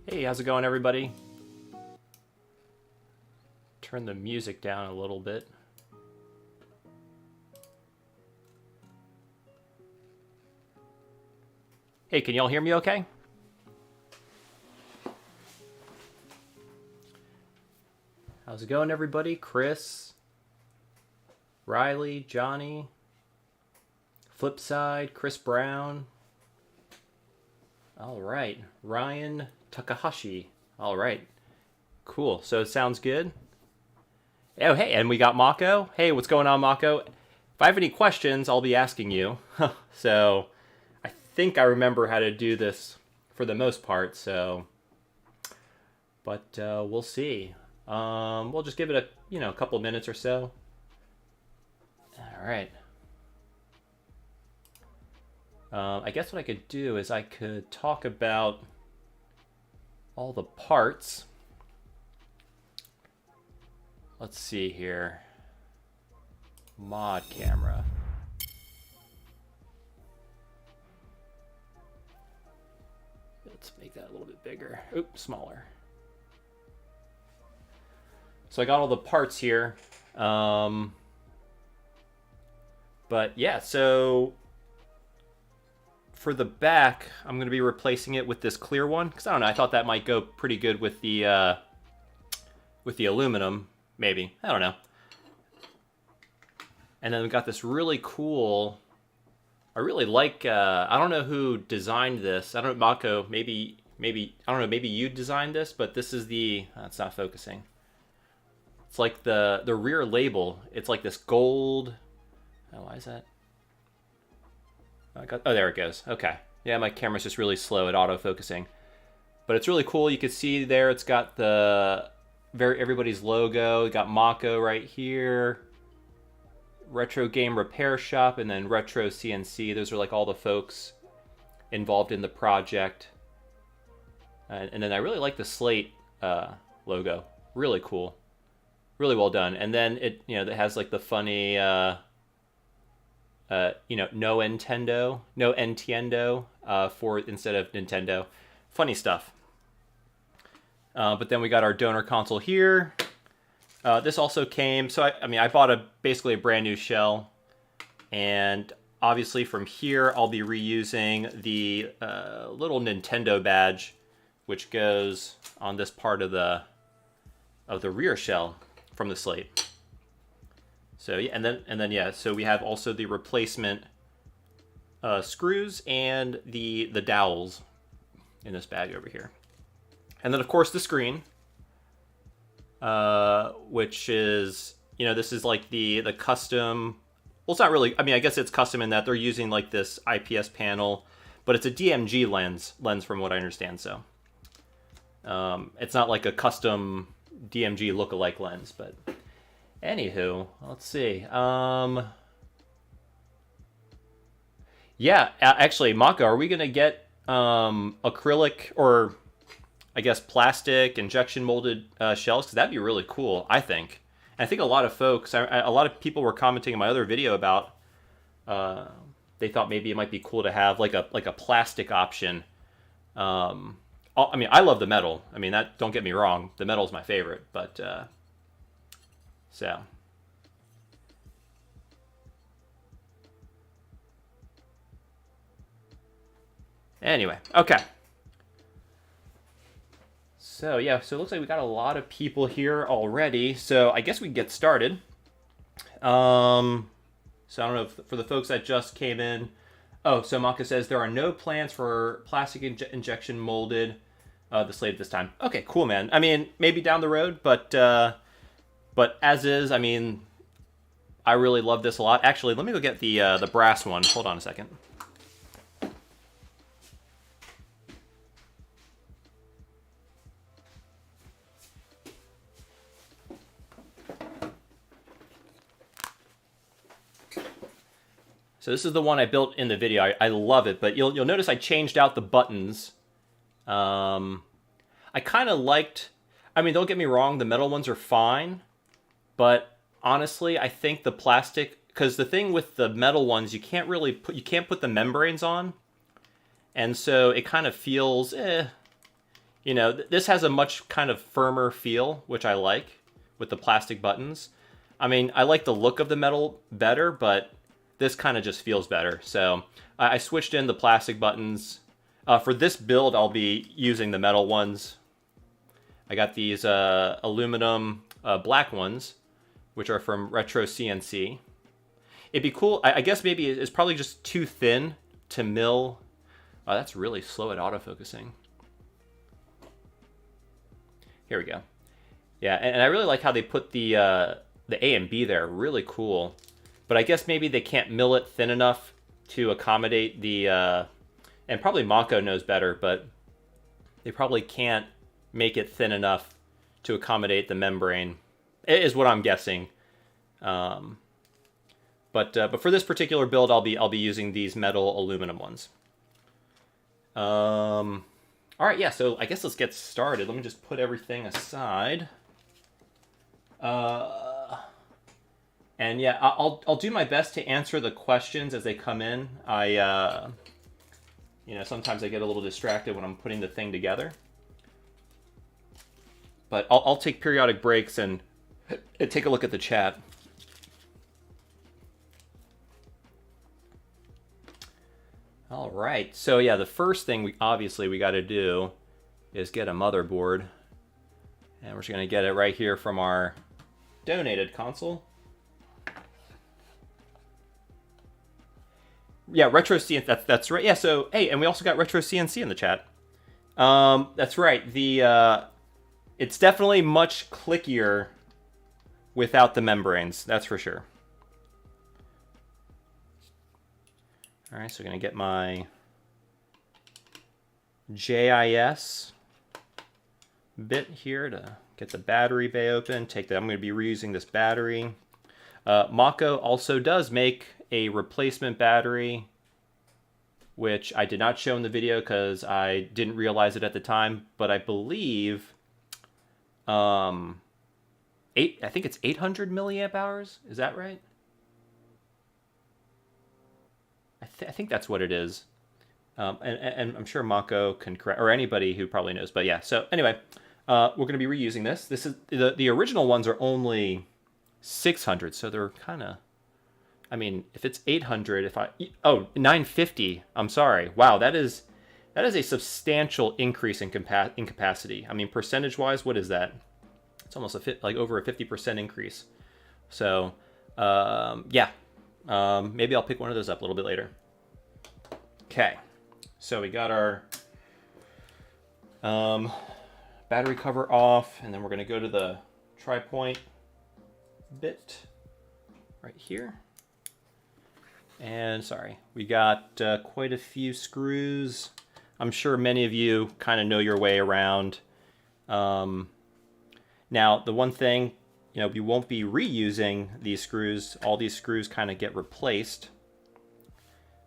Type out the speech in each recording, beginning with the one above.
Hey, how's it going, everybody? Turn the music down a little bit. Hey, can y'all hear me okay? How's it going, everybody? Chris, Riley, Johnny, Flipside, Chris Brown. All right, Ryan Takahashi. All right, cool. So it sounds good. Oh, hey, and we got Makho. Hey, what's going on, Makho? If I have any questions, I'll be asking you. So I think I remember how to do this for the most part. So, but we'll see. We'll just give it a couple minutes or so. All right. I guess what I could do is I could talk about all the parts. Let's see here. Mod camera. Let's make that a little bit bigger. Oops, smaller. So I got all the parts here. But yeah, so for the back, I'm going to be replacing it with this clear one because I don't know. I thought that might go pretty good with the aluminum, maybe. I don't know. And then we got this really cool. I really like. I don't know who designed this. I don't know, Makho. Maybe I don't know. Maybe you designed this, but this is the. It's not focusing. It's like the rear label. It's like this gold. Oh, why is that? Oh, there it goes. Okay. Yeah, my camera's just really slow at autofocusing. But it's really cool. You can see there it's got the everybody's logo. Got Macho right here. Retro Game Repair Shop and then Retro CNC. Those are like all the folks involved in the project. And then I really like the SLATE logo. Really cool. Really well done. And then it it has like the funny no Nintendo for instead of Nintendo. Funny stuff. But then we got our donor console here. This also came, so I bought basically a brand new shell, and obviously from here I'll be reusing the little Nintendo badge, which goes on this part of the rear shell from the SLATE. So yeah, and then yeah, so we have also the replacement screws and the dowels in this bag over here, and then of course the screen. Which is, this is like the custom. Well, it's not really. I guess it's custom in that they're using like this IPS panel, but it's a DMG lens from what I understand. So, it's not like a custom DMG lookalike lens. But anywho, let's see. Yeah, actually, Makho, are we gonna get acrylic or I guess plastic injection molded shells? Because that'd be really cool, I think. And I think a lot of folks, a lot of people were commenting in my other video about they thought maybe it might be cool to have like a plastic option. I love the metal. That, don't get me wrong, the metal's my favorite. But so anyway, okay. So yeah, so it looks like we got a lot of people here already. So I guess we can get started. So I don't know if for the folks that just came in. Oh, so Makho says there are no plans for plastic injection molded the SLATE at this time. Okay, cool, man. Maybe down the road, but as is, I really love this a lot. Actually, let me go get the brass one. Hold on a second. So this is the one I built in the video. I love it, but you'll notice I changed out the buttons. I kind of liked. Don't get me wrong, the metal ones are fine, but honestly, I think the plastic, because the thing with the metal ones, you can't put the membranes on, and so it kind of feels this has a much kind of firmer feel, which I like with the plastic buttons. I like the look of the metal better, but this kind of just feels better. So I switched in the plastic buttons. For this build, I'll be using the metal ones. I got these aluminum black ones, which are from Retro CNC. It'd be cool. I guess maybe it's probably just too thin to mill. Oh, that's really slow at autofocusing. Here we go. Yeah, and I really like how they put the A and B there. Really cool. But I guess maybe they can't mill it thin enough to accommodate the, and probably Makho knows better, but they probably can't make it thin enough to accommodate the membrane, is what I'm guessing. But for this particular build, I'll be using these metal aluminum ones. All right, yeah. So I guess let's get started. Let me just put everything aside. And yeah, I'll do my best to answer the questions as they come in. Sometimes I get a little distracted when I'm putting the thing together. But I'll take periodic breaks and take a look at the chat. All right, so yeah, the first thing we got to do is get a motherboard. And we're just gonna get it right here from our donated console. Yeah, Retro CNC, that's right. Yeah, so, hey, and we also got Retro CNC in the chat. That's right. It's definitely much clickier without the membranes, that's for sure. All right, so I'm going to get my JIS bit here to get the battery bay open. I'm going to be reusing this battery. Makho also does make a replacement battery which I did not show in the video because I didn't realize it at the time, but I believe I think it's 800 milliamp hours. Is that right? I think that's what it is. And I'm sure Mako can correct, or anybody who probably knows. But yeah, so anyway, we're going to be reusing this. This is the original ones are only 600, so they're kind of, I mean, if it's 800, 950, I'm sorry. Wow, that is a substantial increase in capacity. I mean, percentage-wise, what is that? It's almost like over a 50% increase. So, yeah, maybe I'll pick one of those up a little bit later. Okay, so we got our battery cover off, and then we're going to go to the tri-point bit right here. And sorry, we got quite a few screws. I'm sure many of you kind of know your way around. Now, the one thing, we won't be reusing these screws. All these screws kind of get replaced.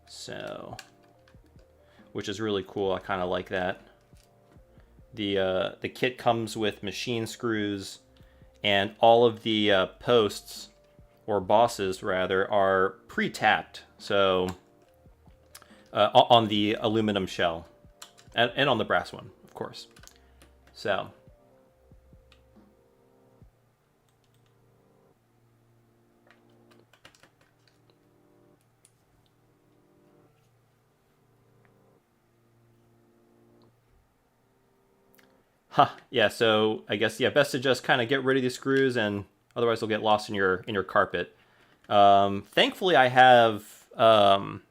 So, which is really cool. I kind of like that. The kit comes with machine screws, and all of the posts, or bosses rather, are pre-tapped. So on the aluminum shell, and on the brass one, of course. So yeah, so I guess, yeah, best to just kind of get rid of these screws, and otherwise they'll get lost in your carpet. Thankfully, I have kind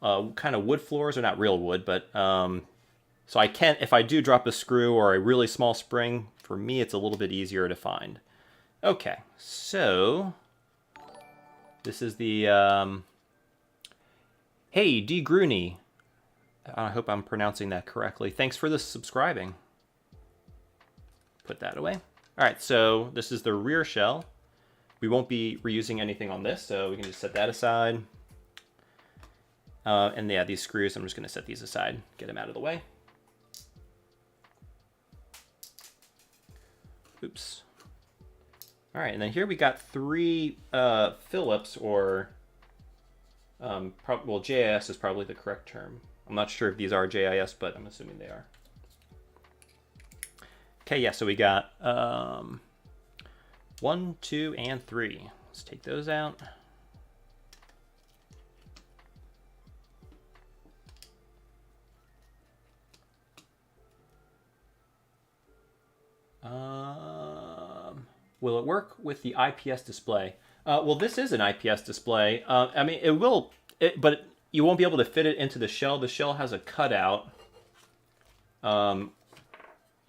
of wood floors, or not real wood, but so I can, if I do drop a screw or a really small spring, for me it's a little bit easier to find. Okay, so this is the hey, D. Grooney. I hope I'm pronouncing that correctly. Thanks for the subscribing. Put that away. All right, so this is the rear shell. We won't be reusing anything on this, so we can just set that aside. And yeah, these screws, I'm just going to set these aside, get them out of the way. Oops. All right, and then here we got 3 Phillips, or well, JIS is probably the correct term. I'm not sure if these are JIS, but I'm assuming they are. Okay, yeah, so we got 1, 2, and 3. Let's take those out. Will it work with the IPS display? Well, this is an IPS display. I mean, it will, but you won't be able to fit it into the shell. The shell has a cutout.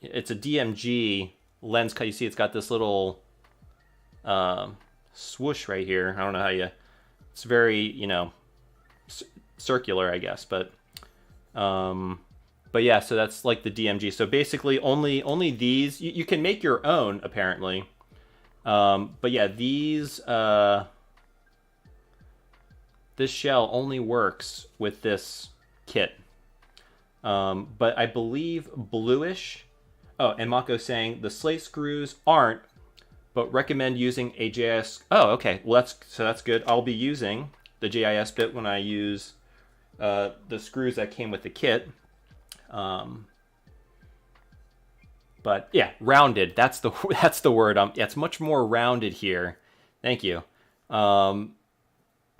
It's a DMG lens cut. You see, it's got this little swoosh right here. I don't know how you. It's very, circular, I guess, but yeah. So that's like the DMG. So basically, only these. You can make your own, apparently. But yeah, these. This shell only works with this kit. But I believe bluish. Oh, and Mako saying the SLATE screws aren't, but recommend using a JIS. Oh, okay. Well, that's good. I'll be using the JIS bit when I use the screws that came with the kit. But yeah, rounded. That's the word. Yeah, it's much more rounded here. Thank you.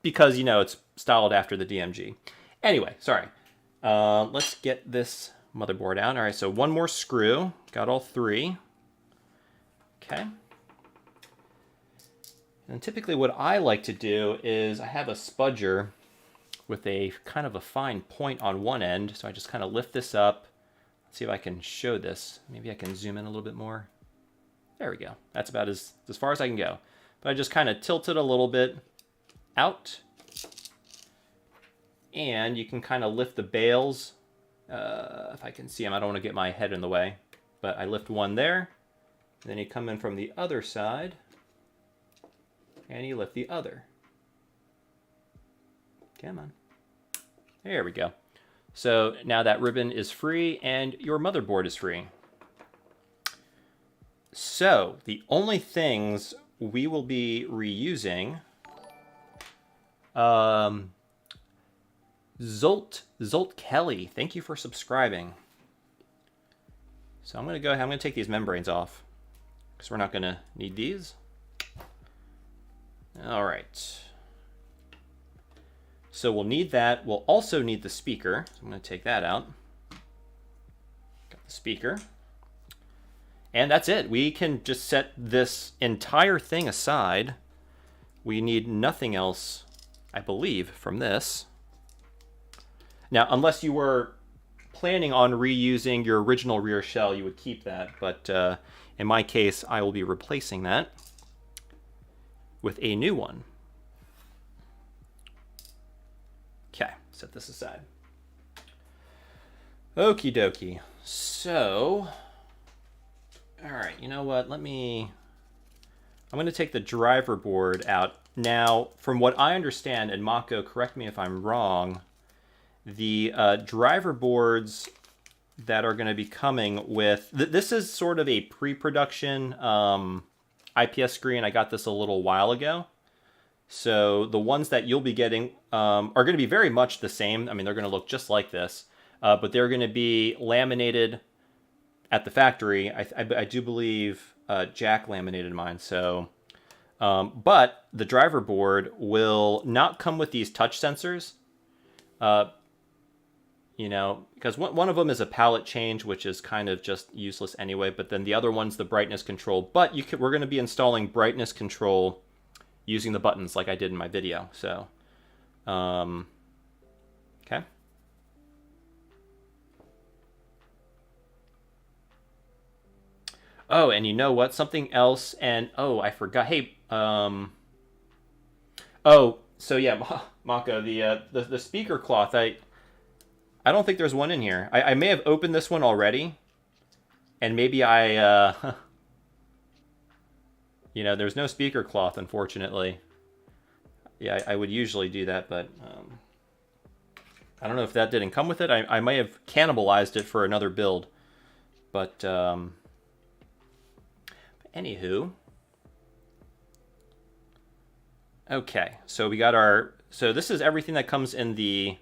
Because it's styled after the DMG. Anyway, sorry. Let's get this motherboard out. All right, so one more screw. Got all 3. Okay. And typically what I like to do is I have a spudger with a kind of a fine point on one end. So I just kind of lift this up. Let's see if I can show this. Maybe I can zoom in a little bit more. There we go. That's about as far as I can go. But I just kind of tilt it a little bit out. And you can kind of lift the bales. If I can see them, I don't want to get my head in the way. But I lift one there. And then you come in from the other side. And you lift the other. Come on. There we go. So now that ribbon is free and your motherboard is free. So the only things we will be reusing, Zolt Kelly, thank you for subscribing. So I'm gonna go ahead, I'm gonna take these membranes off because we're not gonna need these. All right. So we'll need that. We'll also need the speaker. So I'm gonna take that out. Got the speaker. And that's it. We can just set this entire thing aside. We need nothing else, I believe, from this. Now, unless you were planning on reusing your original rear shell, you would keep that. But in my case, I will be replacing that with a new one. Okay, set this aside. Okie dokie. So, all right, you know what? I'm going to take the driver board out. Now, from what I understand, and Makho, correct me if I'm wrong, the driver boards that are going to be coming with... this is sort of a pre-production IPS screen. I got this a little while ago. So the ones that you'll be getting are going to be very much the same. I mean, they're going to look just like this, but they're going to be laminated at the factory. I do believe Jack laminated mine. So, but the driver board will not come with these touch sensors. You know, because one of them is a palette change, which is kind of just useless anyway. But then the other one's the brightness control. But we're going to be installing brightness control using the buttons like I did in my video. So, okay. Oh, and you know what? Something else, and oh, I forgot. Hey, oh, so yeah, Makho, the speaker cloth. I don't think there's one in here. I may have opened this one already, and maybe you know, there's no speaker cloth, unfortunately. Yeah, I would usually do that, but I don't know if that didn't come with it. I may have cannibalized it for another build, but anywho. Okay, so we got our... So this is everything that comes in the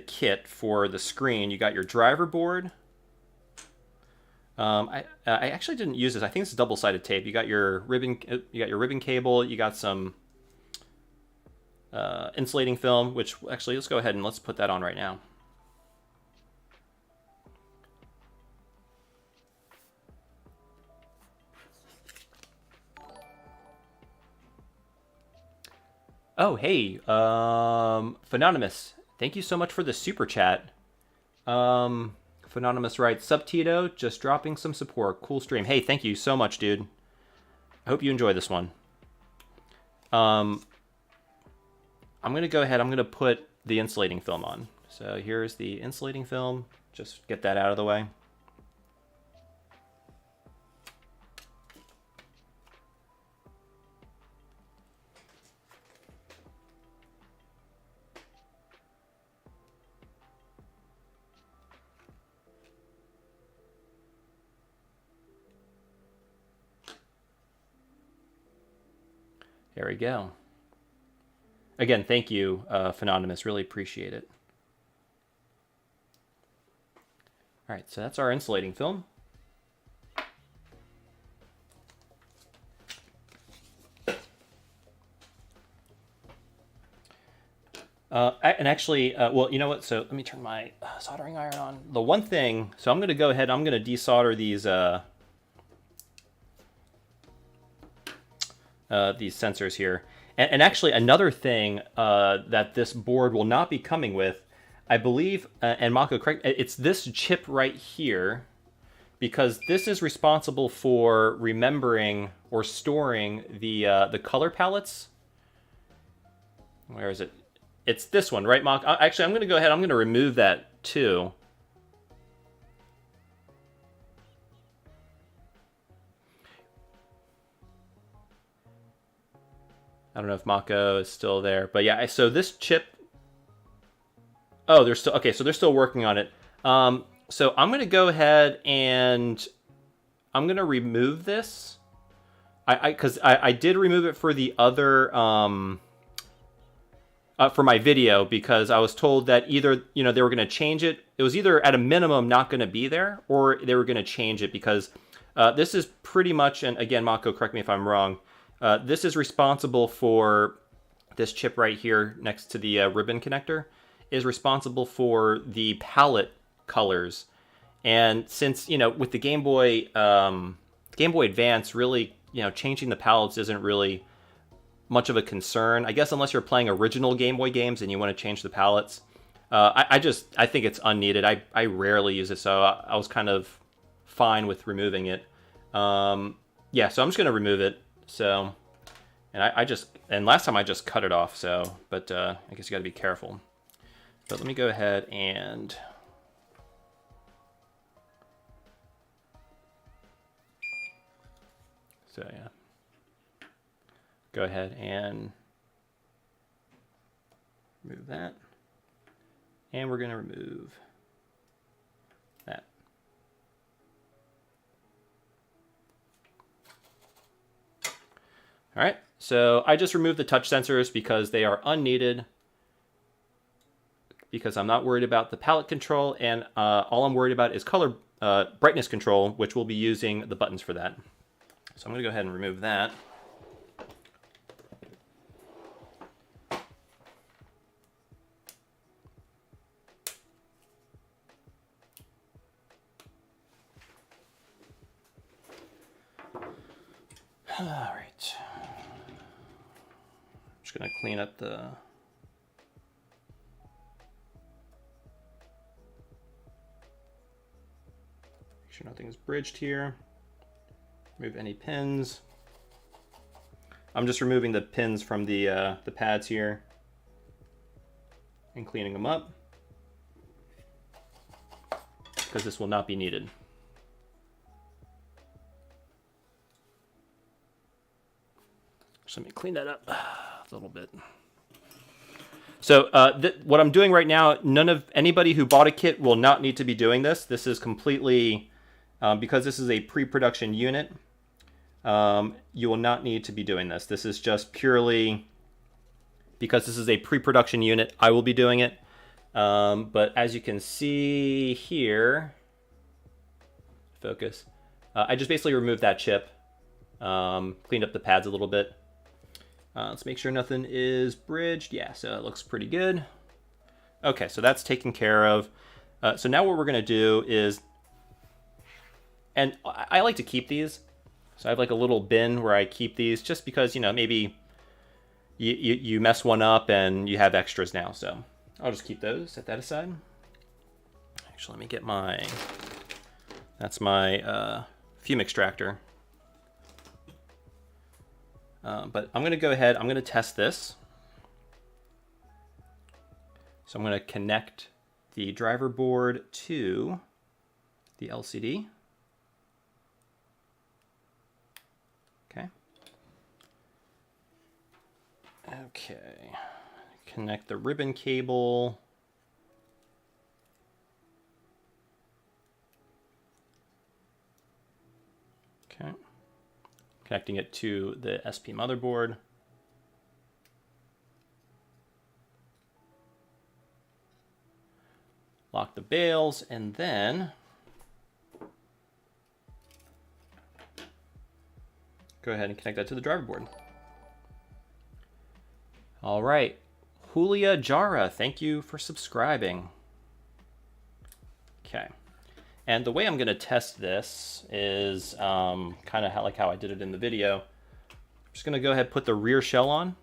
kit for the screen. You got your driver board. I actually didn't use this. I think this is double-sided tape. You got your ribbon. You got your ribbon cable. You got some insulating film. Which actually, let's go ahead and let's put that on right now. Oh, hey, Phenonymous. Thank you so much for the super chat. Phenonymous writes, "Sup Tito, just dropping some support. Cool stream." Hey, thank you so much, dude. I hope you enjoy this one. I'm going to go ahead. I'm going to put the insulating film on. So here's the insulating film. Just get that out of the way. There we go. Again, thank you, Phenonymous. Really appreciate it. All right, so that's our insulating film. And actually, well, you know what? So let me turn my soldering iron on. The one thing, so I'm going to go ahead. I'm going to desolder these sensors here. And actually, another thing that this board will not be coming with, I believe, and Makho, correct, it's this chip right here, because this is responsible for remembering or storing the color palettes. Where is it? It's this one, right, Makho? Actually, I'm going to go ahead. I'm going to remove that too. I don't know if Makho is still there, but yeah. So this chip. Oh, they're still okay. So they're still working on it. So I'm gonna go ahead and I'm gonna remove this. Because I did remove it for the other for my video, because I was told that either they were gonna change it. It was either at a minimum not gonna be there, or they were gonna change it, because this is pretty much, and again, Makho, correct me if I'm wrong. This is responsible for this chip right here next to the ribbon connector, is responsible for the palette colors. And since with the Game Boy Advance, really changing the palettes isn't really much of a concern, I guess, unless you're playing original Game Boy games and you want to change the palettes. I think it's unneeded. I rarely use it, so I was kind of fine with removing it. Yeah, so I'm just gonna remove it. So, and last time I just cut it off. So, but I guess you got to be careful. But let me go ahead and so yeah, go ahead and remove that, and we're gonna remove that. All right, so I just removed the touch sensors because they are unneeded, because I'm not worried about the palette control, and all I'm worried about is color brightness control, which we'll be using the buttons for that. So I'm going to go ahead and remove that. All right. I'm just going to clean up the... Make sure nothing is bridged here. Remove any pins. I'm just removing the pins from the pads here and cleaning them up, because this will not be needed. Just let me clean that up a little bit. So what I'm doing right now, anybody who bought a kit will not need to be doing this. This is completely, because this is a pre-production unit, you will not need to be doing this. This is just purely because this is a pre-production unit, I will be doing it. But as you can see here, focus, I just basically removed that chip, cleaned up the pads a little bit. Let's make sure nothing is bridged. Yeah, so it looks pretty good. Okay, so that's taken care of. So now what we're gonna do is, and I like to keep these. So I have like a little bin where I keep these, just because, maybe you mess one up and you have extras now. So I'll just keep those, set that aside. Actually, let me get that's my fume extractor. But I'm going to go ahead, I'm going to test this. So I'm going to connect the driver board to the LCD. Okay, connect the ribbon cable. Okay, connecting it to the SP motherboard. Lock the bails, and then go ahead and connect that to the driver board. All right, Julia Jara, thank you for subscribing. Okay, and the way I'm going to test this is kind of like how I did it in the video. I'm just going to go ahead and put the rear shell on.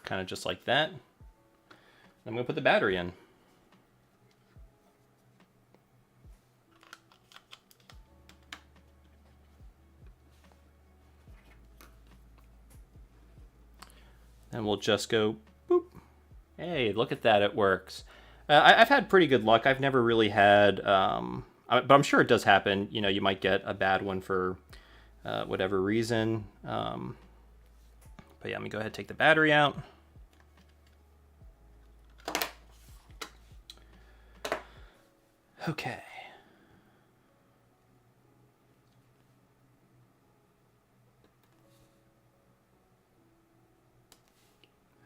Kind of just like that. I'm going to put the battery in. And we'll just go boop. Hey, look at that, it works. I've had pretty good luck. I've never really had, but I'm sure it does happen. You know, you might get a bad one for whatever reason. But yeah, let me go ahead and take the battery out. Okay.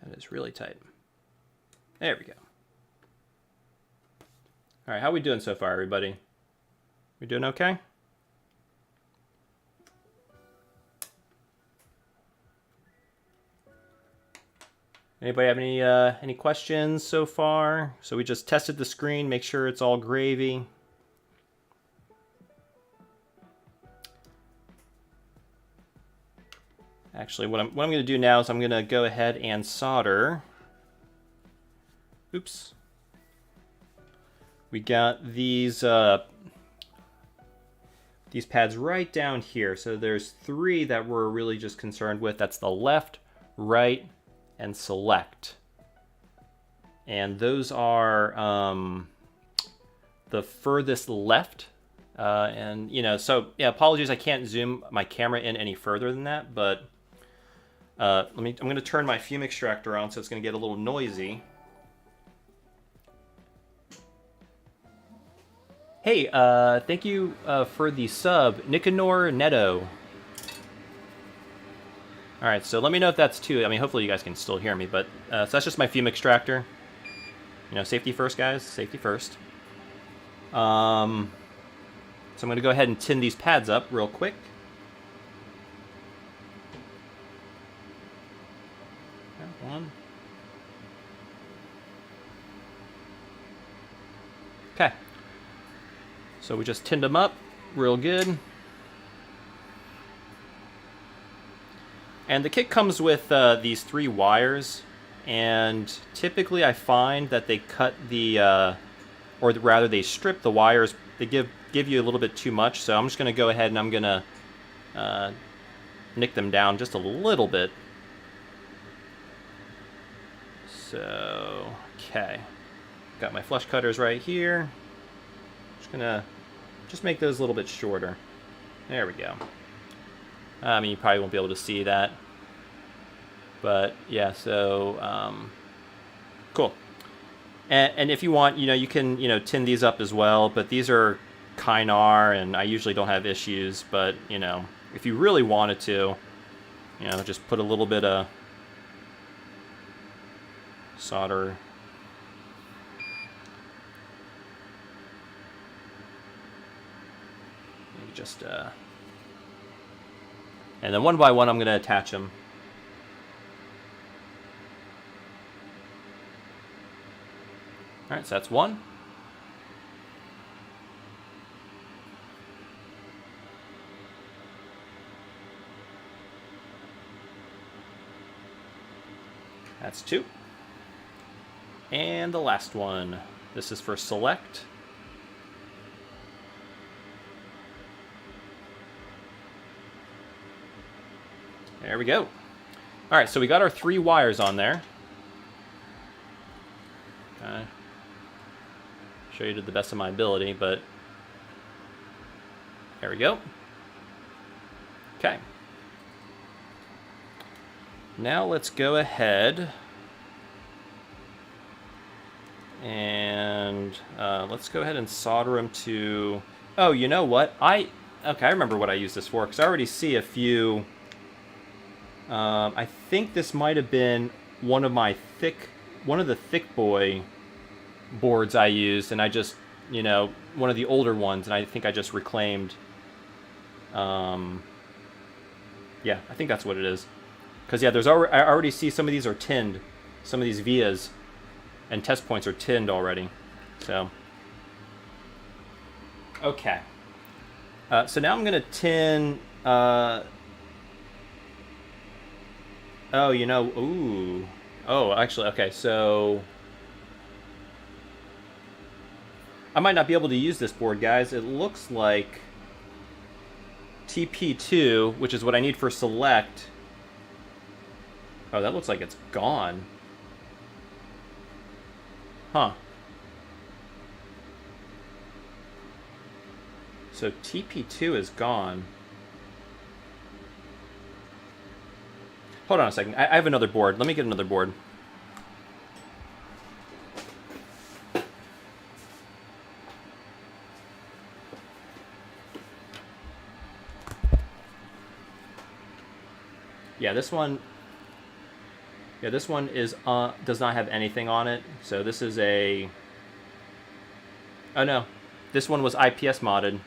That is really tight. There we go. All right, how we doing so far, everybody? We doing okay? Anybody have any questions so far? So we just tested the screen, make sure it's all gravy. Actually, what I'm going to do now is I'm going to go ahead and solder. Oops. We got these pads right down here. So there's 3 that we're really just concerned with. That's the left, right, and select. And those are the furthest left. And, you know, so, yeah, apologies, I can't zoom my camera in any further than that, but I'm going to turn my fume extractor on, so it's going to get a little noisy. Hey, thank you for the sub, Nicanor Neto. All right, so let me know if that's too. I mean, hopefully you guys can still hear me, but so that's just my fume extractor. You know, safety first, guys. Safety first. So I'm going to go ahead and tin these pads up real quick. One. Okay. So we just tinned them up real good. And the kit comes with these 3 wires, and typically I find that they cut the, or rather they strip the wires. They give you a little bit too much, so I'm just going to go ahead and I'm going to nick them down just a little bit. So, okay. Got my flush cutters right here. Just going to make those a little bit shorter. There we go. I mean, you probably won't be able to see that. But, yeah, so, cool. And if you want, you know, you can, you know, tin these up as well. But these are Kynar, and I usually don't have issues. But, you know, if you really wanted to, you know, just put a little bit of solder. Maybe just, and then one by one, I'm going to attach them. All right, so that's one. That's 2. And the last one. This is for select. There we go. All right, so we got our 3 wires on there. Show you to the best of my ability, but there we go. Okay. Now let's go ahead and let's go ahead and solder them to. Oh, you know what? Okay, I remember what I used this for, because I already see a few. I think this might have been one of the thick boy boards I used, and I just, you know, one of the older ones, and I think I just reclaimed. Yeah, I think that's what it is. Because yeah, I already see some of these are tinned, some of these vias and test points are tinned already. So okay. So now I'm gonna tin. Oh, you know, ooh. Oh, actually, okay, so I might not be able to use this board, guys. It looks like TP2, which is what I need for select. Oh, that looks like it's gone. Huh. So TP2 is gone. Hold on a second. I have another board. Let me get another board. Yeah, this one. Yeah, this one is does not have anything on it. So this is a. Oh no, this one was IPS modded,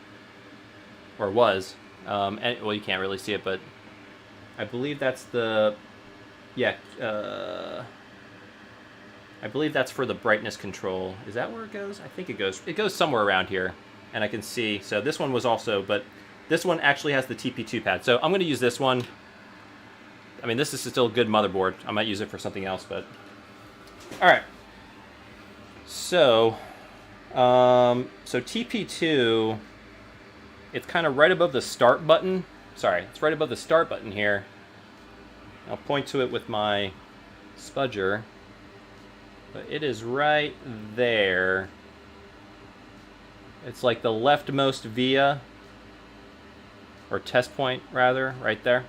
or was. And, well, you can't really see it, but I believe that's the. Yeah. I believe that's for the brightness control. Is that where it goes? I think it goes. It goes somewhere around here, and I can see. So this one was also, but this one actually has the TP2 pad. So I'm going to use this one. I mean, this is still a good motherboard. I might use it for something else, but... Alright. So TP2, it's kind of right above the start button. Sorry, it's right above the start button here. I'll point to it with my spudger. But it is right there. It's like the leftmost via, or test point, rather, right there.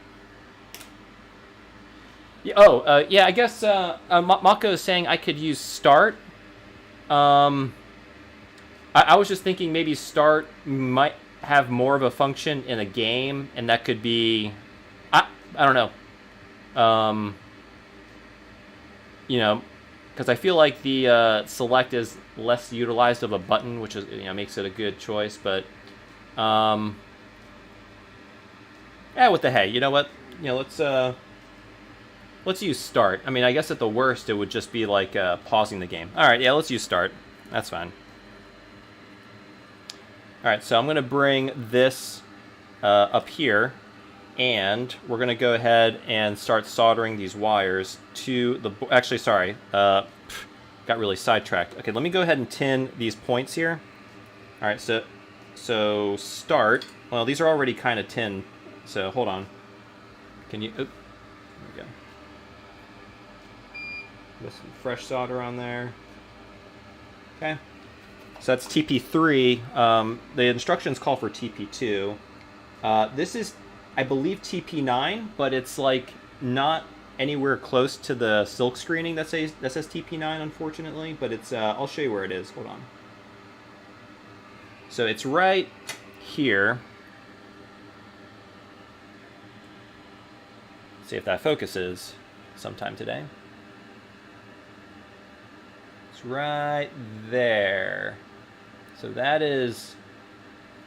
Yeah, yeah, I guess Makho is saying I could use start. I was just thinking maybe start might have more of a function in a game, and that could be... I don't know. You know, because I feel like the select is less utilized of a button, which is, you know, makes it a good choice, but... yeah, what the hey, you know what? You know, let's use start. I mean, I guess at the worst, it would just be like pausing the game. All right, yeah, let's use start. That's fine. All right, so I'm going to bring this up here, and we're going to go ahead and start soldering these wires to the... Actually, sorry. Got really sidetracked. Okay, let me go ahead and tin these points here. All right, so start. Well, these are already kind of tin, so hold on. Can you... There we go. Put some fresh solder on there. Okay. So that's TP3. The instructions call for TP2. This is, I believe, TP9, but it's like not anywhere close to the silk screening that says TP9, unfortunately. But it's, I'll show you where it is. Hold on. So it's right here. Let's see if that focuses sometime today. It's right there. So that is,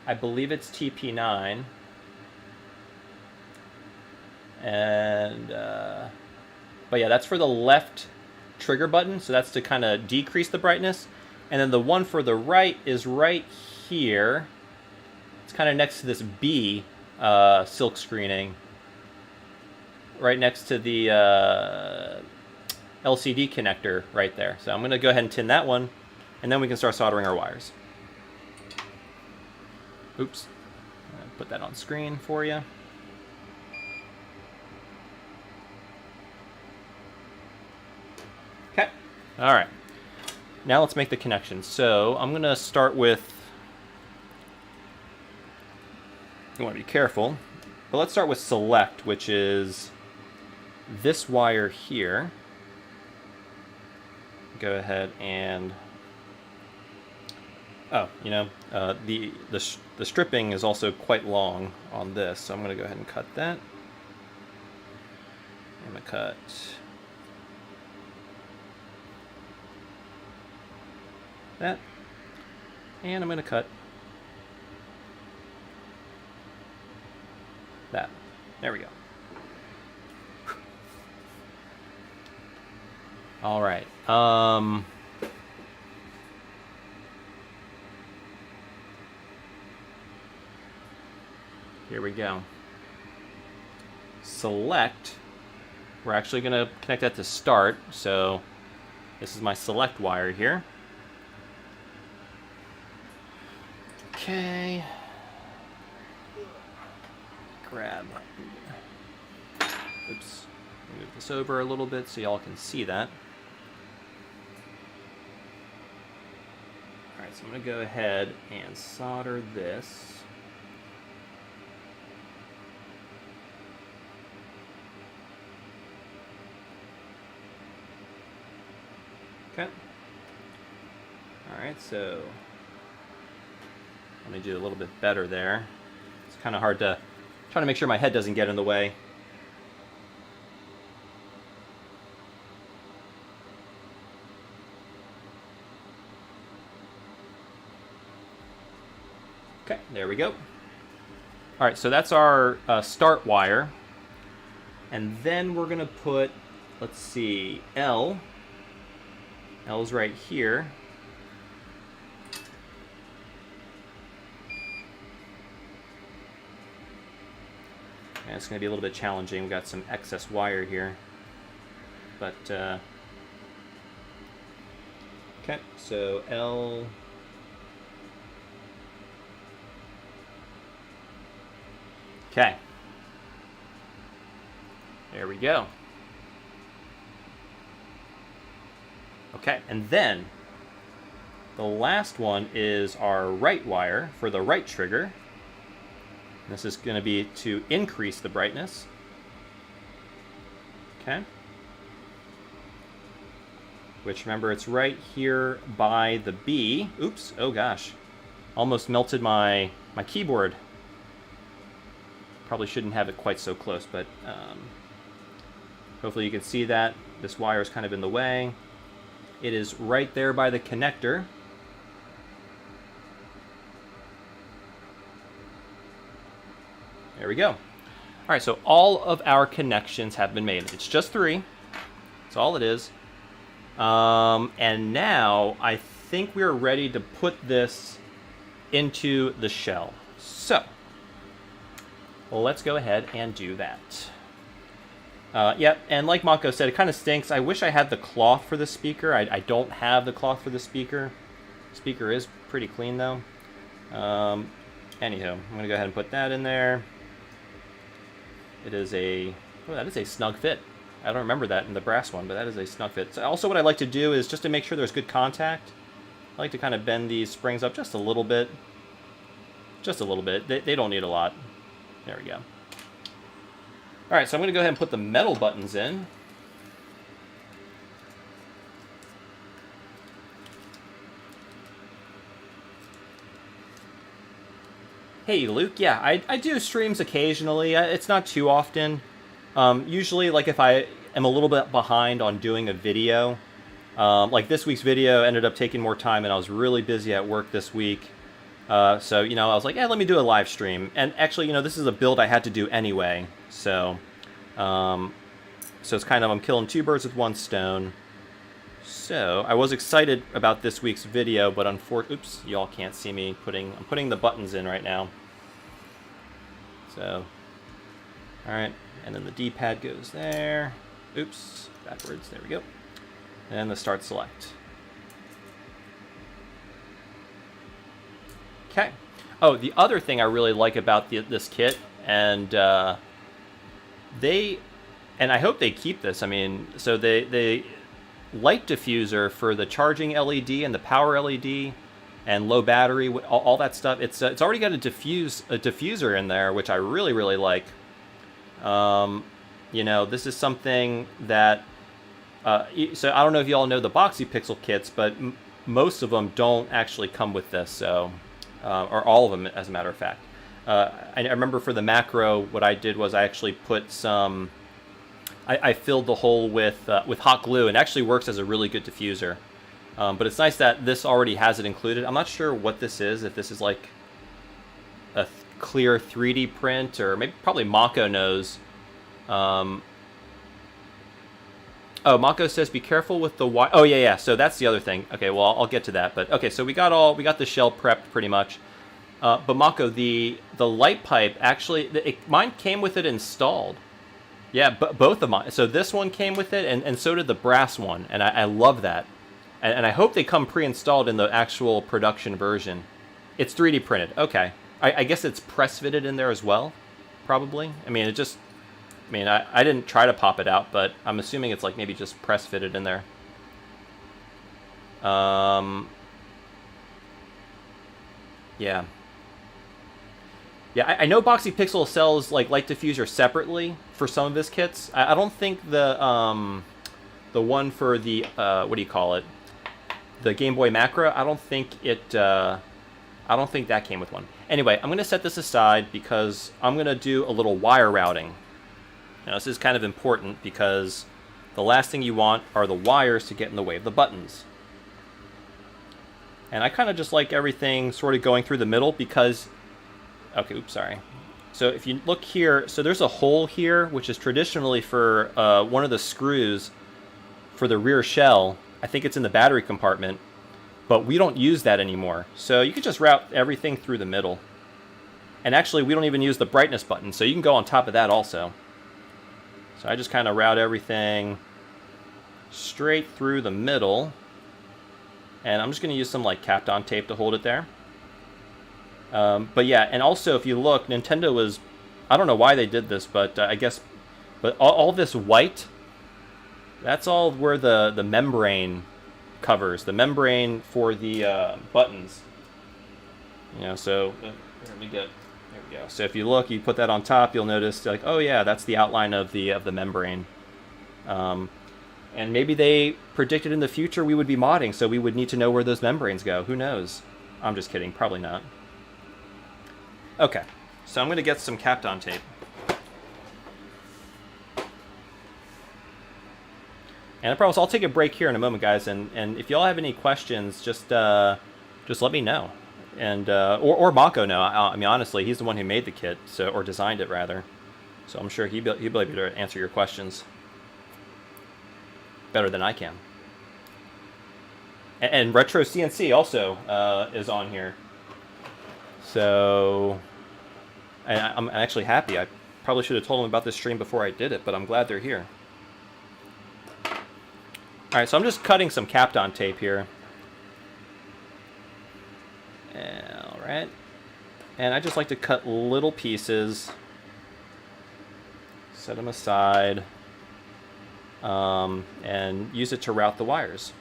I believe it's TP9. And, but yeah, that's for the left trigger button. So that's to kind of decrease the brightness. And then the one for the right is right here. It's kind of next to this B silk screening. Right next to the LCD connector right there. So I'm going to go ahead and tin that one, and then we can start soldering our wires. Oops. Put that on screen for you. Okay. All right. Now let's make the connection. So I'm going to start with... You want to be careful. But let's start with select, which is this wire here. Go ahead and... Oh, you know, the stripping is also quite long on this, so I'm going to go ahead and cut that. I'm going to cut that, and I'm going to cut that. There we go. All right. Here we go. Select. We're actually going to connect that to start. So this is my select wire here. Okay. Grab. Oops. Move this over a little bit so y'all can see that. Alright, so I'm going to go ahead and solder this. Okay. All right, so let me do a little bit better there. It's kind of hard to, trying to make sure my head doesn't get in the way. Okay, there we go. All right, so that's our start wire. And then we're gonna put, let's see, L's right here. And it's gonna be a little bit challenging. We've got some excess wire here. But, okay, so L. Okay. There we go. Okay, and then the last one is our right wire for the right trigger. This is going to be to increase the brightness. Okay. Which, remember, it's right here by the B. Oops, oh gosh. Almost melted my keyboard. Probably shouldn't have it quite so close, but hopefully you can see that. This wire is kind of in the way. It is right there by the connector. There we go. All right, so all of our connections have been made. It's just 3. That's all it is. And now I think we're ready to put this into the shell. So well, let's go ahead and do that. Yep, and like Makho said, it kind of stinks. I wish I had the cloth for the speaker. I don't have the cloth for the speaker. The speaker is pretty clean, though. Anywho, I'm going to go ahead and put that in there. It is a... Oh, that is a snug fit. I don't remember that in the brass one, but that is a snug fit. So also what I like to do is, just to make sure there's good contact, I like to kind of bend these springs up just a little bit. Just a little bit. They don't need a lot. There we go. All right, so I'm going to go ahead and put the metal buttons in. Hey, Luke. Yeah, I do streams occasionally. It's not too often. Usually, like if I am a little bit behind on doing a video, like this week's video ended up taking more time, and I was really busy at work this week. So, you know, I was like, yeah, let me do a live stream. And actually, you know, this is a build I had to do anyway. So, so it's kind of, I'm killing 2 birds with 1 stone. So, I was excited about this week's video, but unfortunately, oops, y'all can't see me I'm putting the buttons in right now. So, alright, and then the D-pad goes there. Oops, backwards, there we go. And the start select. Okay. Oh, the other thing I really like about this kit, and and I hope they keep this. I mean, so they light diffuser for the charging LED and the power LED and low battery, all that stuff. It's already got a diffuser in there, which I really like. You know, this is something that so I don't know if you all know the Boxy Pixel kits, but most of them don't actually come with this. So. Or all of them, as a matter of fact. I remember for the Makro, what I did was I actually put some... I filled the hole with hot glue, and it actually works as a really good diffuser. But it's nice that this already has it included. I'm not sure what this is, if this is like a clear 3D print, or maybe probably Makho knows. Oh, Makho says be careful with the wire. Oh yeah. So that's the other thing. Okay, well I'll get to that. But okay, so we got the shell prepped pretty much. But Makho, the light pipe actually, mine came with it installed. Yeah, both of mine. So this one came with it, and so did the brass one, and I love that. And I hope they come pre-installed in the actual production version. It's 3D printed. Okay, I guess it's press fitted in there as well, probably. I mean, I didn't try to pop it out, but I'm assuming it's like maybe just press fitted in there. Yeah. Yeah, I know Boxy Pixel sells like light diffuser separately for some of his kits. I don't think the one for the what do you call it? the Game Boy Macro, I don't think that came with one. Anyway, I'm going to set this aside because I'm going to do a little wire routing. Now, this is kind of important because the last thing you want are the wires to get in the way of the buttons. And I kind of just like everything sort of going through the middle because... Okay, oops, sorry. So if you look here, so there's a hole here, which is traditionally for one of the screws for the rear shell. I think it's in the battery compartment, but we don't use that anymore. So you can just route everything through the middle. And actually, we don't even use the brightness button, so you can go on top of that also. So I just kind of route everything straight through the middle. And I'm just going to use some like Kapton tape to hold it there. But yeah, and also if you look, Nintendo was, I don't know why they did this, but I guess, but all this white, that's all where the membrane covers, the membrane for the buttons. You know, so there we go. So if you look, you put that on top, you'll notice like, oh yeah, that's the outline of the membrane. And maybe they predicted in the future we would be modding, so we would need to know where those membranes go. Who knows? I'm just kidding. Probably not. Okay, so I'm going to get some Kapton tape. And I promise I'll take a break here in a moment, guys. And if y'all have any questions, just let me know. And or Makho know. I mean, honestly, he's the one who made the kit, so or designed it rather. So I'm sure he'll be able to answer your questions better than I can. And Retro CNC also is on here. So I'm actually happy. I probably should have told them about this stream before I did it, but I'm glad they're here. All right, so I'm just cutting some Kapton tape here. All right. And I just like to cut little pieces, set them aside, and use it to route the wires.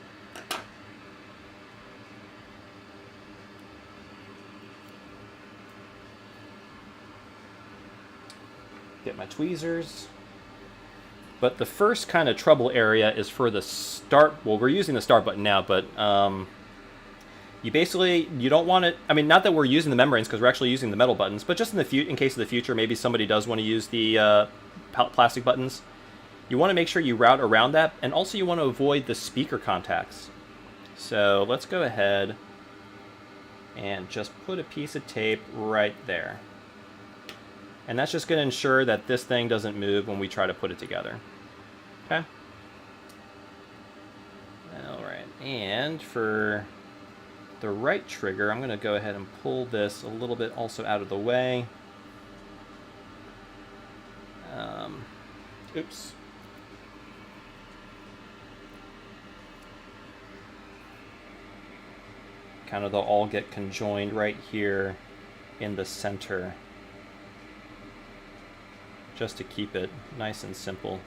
Get my tweezers. But the first kind of trouble area is for the start. Well, we're using the start button now, but you don't want it. I mean, not that we're using the membranes because we're actually using the metal buttons, but just in case of the future, maybe somebody does want to use the plastic buttons. You want to make sure you route around that, and also you want to avoid the speaker contacts. So let's go ahead and just put a piece of tape right there. And that's just going to ensure that this thing doesn't move when we try to put it together. Okay? Alright, and for the right trigger, I'm going to go ahead and pull this a little bit also out of the way. Oops. Kind of they'll all get conjoined right here in the center, just to keep it nice and simple.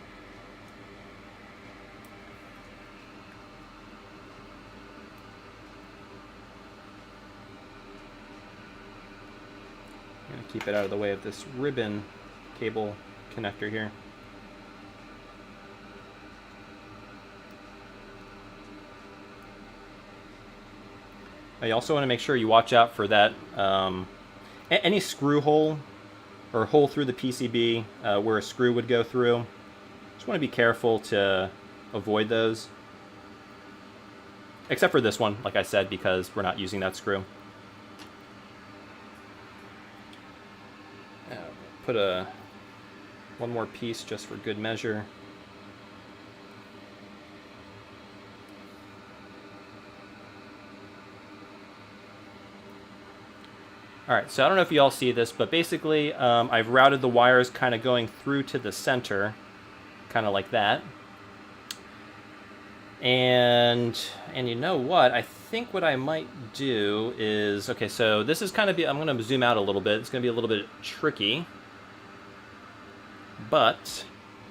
I'm going to keep it out of the way of this ribbon cable connector here. You also want to make sure you watch out for that any screw hole or hole through the PCB where a screw would go through. Just want to be careful to avoid those. Except for this one, like I said, because we're not using that screw. Put one more piece just for good measure. Alright, so I don't know if you all see this, but basically I've routed the wires kind of going through to the center, kind of like that. And you know what? I think what I might do is, okay, so this is kind of, I'm going to zoom out a little bit. It's going to be a little bit tricky. But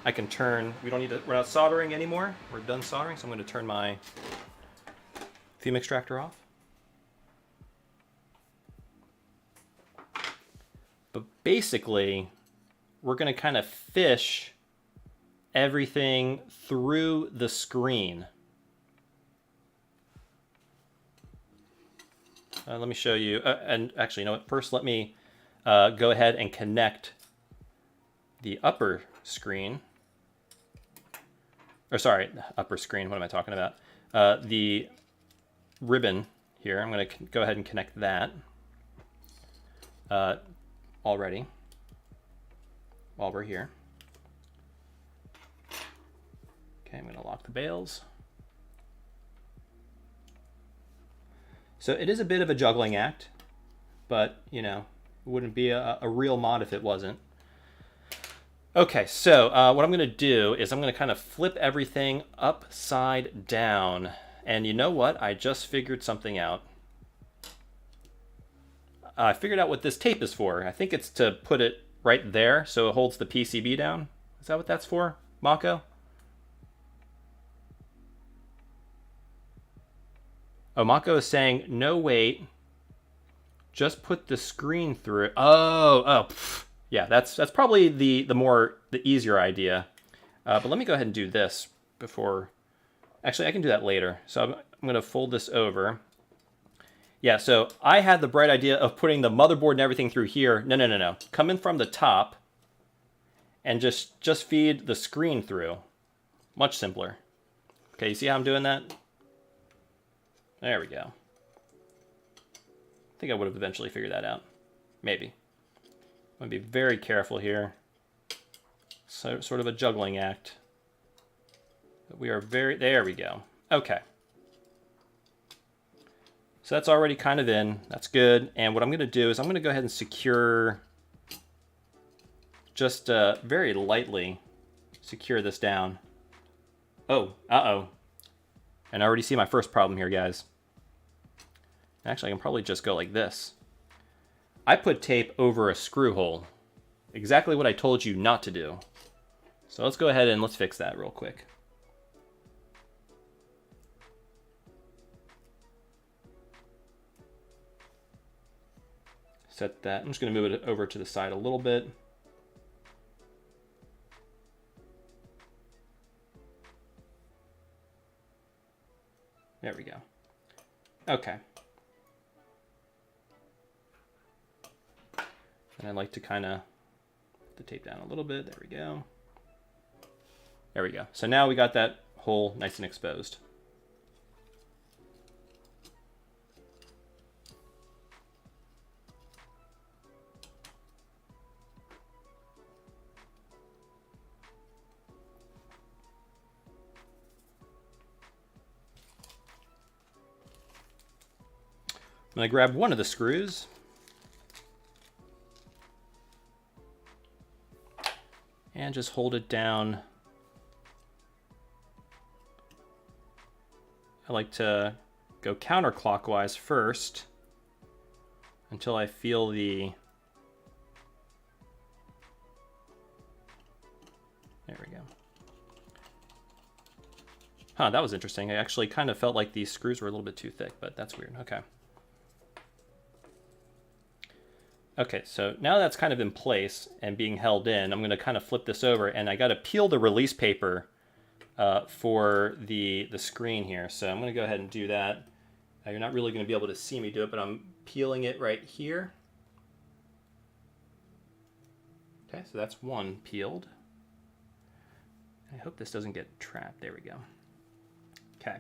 I can turn, we're not soldering anymore. We're done soldering, so I'm going to turn my fume extractor off. But basically, we're going to kind of fish everything through the screen. Let me show you. And actually, you know what? First, let me go ahead and connect the upper screen. Or sorry, upper screen. What am I talking about? The ribbon here. I'm going to go ahead and connect that already while we're here. Okay, I'm going to lock the bales. So it is a bit of a juggling act, but, you know, it wouldn't be a real mod if it wasn't. Okay, so what I'm going to do is I'm going to kind of flip everything upside down. And you know what? I just figured something out. I figured out what this tape is for. I think it's to put it right there so it holds the PCB down. Is that what that's for, Makho? Oh, Makho is saying, no, wait. Just put the screen through it. Yeah, that's probably the easier idea. But let me go ahead and do this before. Actually, I can do that later. So I'm going to fold this over. Yeah, so I had the bright idea of putting the motherboard and everything through here. No. Come in from the top and just feed the screen through. Much simpler. Okay, you see how I'm doing that? There we go. I think I would have eventually figured that out. Maybe. I'm going to be very careful here. So, sort of a juggling act. But we are there we go. Okay. So that's already kind of in. That's good. And what I'm going to do is I'm going to go ahead and secure, just very lightly secure this down. Oh, uh-oh. And I already see my first problem here, guys. Actually, I can probably just go like this. I put tape over a screw hole. Exactly what I told you not to do. So let's go ahead and let's fix that real quick. Set that. I'm just going to move it over to the side a little bit. There we go. Okay. And I'd like to kind of put the tape down a little bit. There we go. There we go. So now we got that hole nice and exposed. I'm going to grab one of the screws. And just hold it down. I like to go counterclockwise first until I feel the... There we go. Huh, that was interesting. I actually kind of felt like these screws were a little bit too thick, but that's weird. Okay. Okay, so now that's kind of in place and being held in, I'm going to kind of flip this over, and I got to peel the release paper for the screen here. So I'm going to go ahead and do that. You're not really going to be able to see me do it, but I'm peeling it right here. Okay, so that's one peeled. I hope this doesn't get trapped. There we go. Okay.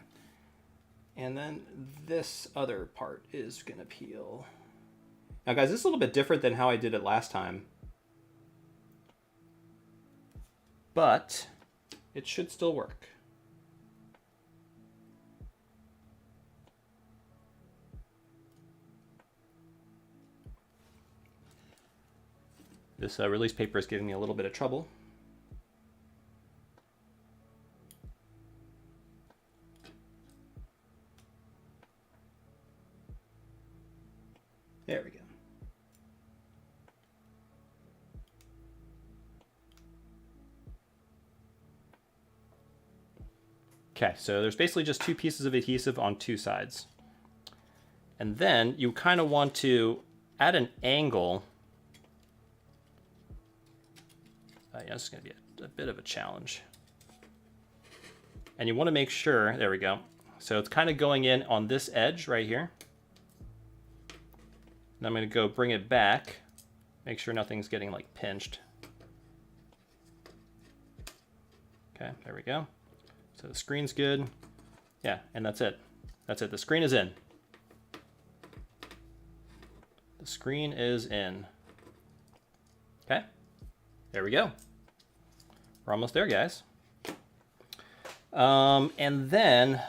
And then this other part is going to peel. Now guys, this is a little bit different than how I did it last time. But it should still work. This release paper is giving me a little bit of trouble. There we go. Okay, so there's basically just two pieces of adhesive on two sides. And then you kind of want to add an angle. Yeah, this is going to be a bit of a challenge. And you want to make sure, there we go. So it's kind of going in on this edge right here. And I'm going to go bring it back. Make sure nothing's getting like pinched. Okay, there we go. So the screen's good. Yeah, and that's it. That's it. The screen is in. The screen is in. Okay, there we go. We're almost there, guys. And then,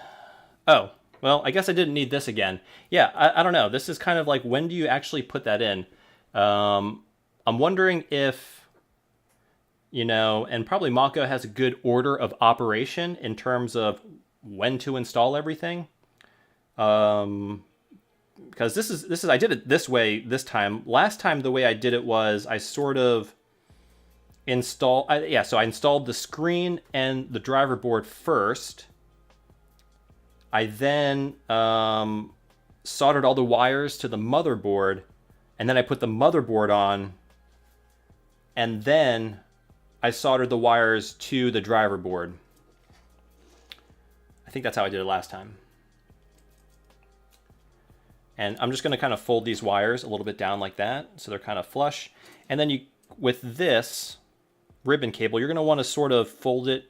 oh, well, I guess I didn't need this again. Yeah, I don't know. This is kind of like, when do you actually put that in? I'm wondering if, you know, and probably Makho has a good order of operation in terms of when to install everything. Because this is I did it this way this time. Last time the way I did it was I sort of so I installed the screen and the driver board first. I then soldered all the wires to the motherboard, and then I put the motherboard on, and then I soldered the wires to the driver board. I think that's how I did it last time. And I'm just going to kind of fold these wires a little bit down like that, so they're kind of flush. And then with this ribbon cable, you're going to want to sort of fold it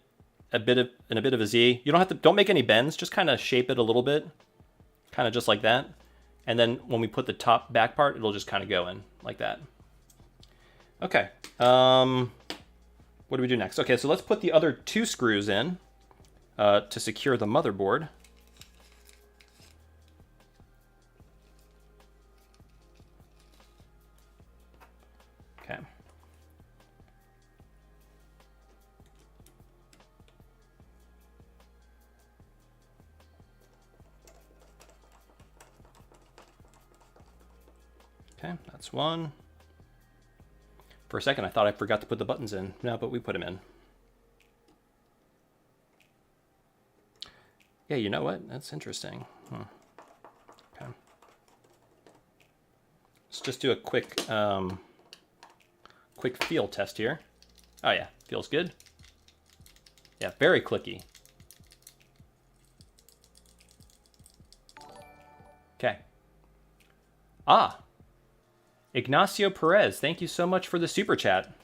in a bit of a Z. You don't make any bends, just kind of shape it a little bit, kind of just like that. And then when we put the top back part, it'll just kind of go in like that. Okay. What do we do next? Okay, so let's put the other 2 screws in to secure the motherboard. Okay. Okay, that's one. For a second, I thought I forgot to put the buttons in. No, but we put them in. Yeah, you know what? That's interesting. Okay. Let's just do a quick feel test here. Oh yeah, feels good. Yeah, very clicky. Okay. Ah, Ignacio Perez, thank you so much for the super chat.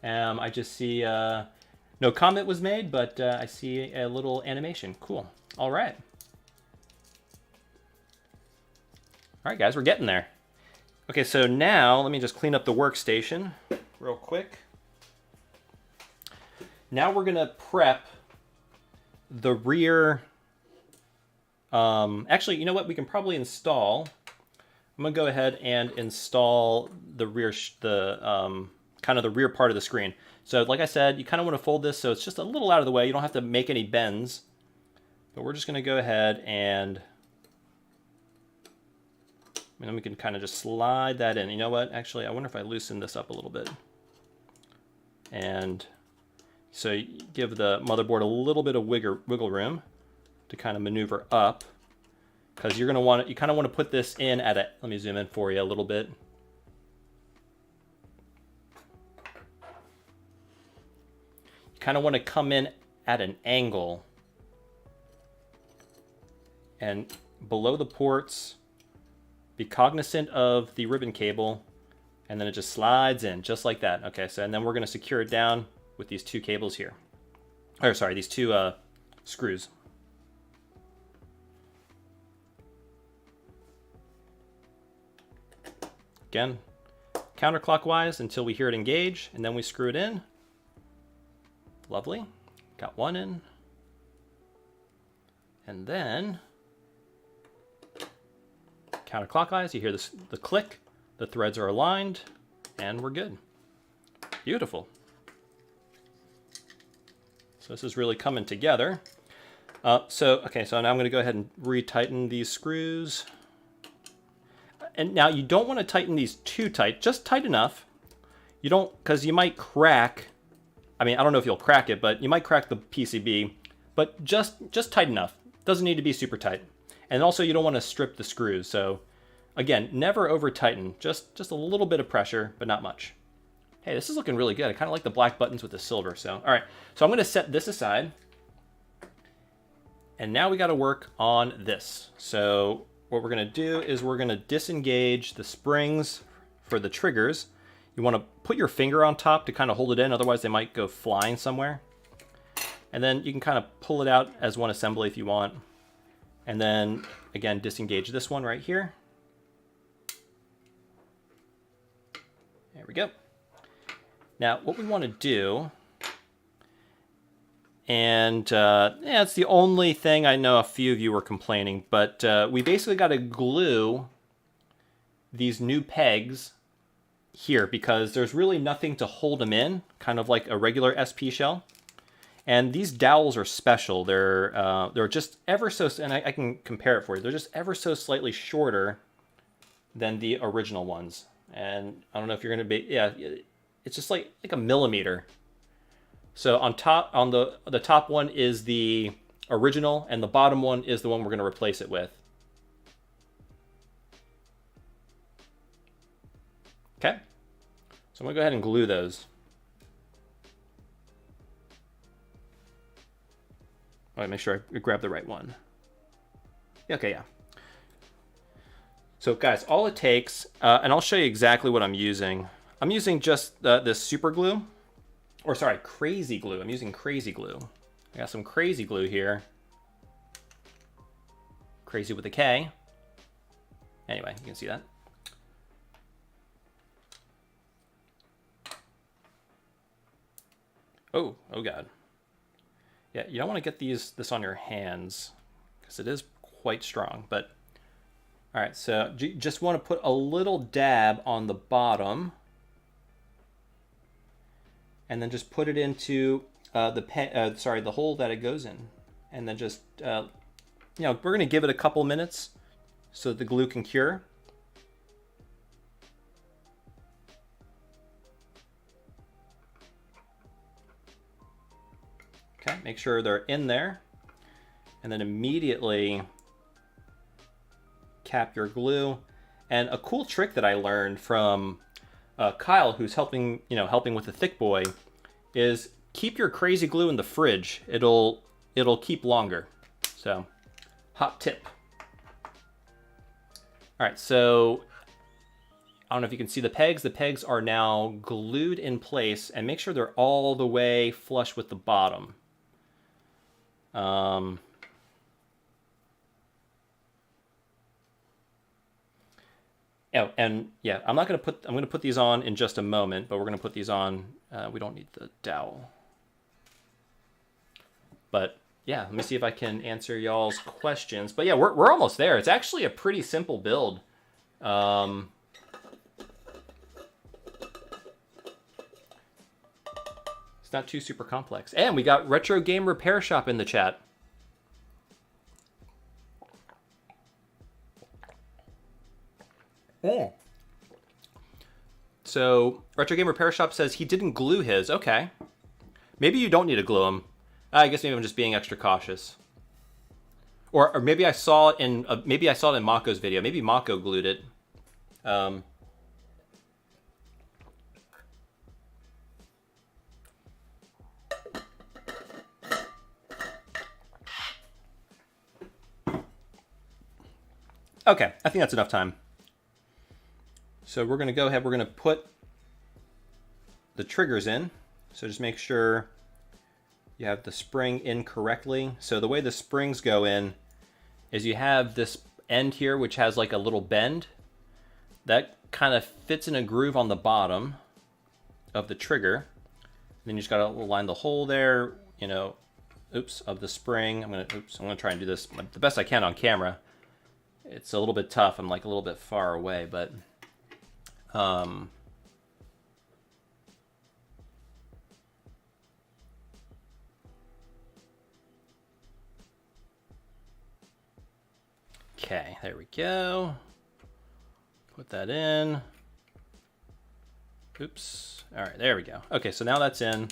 I just see no comment was made, but I see a little animation. Cool. All right. All right, guys, we're getting there. Okay, so now let me just clean up the workstation real quick. Now we're gonna prep the rear. Actually, you know what? We can probably install. I'm gonna go ahead and install the rear, kind of the rear part of the screen. So, like I said, you kind of want to fold this so it's just a little out of the way. You don't have to make any bends, but we're just gonna go ahead and then we can kind of just slide that in. You know what? Actually, I wonder if I loosen this up a little bit. And so you give the motherboard a little bit of wiggle room to kind of maneuver up, because you're going to want you kind of want to put this in at a, let me zoom in for you a little bit. You kind of want to come in at an angle and below the ports, be cognizant of the ribbon cable, and then it just slides in just like that. Okay, so and then we're going to secure it down with these 2 cables here. Or sorry, these 2 screws. Again, counterclockwise until we hear it engage, and then we screw it in. Lovely. Got one in. And then counterclockwise, you hear this, the click, the threads are aligned, and we're good. Beautiful. So this is really coming together. Okay, so now I'm going to go ahead and retighten these screws. And now you don't want to tighten these too tight, just tight enough. You don't, because you might crack, I mean, I don't know if you'll crack it, but you might crack the PCB, but just tight enough. Doesn't need to be super tight. And also you don't want to strip the screws. So again, never over tighten, just a little bit of pressure, but not much. Hey, this is looking really good. I kind of like the black buttons with the silver. So, all right, so I'm going to set this aside. And now we got to work on this. So what we're going to do is we're going to disengage the springs for the triggers. You want to put your finger on top to kind of hold it in, otherwise they might go flying somewhere. And then you can kind of pull it out as one assembly if you want. And then, again, disengage this one right here. There we go. Now, what we want to do, and yeah, it's the only thing I know a few of you were complaining, but we basically got to glue these new pegs here because there's really nothing to hold them in, kind of like a regular SP shell. And these dowels are special. They're just ever so, and I can compare it for you. They're just ever so slightly shorter than the original ones. And I don't know if you're going to be, yeah, it's just like a millimeter. So on the top one is the original, and the bottom one is the one we're going to replace it with. Okay, so I'm going to go ahead and glue those. All right, make sure I grab the right one. Okay, yeah. So guys, all it takes, and I'll show you exactly what I'm using. I'm using just this super glue, or sorry, crazy glue. I'm using crazy glue. I got some crazy glue here. Crazy with a K. Anyway, you can see that. Oh God. Yeah, you don't want to get this on your hands because it is quite strong. But all right, so you just want to put a little dab on the bottom, and then just put it into the hole that it goes in, and then just you know, we're going to give it a couple minutes so that the glue can cure. Okay, make sure they're in there, and then immediately cap your glue. And a cool trick that I learned from Kyle, who's helping with the thick boy, is keep your crazy glue in the fridge. It'll keep longer. So, hot tip. All right, so I don't know if you can see the pegs. The pegs are now glued in place, and make sure they're all the way flush with the bottom. Oh, and yeah, I'm going to put these on in just a moment, but we're going to put these on. We don't need the dowel. But yeah, let me see if I can answer y'all's questions. But yeah, we're almost there. It's actually a pretty simple build. It's not too super complex. And we got Retro Game Repair Shop in the chat. Oh. So Retro Game Repair Shop says he didn't glue his. Okay. Maybe you don't need to glue them. I guess maybe I'm just being extra cautious. Or maybe I saw it in Mako's video. Maybe Mako glued it. Okay, I think that's enough time. So we're going to go ahead, we're going to put the triggers in. So just make sure you have the spring in correctly. So the way the springs go in is you have this end here, which has like a little bend. That kind of fits in a groove on the bottom of the trigger. Then you just got to line the hole there, you know, of the spring. I'm going to try and do this the best I can on camera. It's a little bit tough. I'm like a little bit far away, but okay, there we go. Put that in. Oops. All right, there we go. Okay, so now that's in.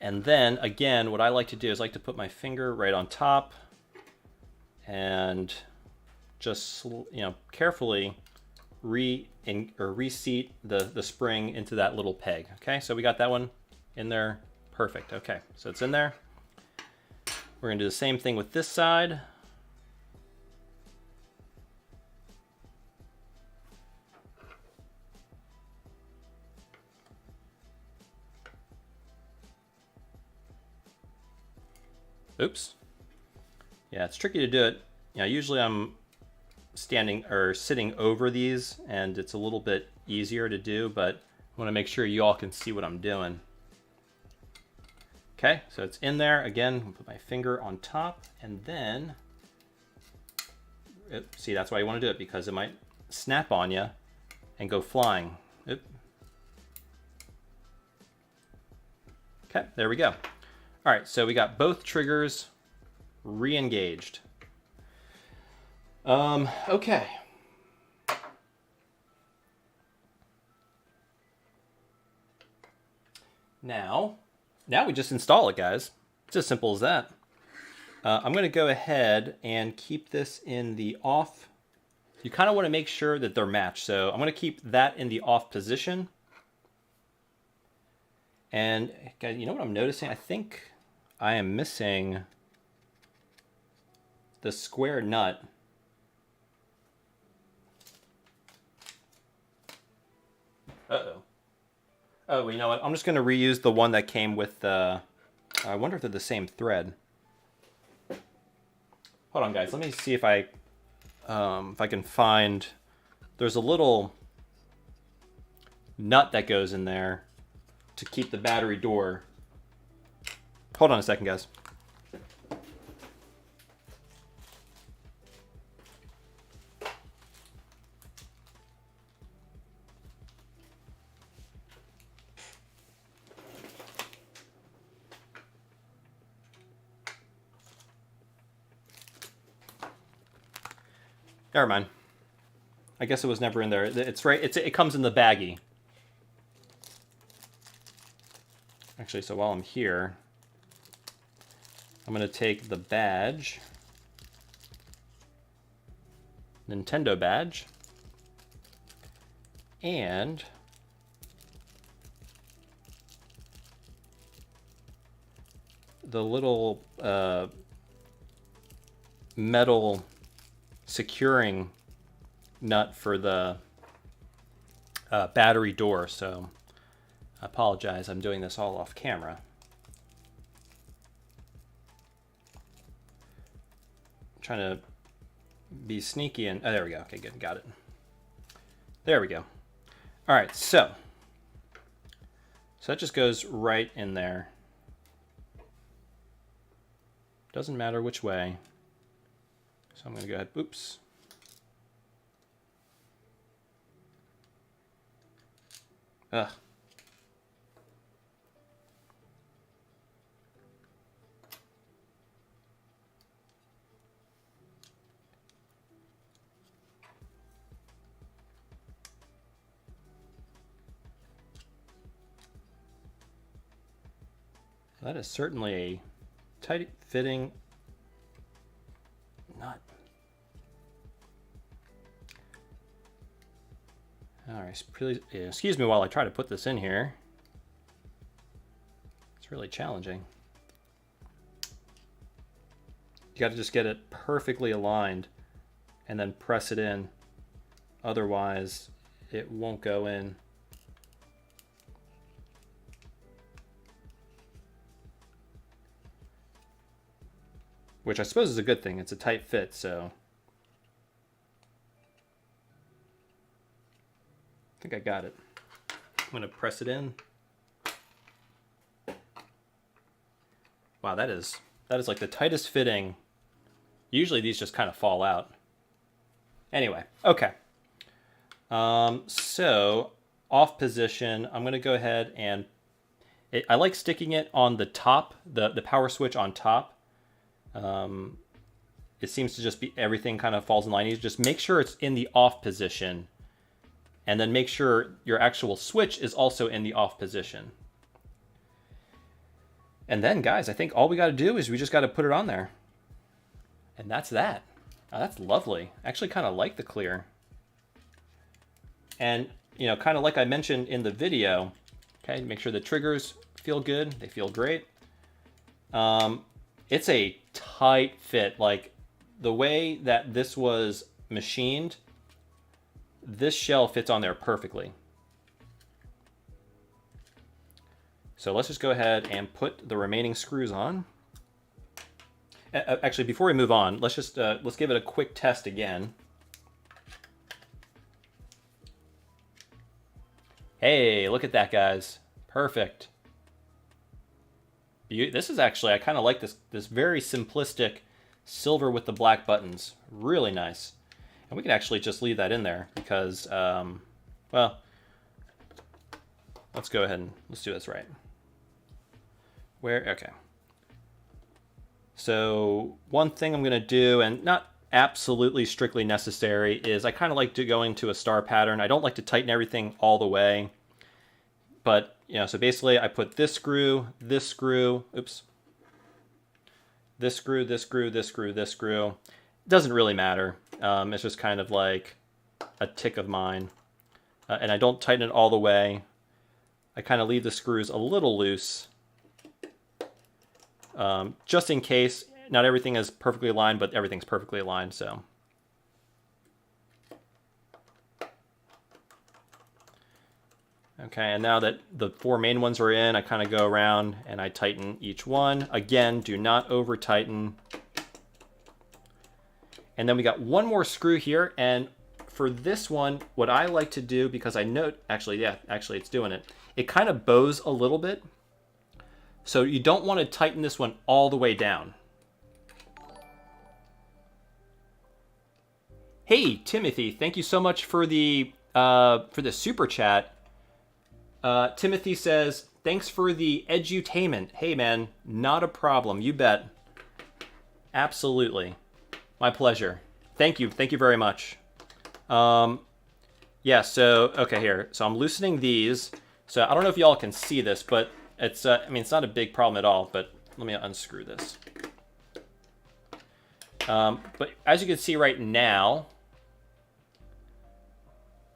And then again, what I like to do is like to put my finger right on top and just, you know, carefully reseat the spring into that little peg. Okay, so we got that one in there. Perfect. Okay, so it's in there. We're going to do the same thing with this side. Oops. Yeah, it's tricky to do it. Usually I'm standing or sitting over these and it's a little bit easier to do, but I want to make sure you all can see what I'm doing. Okay, so it's in there. Again, I'll put my finger on top and then, see, that's why you want to do it, because it might snap on you and go flying. Oop. Okay, there we go. All right, so we got both triggers re-engaged. Okay. Now we just install it, guys. It's as simple as that. I'm going to go ahead and keep this in the off. You kind of want to make sure that they're matched. So I'm going to keep that in the off position. And guys, you know what I'm noticing? I think I am missing the square nut. Uh-oh. Oh, you know what? I'm just going to reuse the one that came with the... I wonder if they're the same thread. Hold on, guys. Let me see if I can find... There's a little nut that goes in there to keep the battery door. Hold on a second, guys. Never mind. I guess it was never in there. It's right. It comes in the baggie. Actually, so while I'm here, I'm going to take the badge, Nintendo badge, and the little metal securing nut for the battery door. So I apologize, I'm doing this all off camera. I'm trying to be sneaky and, oh, there we go. Okay, good, got it. There we go. All right, so that just goes right in there. Doesn't matter which way. So I'm going to go ahead, oops. Ugh. That is certainly a tight fitting nut. All right, please, excuse me while I try to put this in here. It's really challenging. You got to just get it perfectly aligned and then press it in. Otherwise, it won't go in. Which I suppose is a good thing. It's a tight fit, so. I think I got it. I'm going to press it in. Wow, that is like the tightest fitting. Usually these just kind of fall out. Anyway, okay. So off position, I'm going to go ahead and I like sticking it on the top, the power switch on top. It seems to just be everything kind of falls in line. You just make sure it's in the off position, and then make sure your actual switch is also in the off position. And then, guys, I think all we got to do is we just got to put it on there. And that's that. Oh, that's lovely. I actually kind of like the clear. And, you know, kind of like I mentioned in the video, okay, make sure the triggers feel good. They feel great. It's a tight fit. Like the way that this was machined, this shell fits on there perfectly. So let's just go ahead and put the remaining screws on. Actually, before we move on, let's give it a quick test again. Hey, look at that, guys. Perfect. This is actually, I kind of like this very simplistic silver with the black buttons. Really nice. And we can actually just leave that in there because, well, let's go ahead and let's do this right. Okay. So one thing I'm going to do, and not absolutely strictly necessary, is I kind of like to go into a star pattern. I don't like to tighten everything all the way. But, you know, so basically I put this screw, this screw, oops. This screw, this screw, this screw, this screw. It doesn't really matter. It's just kind of like a tick of mine. And I don't tighten it all the way. I kind of leave the screws a little loose. Just in case. Not everything is perfectly aligned, but everything's perfectly aligned, so. Okay, and now that the 4 main ones are in, I kind of go around and I tighten each one. Again, do not over tighten. And then we got one more screw here, and for this one, what I like to do, because I know, actually it's doing it. It kind of bows a little bit. So you don't want to tighten this one all the way down. Hey, Timothy, thank you so much for the super chat. Timothy says, thanks for the edutainment. Hey, man, not a problem. You bet. Absolutely. My pleasure. Thank you. Thank you very much. Yeah, so, okay, here. So I'm loosening these. So I don't know if y'all can see this, but it's, I mean, it's not a big problem at all, but let me unscrew this. But as you can see right now,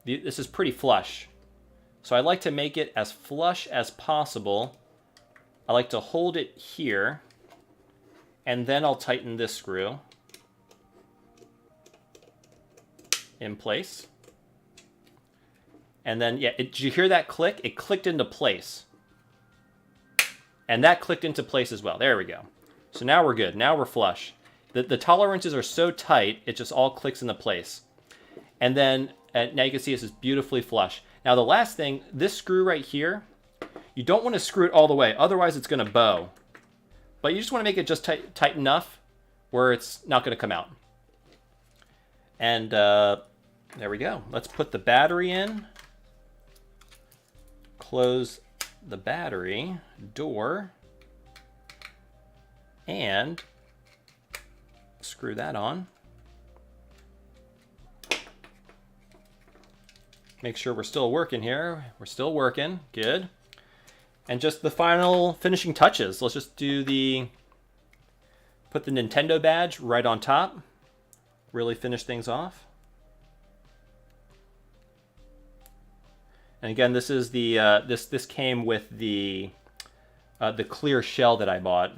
this is pretty flush. So I like to make it as flush as possible. I like to hold it here, and then I'll tighten this screw in place. And then, yeah, did you hear that click? It clicked into place. And that clicked into place as well. There we go. So now we're good. Now we're flush. The tolerances are so tight, it just all clicks into place. And then, now you can see this is beautifully flush. Now the last thing, this screw right here, you don't want to screw it all the way, otherwise it's going to bow. But you just want to make it just tight enough where it's not going to come out. And there we go. Let's put the battery in. Close the battery door. And screw that on. Make sure we're still working here. We're still working. Good. And just the final finishing touches. Let's just do put the Nintendo badge right on top. Really finish things off. And again, this is this came with the clear shell that I bought.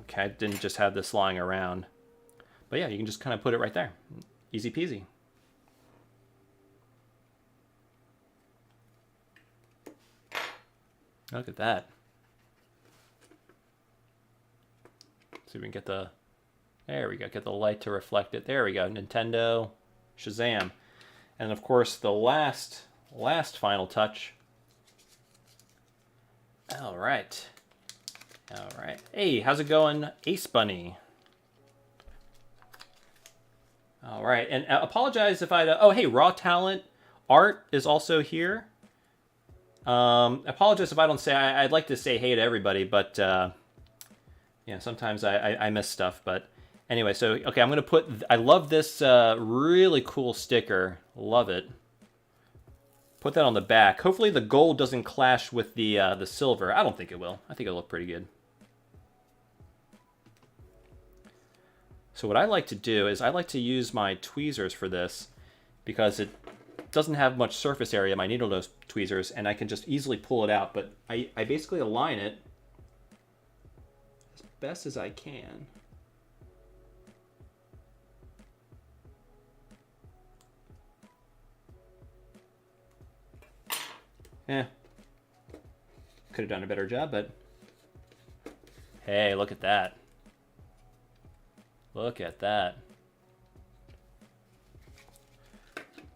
Okay, I didn't just have this lying around. But yeah, you can just kind of put it right there. Easy peasy. Look at that. See if we can get there we go, get the light to reflect it. There we go, Nintendo, Shazam. And of course, the last final touch. All right. Hey, how's it going, Ace Bunny? All right, and apologize if oh, hey, Raw Talent Art is also here. Apologize if I don't say, I'd like to say hey to everybody, but yeah, sometimes I miss stuff. But anyway, so, okay, I'm going to put, I love this really cool sticker. Love it. Put that on the back. Hopefully the gold doesn't clash with the silver. I don't think it will. I think it'll look pretty good. So what I like to do is I like to use my tweezers for this because it doesn't have much surface area, my needle nose tweezers, and I can just easily pull it out. But I basically align it best as I can. Eh. Could have done a better job, but hey, look at that. Look at that.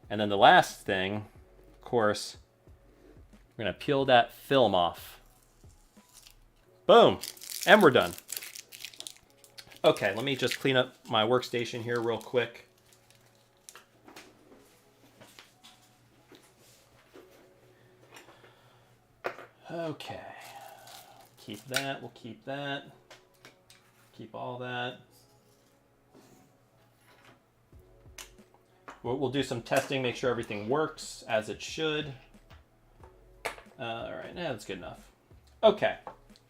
And then the last thing, of course, we're going to peel that film off. Boom. And we're done. Okay, let me just clean up my workstation here real quick. Okay. Keep that. We'll keep that. Keep all that. We'll do some testing, make sure everything works as it should. All right, that's good enough. Okay.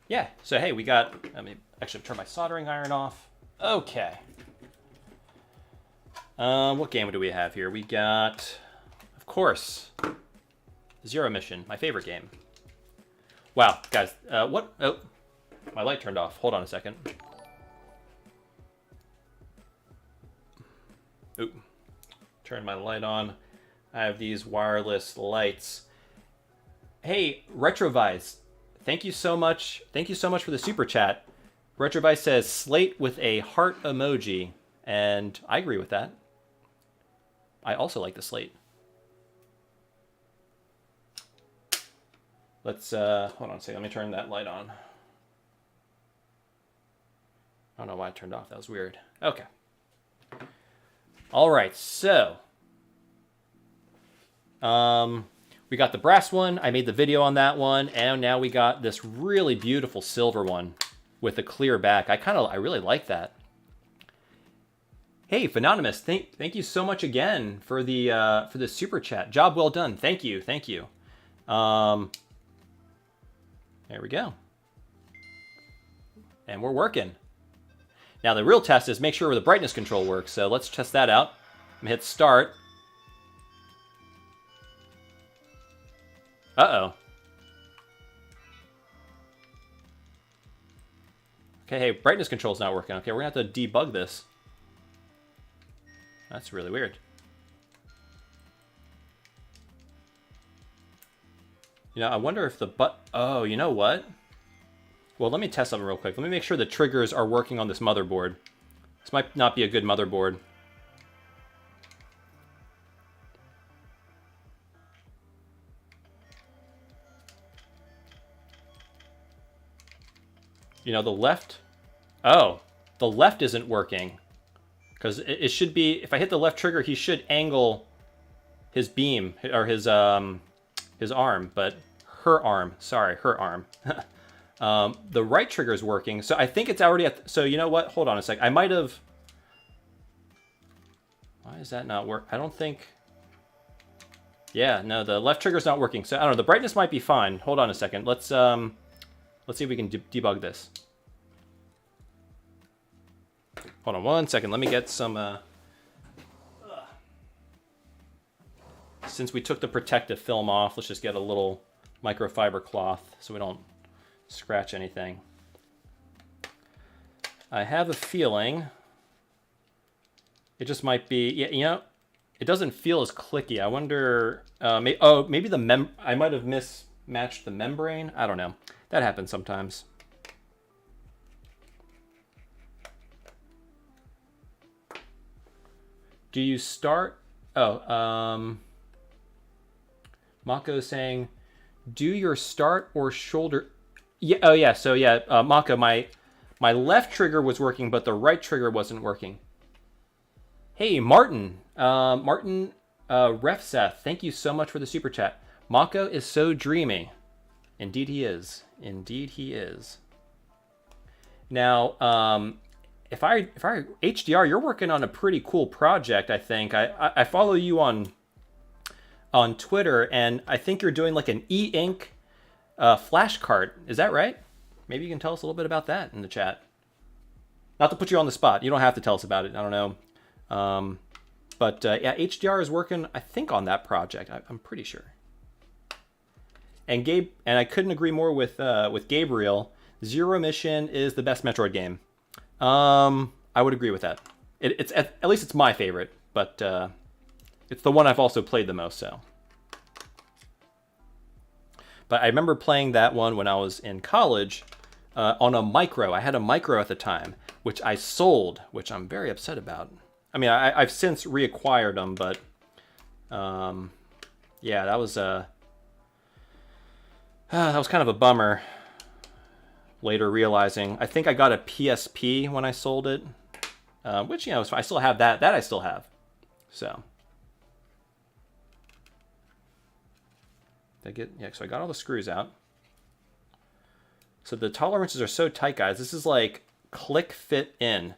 Yeah, so hey, we got, let me actually turn my soldering iron off. Okay. What game do we have here? We got, of course, Zero Mission, my favorite game. Wow, guys, what? Oh, my light turned off. Hold on a second. Oop. Turn my light on. I have these wireless lights. Hey, Retrovise, thank you so much. Thank you so much for the super chat. Retrovise says slate with a heart emoji, and I agree with that. I also like the slate. Let's hold on a second. Let me turn that light on. I don't know why it turned off. That was weird. Okay. All right, so we got the brass one. I made the video on that one, and now we got this really beautiful silver one with a clear back. I really like that. Hey, Phenonymous, thank you so much again for the super chat. Job well done. Thank you, thank you. There we go. And we're working. Now the real test is make sure the brightness control works. So let's test that out. I'm gonna hit start. Uh-oh. Okay, hey, brightness control's not working. Okay, we're gonna have to debug this. That's really weird. You know, I wonder if the oh, you know what? Well, let me test something real quick. Let me make sure the triggers are working on this motherboard. This might not be a good motherboard. You know, the left... Oh, the left isn't working. Because it should be... If I hit the left trigger, he should angle his beam, or his arm, but her arm. Sorry, her arm. The right trigger is working, so I think it's already at... So you know what? Hold on a sec. I might have... Why is that not work? I don't think... Yeah, no, the left trigger's not working. So I don't know. The brightness might be fine. Hold on a second. Let's see if we can debug this. Hold on one second. Let me get some... Since we took the protective film off, let's just get a little microfiber cloth so we don't scratch anything. I have a feeling it just might be... Yeah, you know, it doesn't feel as clicky. I wonder... maybe the I might have mismatched the membrane. I don't know. That happens sometimes. Do you start... Oh, Makho saying, do your start or shoulder... Yeah, oh yeah, so yeah, Makho, my left trigger was working, but the right trigger wasn't working. Hey, Martin. Martin Refseth, thank you so much for the super chat. Makho is so dreamy. Indeed he is. Indeed he is. Now, if I HDR, you're working on a pretty cool project, I think. I follow you on Twitter, and I think you're doing like an e-ink flash cart. Is that right? Maybe you can tell us a little bit about that in the chat. Not to put you on the spot. You don't have to tell us about it. I don't know. But yeah, HDR is working, I think, on that project. I'm pretty sure. And I couldn't agree more with Gabriel. Zero Mission is the best Metroid game. I would agree with that. It's at least it's my favorite, but it's the one I've also played the most. So, but I remember playing that one when I was in college on a micro. I had a micro at the time, which I sold, which I'm very upset about. I mean, I've since reacquired them, but yeah, that was kind of a bummer. Later realizing, I think I got a PSP when I sold it, which, you know, I still have that. That I still have. So, so I got all the screws out. So the tolerances are so tight, guys. This is like click fit in,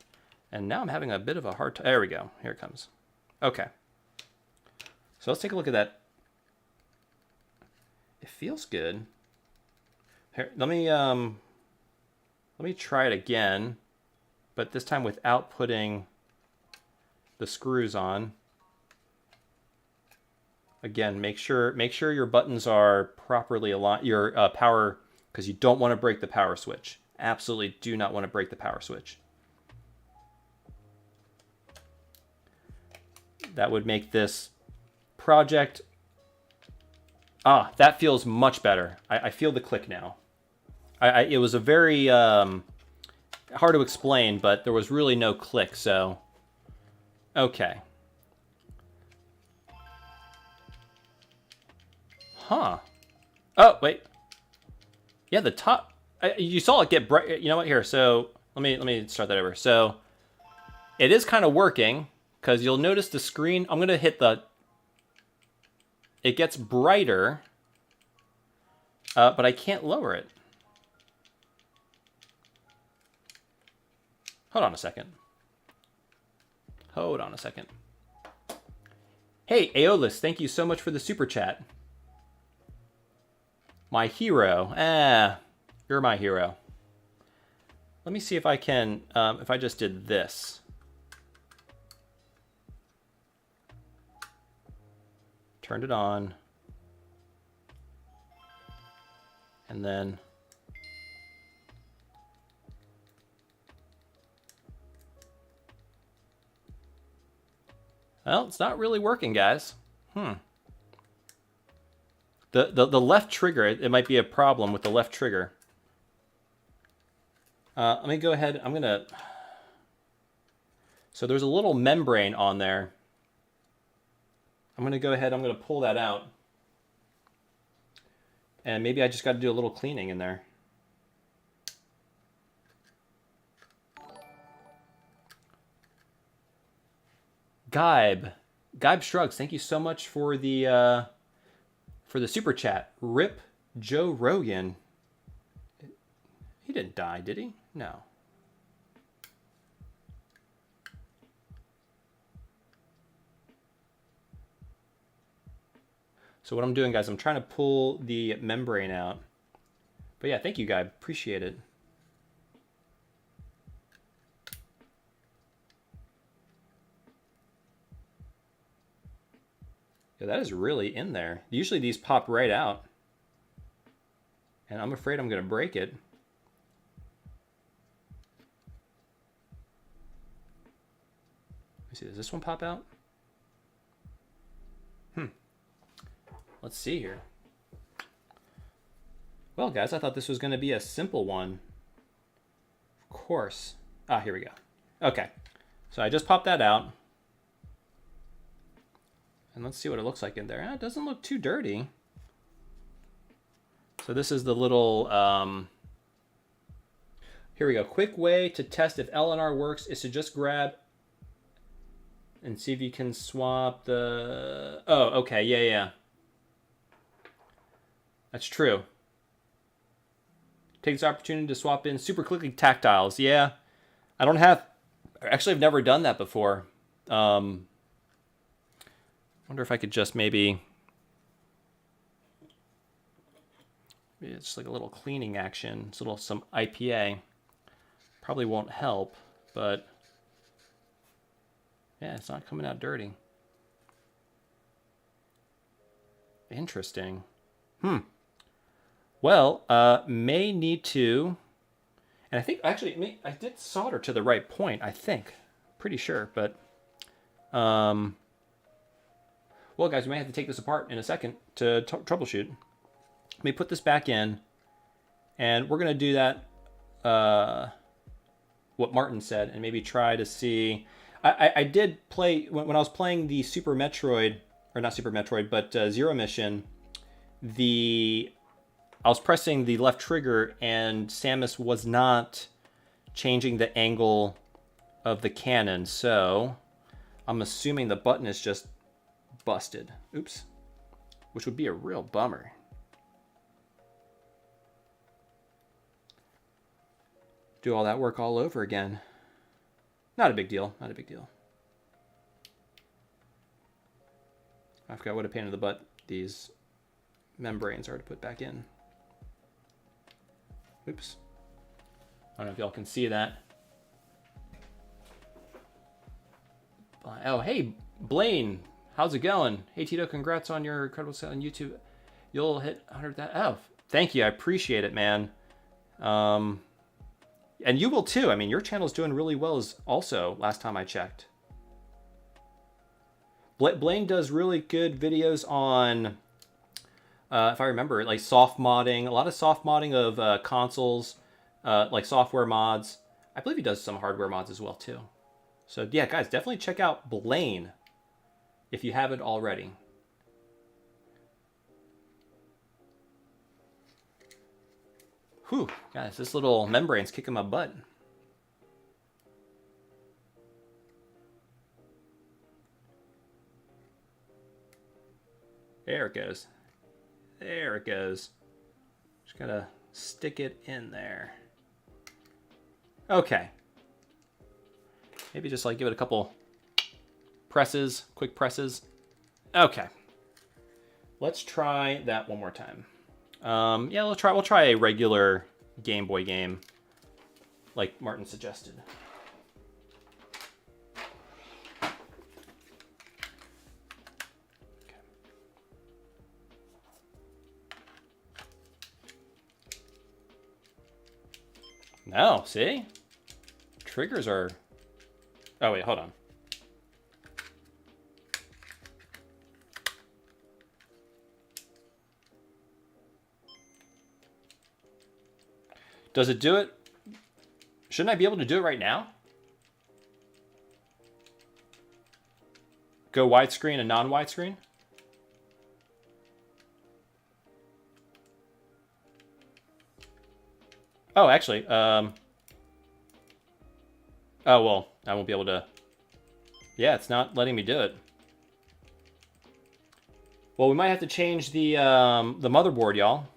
and now I'm having a bit of a hard time. There we go. Here it comes. Okay. So let's take a look at that. It feels good. Here, let me try it again, but this time without putting the screws on. Again, make sure your buttons are properly aligned, your power, because you don't want to break the power switch. Absolutely do not want to break the power switch. That would make this project, that feels much better. I feel the click now. It was a very hard to explain, but there was really no click, so okay. Huh. Oh, wait. Yeah, the top, you saw it get bright. You know what? Here, so let me start that over. So it is kind of working, because you'll notice the screen, I'm going to hit it gets brighter, but I can't lower it. Hold on a second. Hold on a second. Hey, Aeolus, thank you so much for the super chat. My hero. You're my hero. Let me see if I can, if I just did this. Turned it on. And then well, it's not really working, guys. The left trigger, it might be a problem with the left trigger. Let me go ahead. I'm gonna. So there's a little membrane on there. I'm gonna go ahead. I'm gonna pull that out, and maybe I just got to do a little cleaning in there. Gaib Shrugs, thank you so much for the super chat. Rip Joe Rogan. He didn't die, did he? No. So what I'm doing, guys, I'm trying to pull the membrane out. But yeah, thank you, Gaib. Appreciate it. Yeah, that is really in there. Usually these pop right out. And I'm afraid I'm going to break it. Let me see, does this one pop out? Let's see here. Well, guys, I thought this was going to be a simple one. Of course. Here we go. Okay. So I just popped that out. And let's see what it looks like in there. It doesn't look too dirty. So this is the little, here we go. Quick way to test if LNR works is to just grab and see if you can swap the, oh, okay, yeah. That's true. Take this opportunity to swap in super quickly tactiles. Yeah, I don't have, actually I've never done that before. Wonder if I could just maybe it's like a little cleaning action. It's a little, some IPA. Probably won't help, but yeah, it's not coming out dirty. Interesting. Well, may need to And I think, actually, I did solder to the right point, I think. Pretty sure, but... well, guys, we may have to take this apart in a second to troubleshoot. Let me put this back in, and we're going to do that, what Martin said, and maybe try to see... I did play, when I was playing the Super Metroid, or not Super Metroid, but Zero Mission, I was pressing the left trigger, and Samus was not changing the angle of the cannon, so I'm assuming the button is just busted. Oops. Which would be a real bummer. Do all that work all over again. Not a big deal. Not a big deal. I forgot what a pain in the butt these membranes are to put back in. Oops. I don't know if y'all can see that. Oh, hey, Blaine. How's it going? Hey, Tito, congrats on your incredible sale on YouTube. You'll hit 100,000. Oh, thank you. I appreciate it, man. And you will too. I mean, your channel's doing really well as also, last time I checked. Blaine does really good videos on, if I remember, like soft modding, a lot of soft modding of consoles, like software mods. I believe he does some hardware mods as well too. So yeah, guys, definitely check out Blaine if you haven't already. Whew, guys, this little membrane's kicking my butt. There it goes. There it goes. Just gotta stick it in there. Okay. Maybe just like give it a couple presses, quick presses. Okay. Let's try that one more time. Yeah, we'll try a regular Game Boy game, like Martin suggested. Okay. No, see? Triggers are... Oh, wait, hold on. Does it do it? Shouldn't I be able to do it right now? Go widescreen and non-widescreen? Oh, actually, oh, well, I won't be able to... Yeah, it's not letting me do it. Well, we might have to change the motherboard, y'all.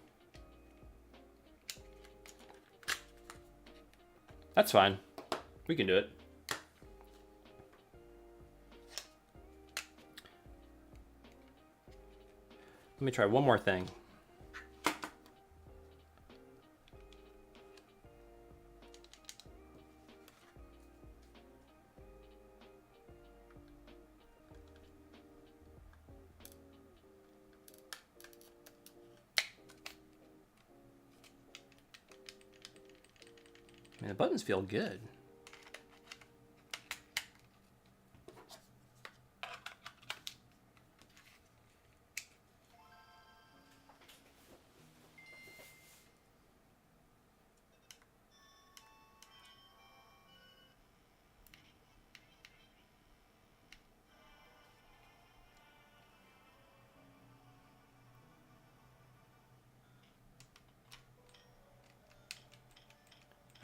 That's fine. We can do it. Let me try one more thing. Man, the buttons feel good.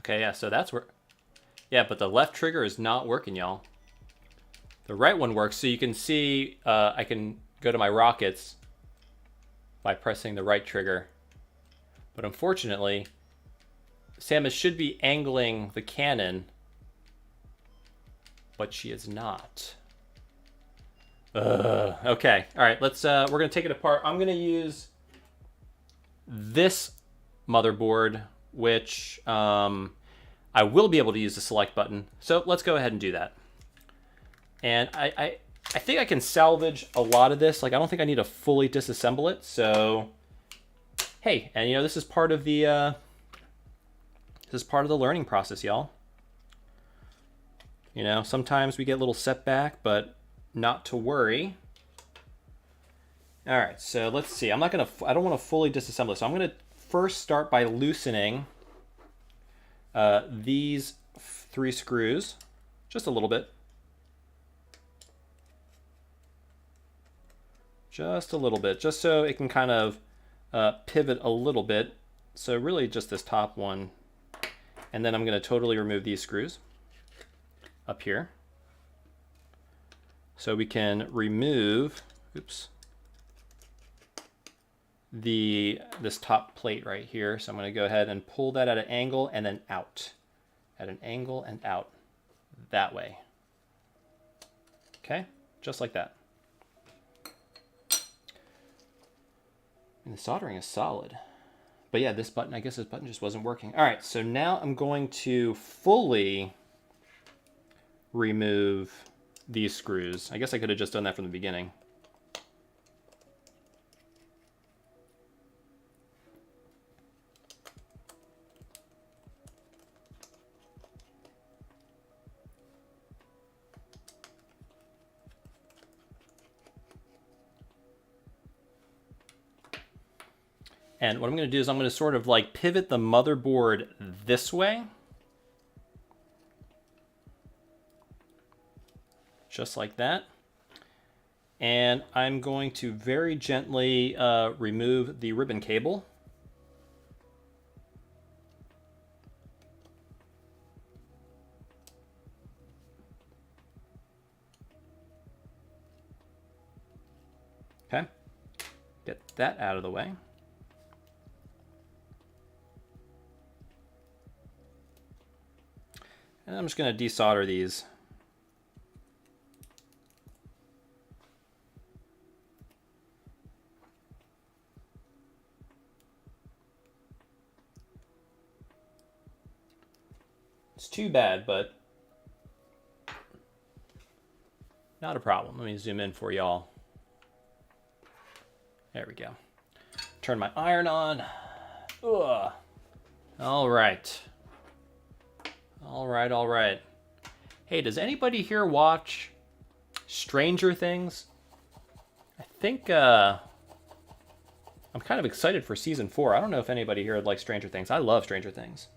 Okay, yeah, so that's where... Yeah, but the left trigger is not working, y'all. The right one works, so you can see I can go to my rockets by pressing the right trigger. But unfortunately, Samus should be angling the cannon, but she is not. Okay, all right, let's, we're gonna take it apart. I'm gonna use this motherboard, which I will be able to use the select button. So let's go ahead and do that. And I think I can salvage a lot of this. Like, I don't think I need to fully disassemble it. So, hey, and you know, this is part of the This is part of the learning process, y'all. You know, sometimes we get a little setback, but not to worry. All right, so let's see. I don't want to fully disassemble this. So I'm gonna first start by loosening these 3 screws, just a little bit. Just a little bit, just so it can kind of pivot a little bit. So really just this top one. And then I'm gonna totally remove these screws up here. So we can remove, oops, this top plate right here. So I'm going to go ahead and pull that at an angle and then out. At an angle and out. That way. Okay? Just like that. And the soldering is solid. But yeah, this button, I guess this button just wasn't working. All right, so now I'm going to fully remove these screws. I guess I could have just done that from the beginning. And what I'm going to do is I'm going to sort of like pivot the motherboard this way. Just like that. And I'm going to very gently remove the ribbon cable. Okay. Get that out of the way. And I'm just going to desolder these. It's too bad, but not a problem. Let me zoom in for y'all. There we go. Turn my iron on. Ugh. All right. All right, all right. Hey, does anybody here watch Stranger Things? I think I'm kind of excited for season 4. I don't know if anybody here likes Stranger Things. I love Stranger Things.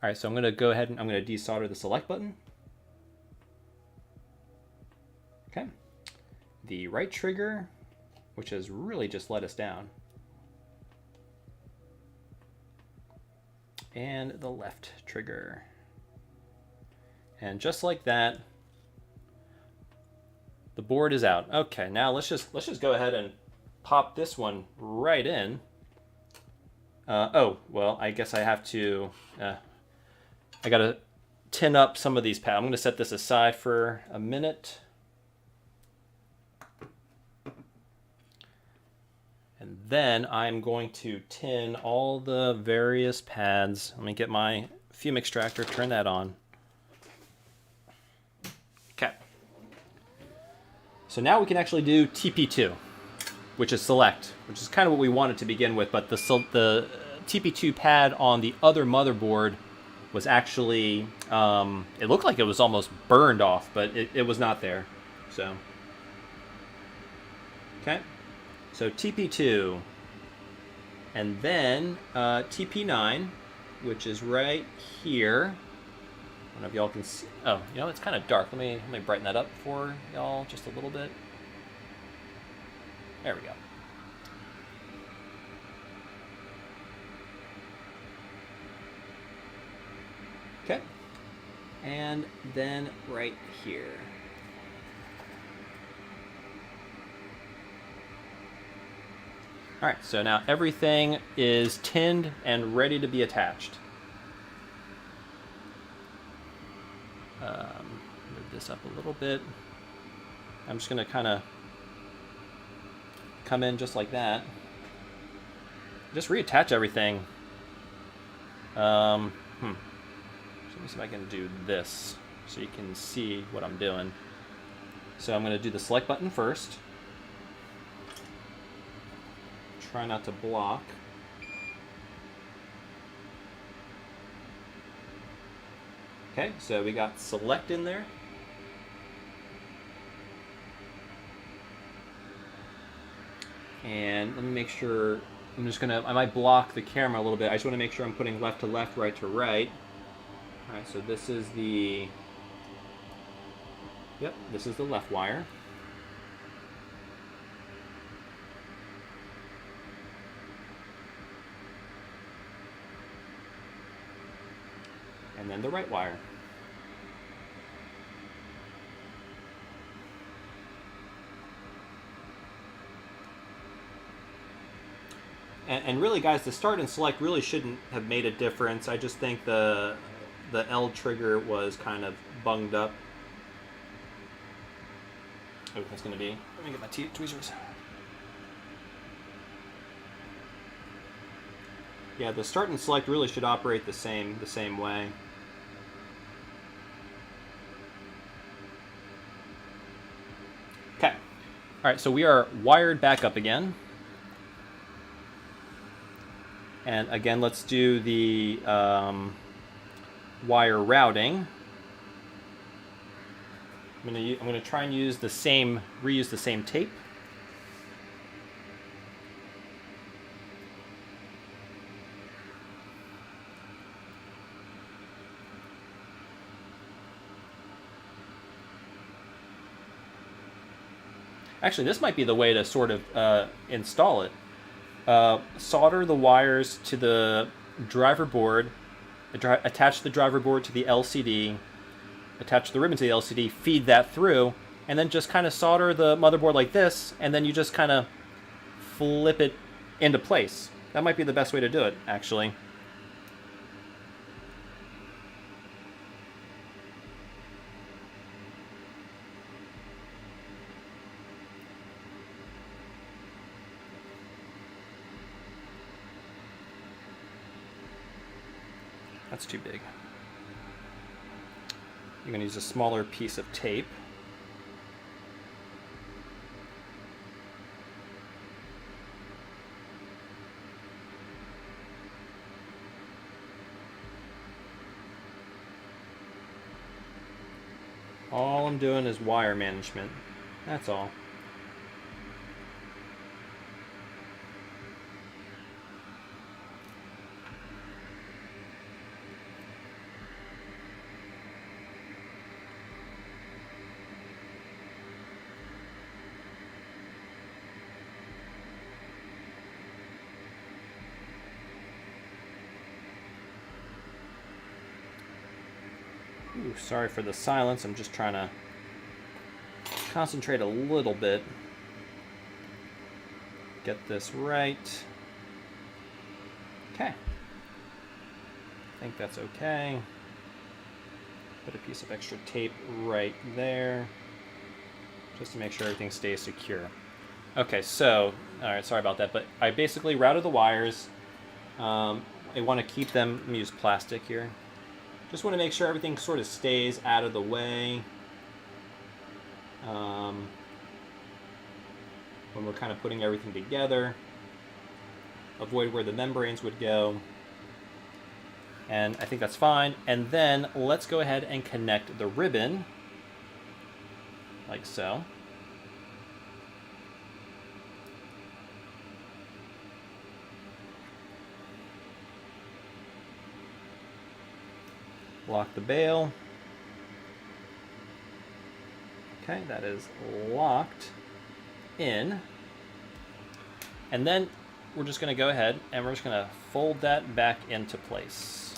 All right, so I'm going to go ahead and I'm going to desolder the select button. Okay. The right trigger, which has really just let us down. And the left trigger. And just like that, the board is out. Okay, now let's just go ahead and pop this one right in. Oh, well, I guess I have to, I gotta tin up some of these pads. I'm gonna set this aside for a minute. And then I'm going to tin all the various pads. Let me get my fume extractor, turn that on. Okay. So now we can actually do TP2, which is select, which is kind of what we wanted to begin with, but the TP2 pad on the other motherboard was actually, it looked like it was almost burned off, but it was not there, so. Okay. So TP2, and then TP9, which is right here. I don't know if y'all can see. Oh, you know, it's kind of dark. Let me brighten that up for y'all just a little bit. There we go. Okay. And then right here. All right, so now everything is tinned and ready to be attached. Move this up a little bit. I'm just gonna kind of come in just like that. Just reattach everything. So let me see if I can do this so you can see what I'm doing. So I'm gonna do the select button first. Try not to block. Okay, so we got select in there. And let me make sure, I might block the camera a little bit. I just want to make sure I'm putting left to left, right to right. All right, so this is the, yep, this is the left wire. And then the right wire. And really, guys, the start and select really shouldn't have made a difference. I just think the L trigger was kind of bunged up. Oh, that's going to be... Let me get my tweezers. Yeah, the start and select really should operate the same way. Okay. All right, so we are wired back up again. And again, let's do the wire routing. I'm gonna try and reuse the same tape. Actually, this might be the way to sort of install it. Solder the wires to the driver board, attach the driver board to the LCD, attach the ribbon to the LCD, feed that through, and then just kind of solder the motherboard like this, and then you just kind of flip it into place. That might be the best way to do it, actually. That's too big. You're going to use a smaller piece of tape. All I'm doing is wire management. That's all. Ooh, sorry for the silence. I'm just trying to concentrate a little bit. Get this right. Okay. I think that's okay. Put a piece of extra tape right there, just to make sure everything stays secure. Okay, so, all right, sorry about that, but I basically routed the wires. I want to keep them, let me use plastic here. Just want to make sure everything sort of stays out of the way when we're kind of putting everything together. Avoid where the membranes would go. And I think that's fine. And then let's go ahead and connect the ribbon, like so. Lock the bail. Okay, that is locked in. And then we're just going to go ahead and we're just going to fold that back into place.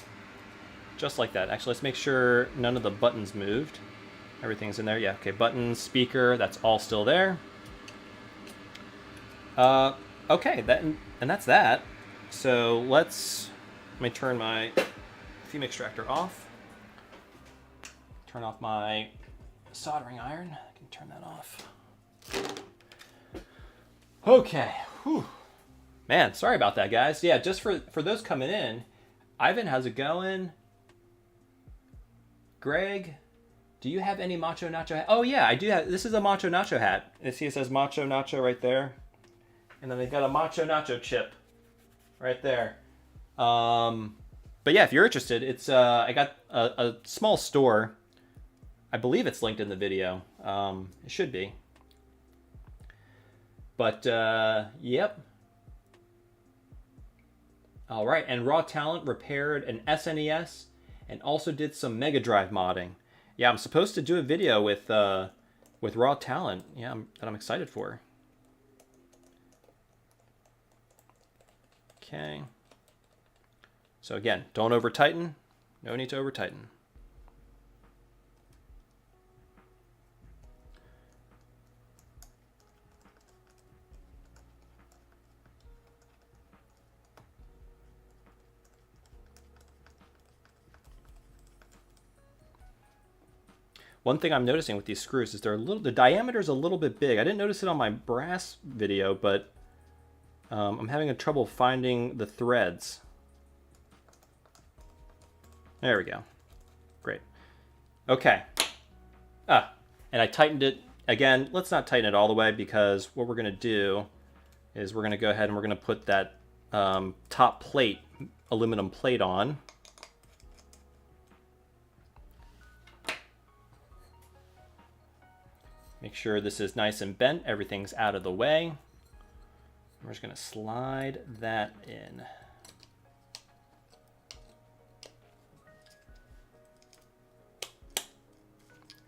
Just like that. Actually, let's make sure none of the buttons moved. Everything's in there. Yeah, okay, buttons, speaker, that's all still there. Okay, that's that. So let me turn my fume extractor off. Turn off my soldering iron. I can turn that off. Okay. Whew. Man, sorry about that, guys. Yeah, just for those coming in, Ivan, how's it going? Greg, do you have any Macho Nacho hat? Oh yeah, I do have. This is a Macho Nacho hat. You see it says Macho Nacho right there. And then they've got a Macho Nacho chip right there. But yeah, if you're interested, it's I got a small store. I believe it's linked in the video. It should be. But yep. All right, and Raw Talent repaired an SNES and also did some Mega Drive modding. Yeah, I'm supposed to do a video with Raw Talent. Yeah, that I'm excited for. Okay. So again, don't over tighten. No need to over tighten. One thing I'm noticing with these screws is the diameter's a little bit big. I didn't notice it on my brass video, but I'm having trouble finding the threads. There we go. Great. Okay. And I tightened it. Again, let's not tighten it all the way, because what we're going to do is we're going to go ahead and we're going to put that top plate, aluminum plate on. Make sure this is nice and bent. Everything's out of the way. We're just going to slide that in.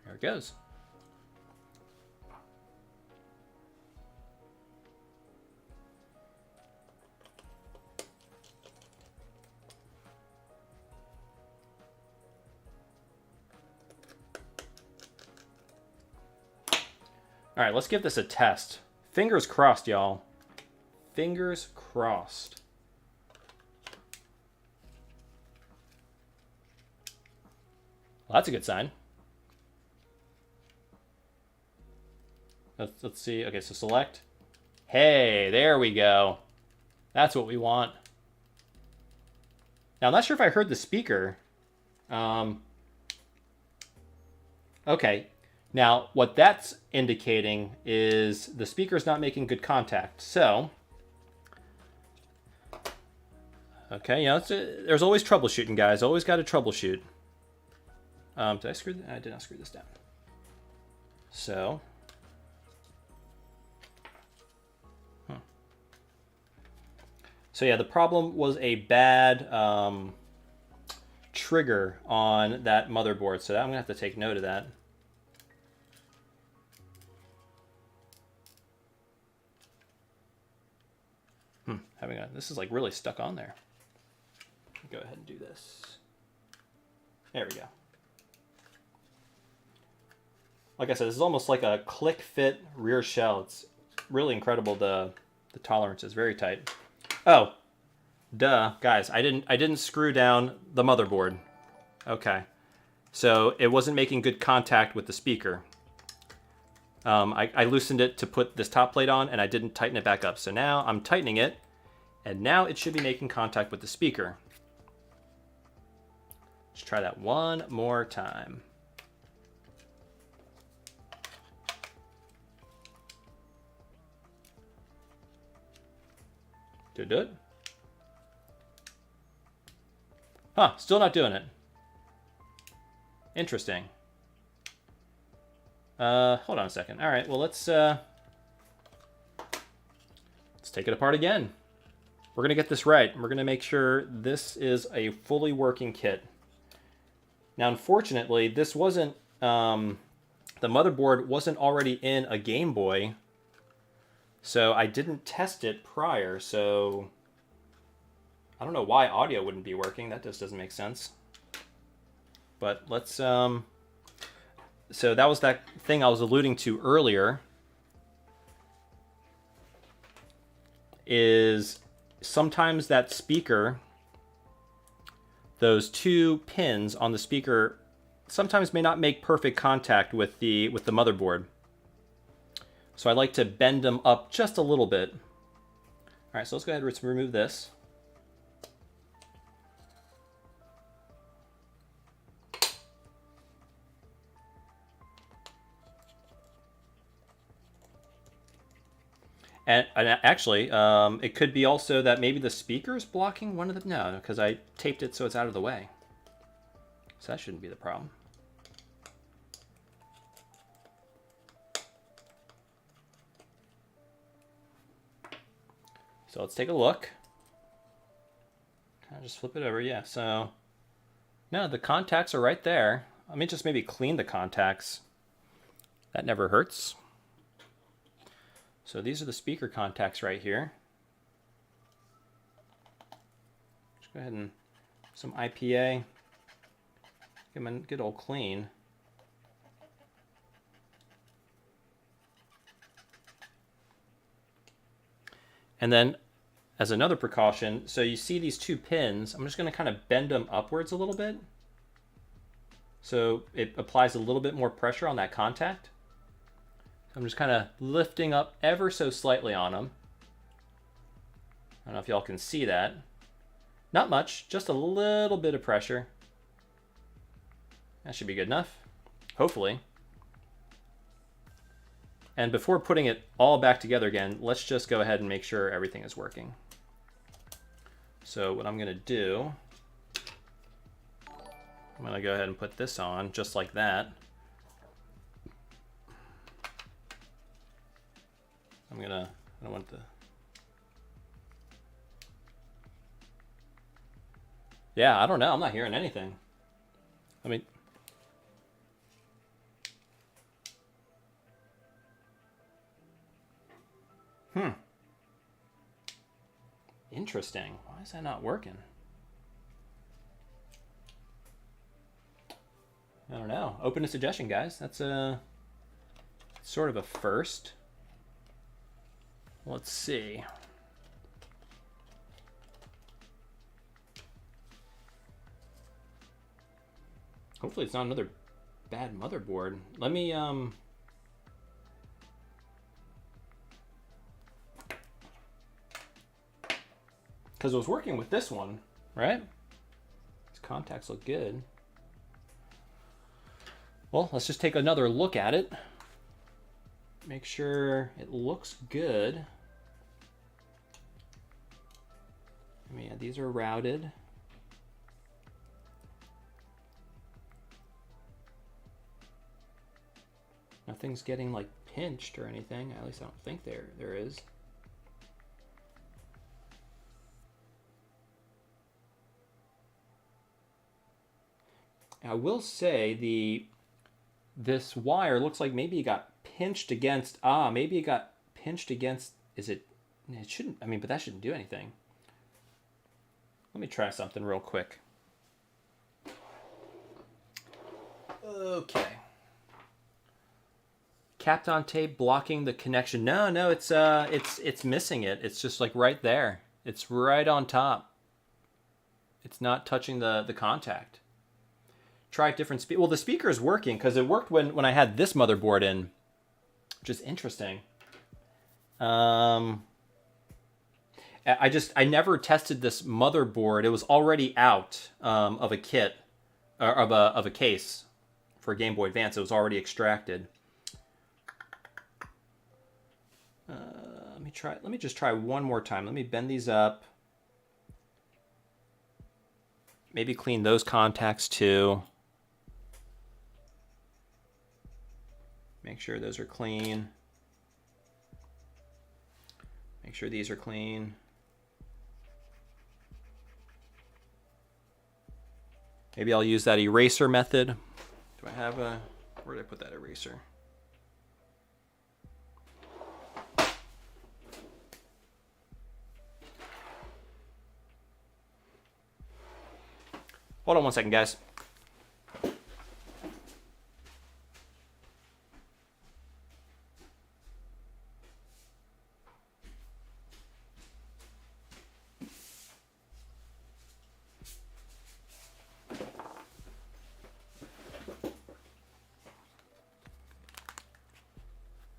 There it goes. All right, let's give this a test. Fingers crossed, y'all. Fingers crossed. Well, that's a good sign. Let's see. Okay, so select. Hey, there we go. That's what we want. Now, I'm not sure if I heard the speaker. Okay. Now, what that's indicating is the speaker's not making good contact. So, okay, you know, there's always troubleshooting, guys. Always got to troubleshoot. Did I screw? I did not screw this down. So, so yeah, the problem was a bad trigger on that motherboard. So I'm gonna have to take note of that. This is like really stuck on there. Go ahead and do this. There we go. Like I said, this is almost like a click fit rear shell. It's really incredible. The tolerance is very tight. Oh, duh, guys! I didn't screw down the motherboard. Okay, so it wasn't making good contact with the speaker. I loosened it to put this top plate on, and I didn't tighten it back up. So now I'm tightening it, and now it should be making contact with the speaker. Let's try that one more time. Did it? Huh, still not doing it. Interesting. Hold on a second. All right, well, let's take it apart again. We're going to get this right. We're going to make sure this is a fully working kit. Now, unfortunately, this wasn't, the motherboard wasn't already in a Game Boy, so I didn't test it prior, so I don't know why audio wouldn't be working. That just doesn't make sense. But let's, so that was that thing I was alluding to earlier, is sometimes that speaker, those two pins on the speaker sometimes may not make perfect contact with the motherboard. So I like to bend them up just a little bit. All right, so let's go ahead and remove this. And actually, it could be also that maybe the speaker's blocking one of the... No, because I taped it so it's out of the way. So that shouldn't be the problem. So let's take a look. Kind of just flip it over. Yeah, so... No, the contacts are right there. Let me just maybe clean the contacts. That never hurts. So these are the speaker contacts right here. Just go ahead and some IPA. Give them a good old clean. And then as another precaution, so you see these two pins, I'm just going to kind of bend them upwards a little bit. So it applies a little bit more pressure on that contact. I'm just kind of lifting up ever so slightly on them. I don't know if y'all can see that. Not much, just a little bit of pressure. That should be good enough, hopefully. And before putting it all back together again, let's just go ahead and make sure everything is working. So what I'm going to do, I'm going to go ahead and put this on just like that. I don't want the... Yeah, I don't know. I'm not hearing anything. I mean... Interesting. Why is that not working? I don't know. Open a suggestion, guys. That's a sort of a first. Let's see. Hopefully it's not another bad motherboard. Let me because I was working with this one, right? These contacts look good. Well, let's just take another look at it. Make sure it looks good. I mean, yeah, these are routed. Nothing's getting like pinched or anything. At least I don't think there is. I will say this wire looks like maybe it got pinched against, maybe it got pinched against, it shouldn't, I mean, but that shouldn't do anything. Let me try something real quick. Okay. Kapton tape blocking the connection. No, it's missing it. It's just like right there. It's right on top. It's not touching the contact. Try different speed. Well, the speaker is working because it worked when I had this motherboard in, which is interesting. I never tested this motherboard. It was already out of a kit or of a case for Game Boy Advance. It was already extracted. Let me just try one more time. Let me bend these up. Maybe clean those contacts too. Make sure those are clean. Make sure these are clean. Maybe I'll use that eraser method. Do I have where did I put that eraser? Hold on one second, guys.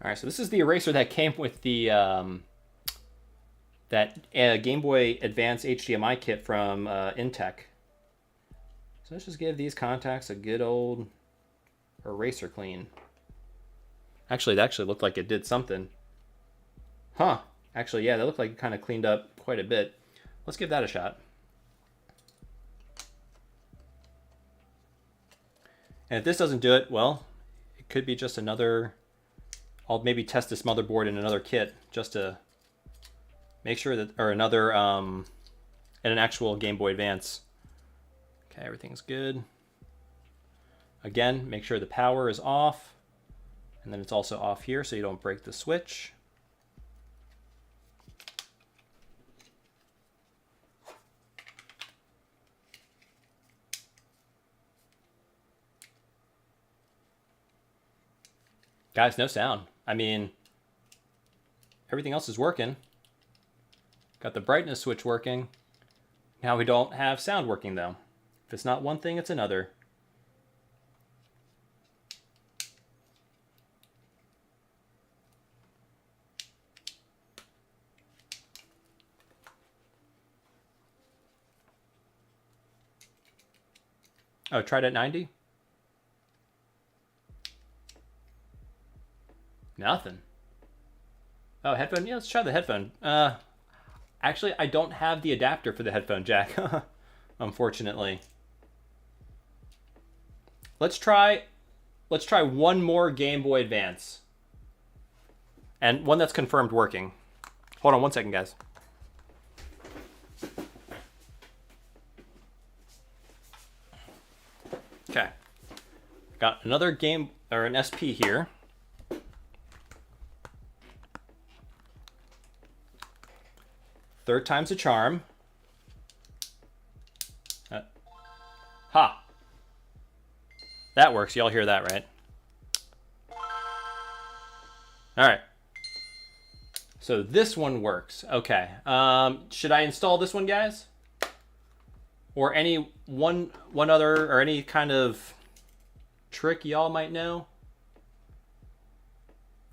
All right, so this is the eraser that came with the Game Boy Advance HDMI kit from Intech. So let's just give these contacts a good old eraser clean. Actually, it actually looked like it did something. Huh. Actually, yeah, that looked like it kind of cleaned up quite a bit. Let's give that a shot. And if this doesn't do it, well, it could be just another... I'll maybe test this motherboard in another kit just to make sure that... Or another... in an actual Game Boy Advance. Okay, everything's good. Again, make sure the power is off. And then it's also off here so you don't break the switch. Guys, no sound. I mean, everything else is working. Got the brightness switch working. Now we don't have sound working though. If it's not one thing, it's another. Oh, tried at 90? Nothing. Oh, headphone? Yeah, let's try the headphone. Actually, I don't have the adapter for the headphone jack, unfortunately. Let's try one more Game Boy Advance. And one that's confirmed working. Hold on one second, guys. Okay. Got another game, or an SP here. Third time's a charm. Ha! That works. Y'all hear that, right? Alright. So this one works. Okay. Should I install this one, guys? Or any one other, or any kind of trick y'all might know?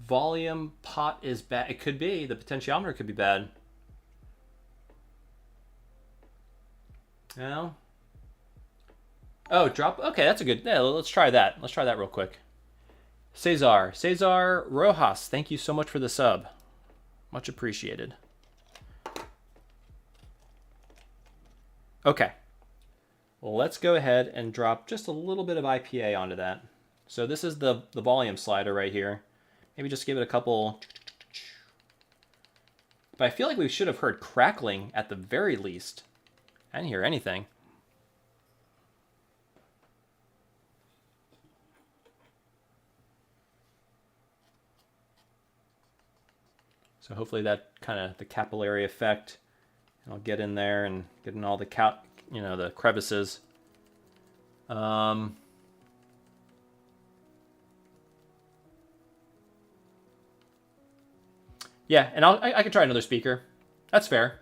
Volume pot is bad. It could be. The potentiometer could be bad. No. Oh, drop. Okay, that's a good. Yeah, let's try that. Let's try that real quick. Cesar Rojas, thank you so much for the sub. Much appreciated. Okay. Well, let's go ahead and drop just a little bit of IPA onto that. So this is the volume slider right here. Maybe just give it a couple. But I feel like we should have heard crackling at the very least. I didn't hear anything. So hopefully that kind of the capillary effect, I'll get in there and get in all the the crevices. Yeah, and I could try another speaker. That's fair.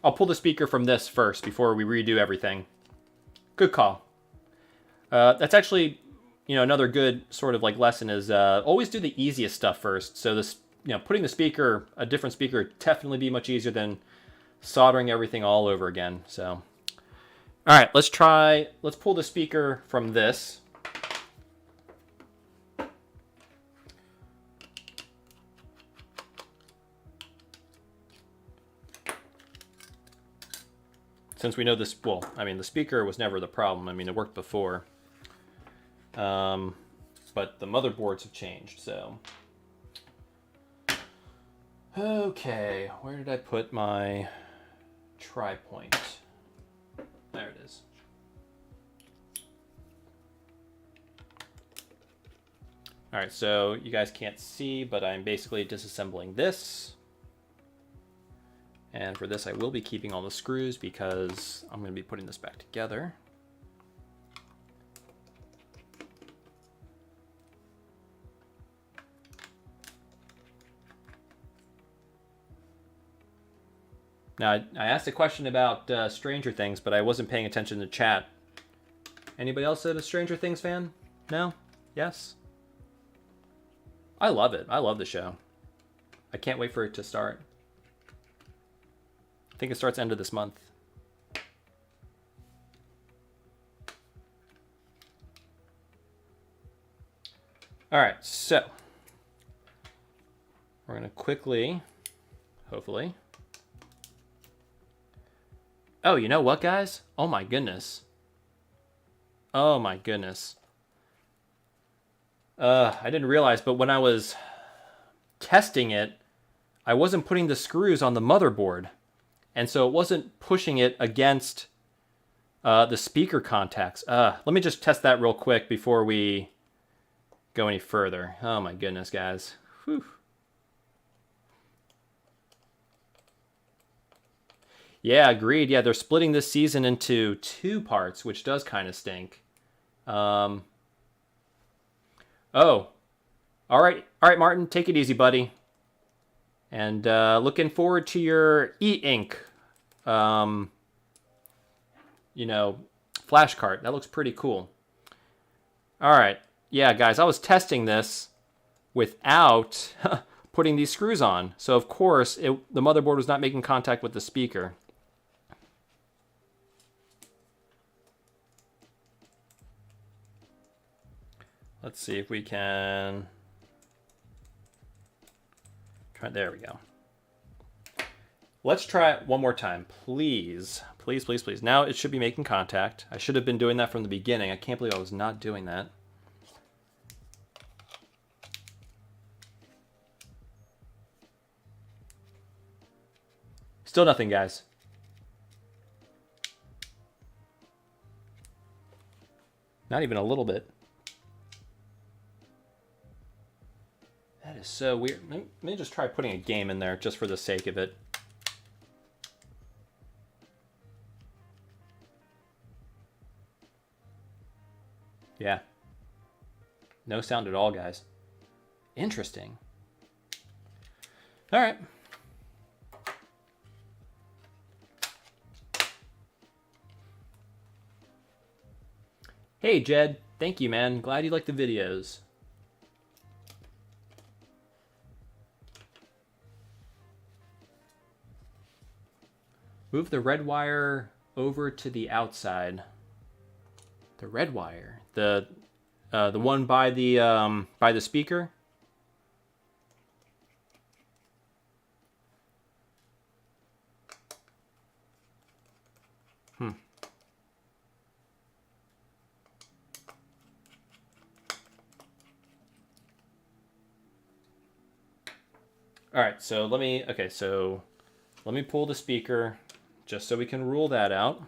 I'll pull the speaker from this first before we redo everything. Good call. That's actually, another good sort of like lesson is always do the easiest stuff first. So this, putting the speaker, a different speaker, definitely be much easier than soldering everything all over again. So, all right, let's pull the speaker from this. Since we know this, well, I mean, the speaker was never the problem. I mean, it worked before. But the motherboards have changed, so. Okay, where did I put my tri-point? There it is. All right, so you guys can't see, but I'm basically disassembling this. And for this, I will be keeping all the screws because I'm going to be putting this back together. Now, I asked a question about Stranger Things, but I wasn't paying attention to chat. Anybody else a Stranger Things fan? No? Yes? I love it. I love the show. I can't wait for it to start. I think it starts end of this month. All right, so we're going to quickly hopefully. Oh, you know what, guys? Oh my goodness. Oh my goodness. I didn't realize, but when I was testing it, I wasn't putting the screws on the motherboard. And so it wasn't pushing it against the speaker contacts. Let me just test that real quick before we go any further. Oh my goodness, guys. Whew. Yeah, agreed. Yeah, they're splitting this season into 2 parts, which does kind of stink. Oh. All right, Martin, take it easy, buddy. And looking forward to your e-ink, you know, flash cart. That looks pretty cool. All right. Yeah, guys, I was testing this without putting these screws on. So, of course, the motherboard was not making contact with the speaker. Let's see if we can... There we go. Let's try it one more time, please. Please, please, please. Now it should be making contact. I should have been doing that from the beginning. I can't believe I was not doing that. Still nothing, guys. Not even a little bit. That is so weird. Let me just try putting a game in there just for the sake of it. Yeah. No sound at all, guys. Interesting. All right. Hey, Jed. Thank you, man. Glad you like the videos. Move the red wire over to the outside. The red wire, the one by the speaker. All right, so let me pull the speaker just so we can rule that out.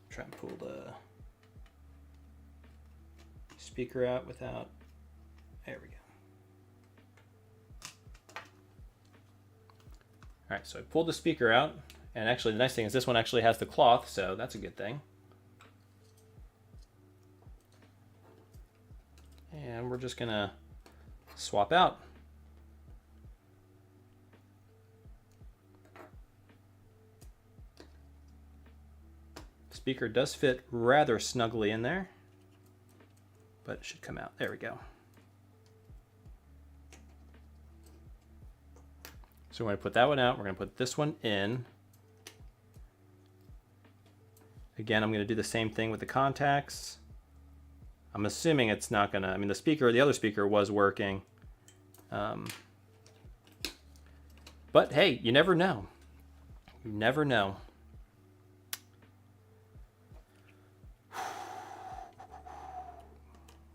Try and pull the speaker out without, there we go. All right, so I pulled the speaker out, and actually the nice thing is this one actually has the cloth, so that's a good thing. And we're just gonna swap out. Speaker does fit rather snugly in there, but it should come out. There we go. So we're going to put that one out. We're going to put this one in. Again, I'm going to do the same thing with the contacts. I'm assuming it's not going to, I mean, the other speaker was working. But hey, you never know. You never know.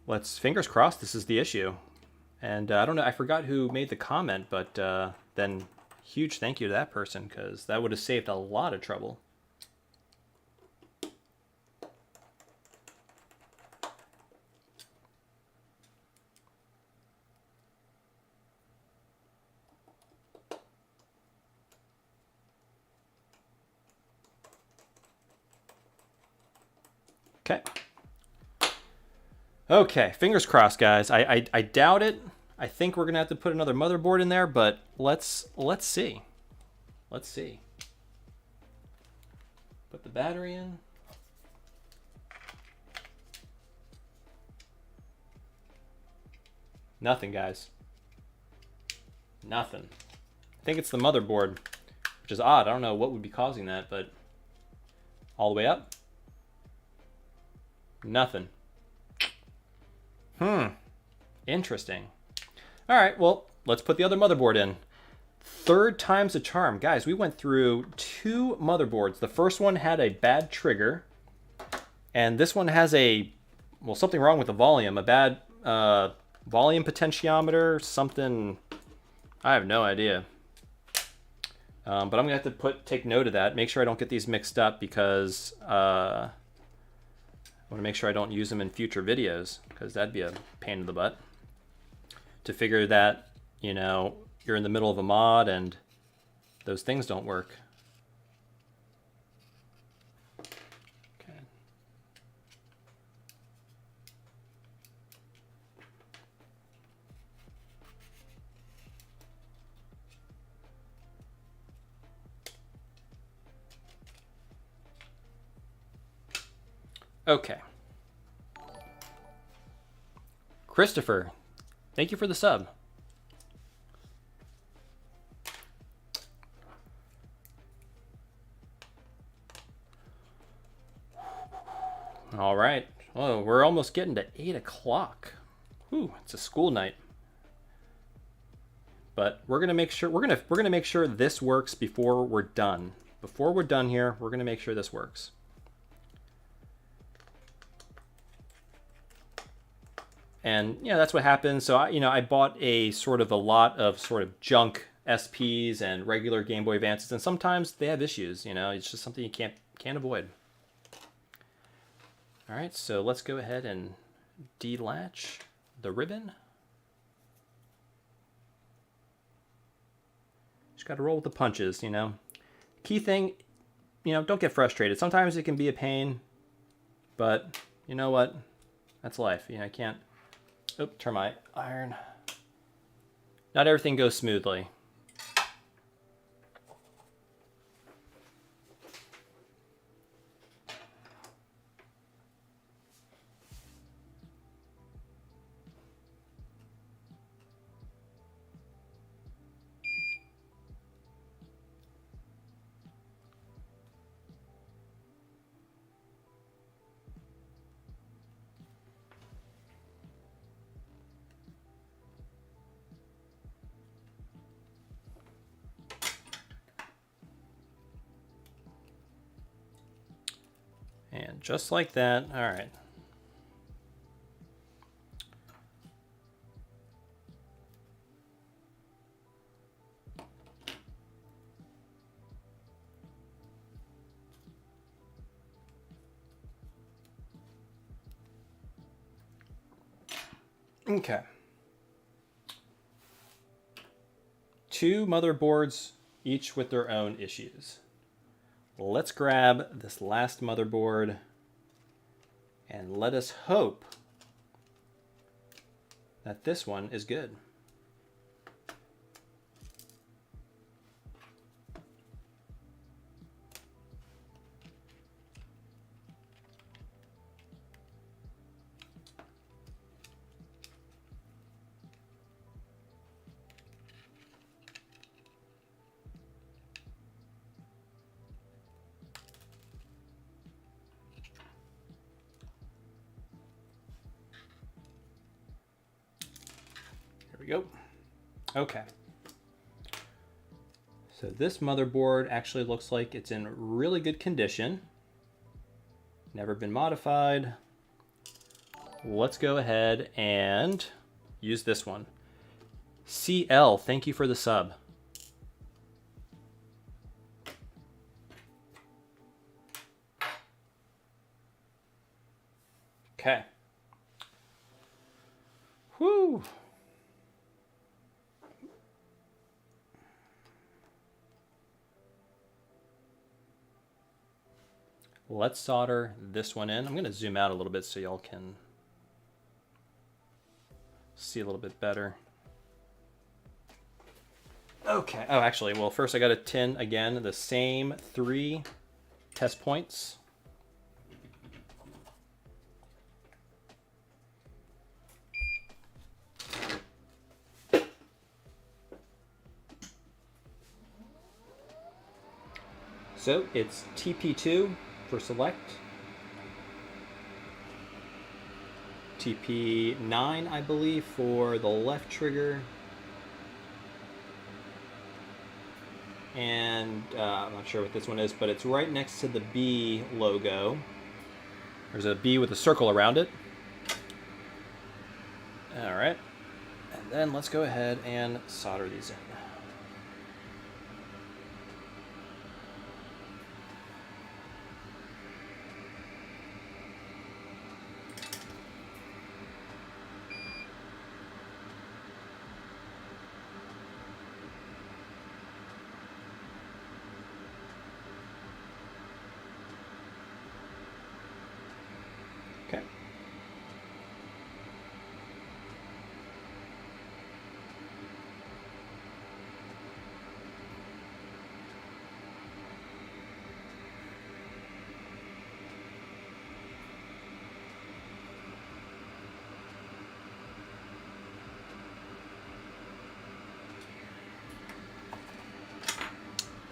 Let's fingers crossed this is the issue. And I don't know, I forgot who made the comment, but then huge thank you to that person, because that would have saved a lot of trouble. Okay. Okay, fingers crossed, guys. I doubt it. I think we're gonna have to put another motherboard in there, but let's see. Let's see. Put the battery in. Nothing, guys. Nothing. I think it's the motherboard, which is odd. I don't know what would be causing that, but all the way up. Nothing. Interesting. All right, well, let's put the other motherboard in. Third time's a charm. Guys, we went through 2 motherboards. The first one had a bad trigger, and this one has a, well, something wrong with the volume, a bad volume potentiometer, something, I have no idea. But I'm gonna have to take note of that, make sure I don't get these mixed up, because I wanna make sure I don't use them in future videos, because that'd be a pain in the butt. To figure that, you know, you're in the middle of a mod and those things don't work. Okay. Okay. Christopher, thank you for the sub. All right. Oh, we're almost getting to 8 o'clock. Whew, it's a school night. But we're gonna make sure we're gonna make sure this works before we're done. Before we're done here, we're gonna make sure this works. And you know, that's what happens. So I bought a lot of sort of junk SPs and regular Game Boy Advances, and sometimes they have issues. You know, it's just something you can't avoid. All right, so let's go ahead and delatch the ribbon. Just got to roll with the punches, you know. Key thing, you know, don't get frustrated. Sometimes it can be a pain, but you know what? That's life. You know, I can't. Oop, turn my iron. Not everything goes smoothly. And just like that, all right. Okay. 2 motherboards, each with their own issues. Let's grab this last motherboard and let us hope that this one is good. We go. Okay. So this motherboard actually looks like it's in really good condition. Never been modified. Let's go ahead and use this one. CL, thank you for the sub. Okay. Whew. Let's solder this one in. I'm going to zoom out a little bit so y'all can see a little bit better. Okay. Oh, actually, well, first I got to tin again the same 3 test points. So it's TP2 for select, TP9, I believe, for the left trigger, and I'm not sure what this one is, but it's right next to the B logo. There's a B with a circle around it. All right, and then let's go ahead and solder these in. Okay.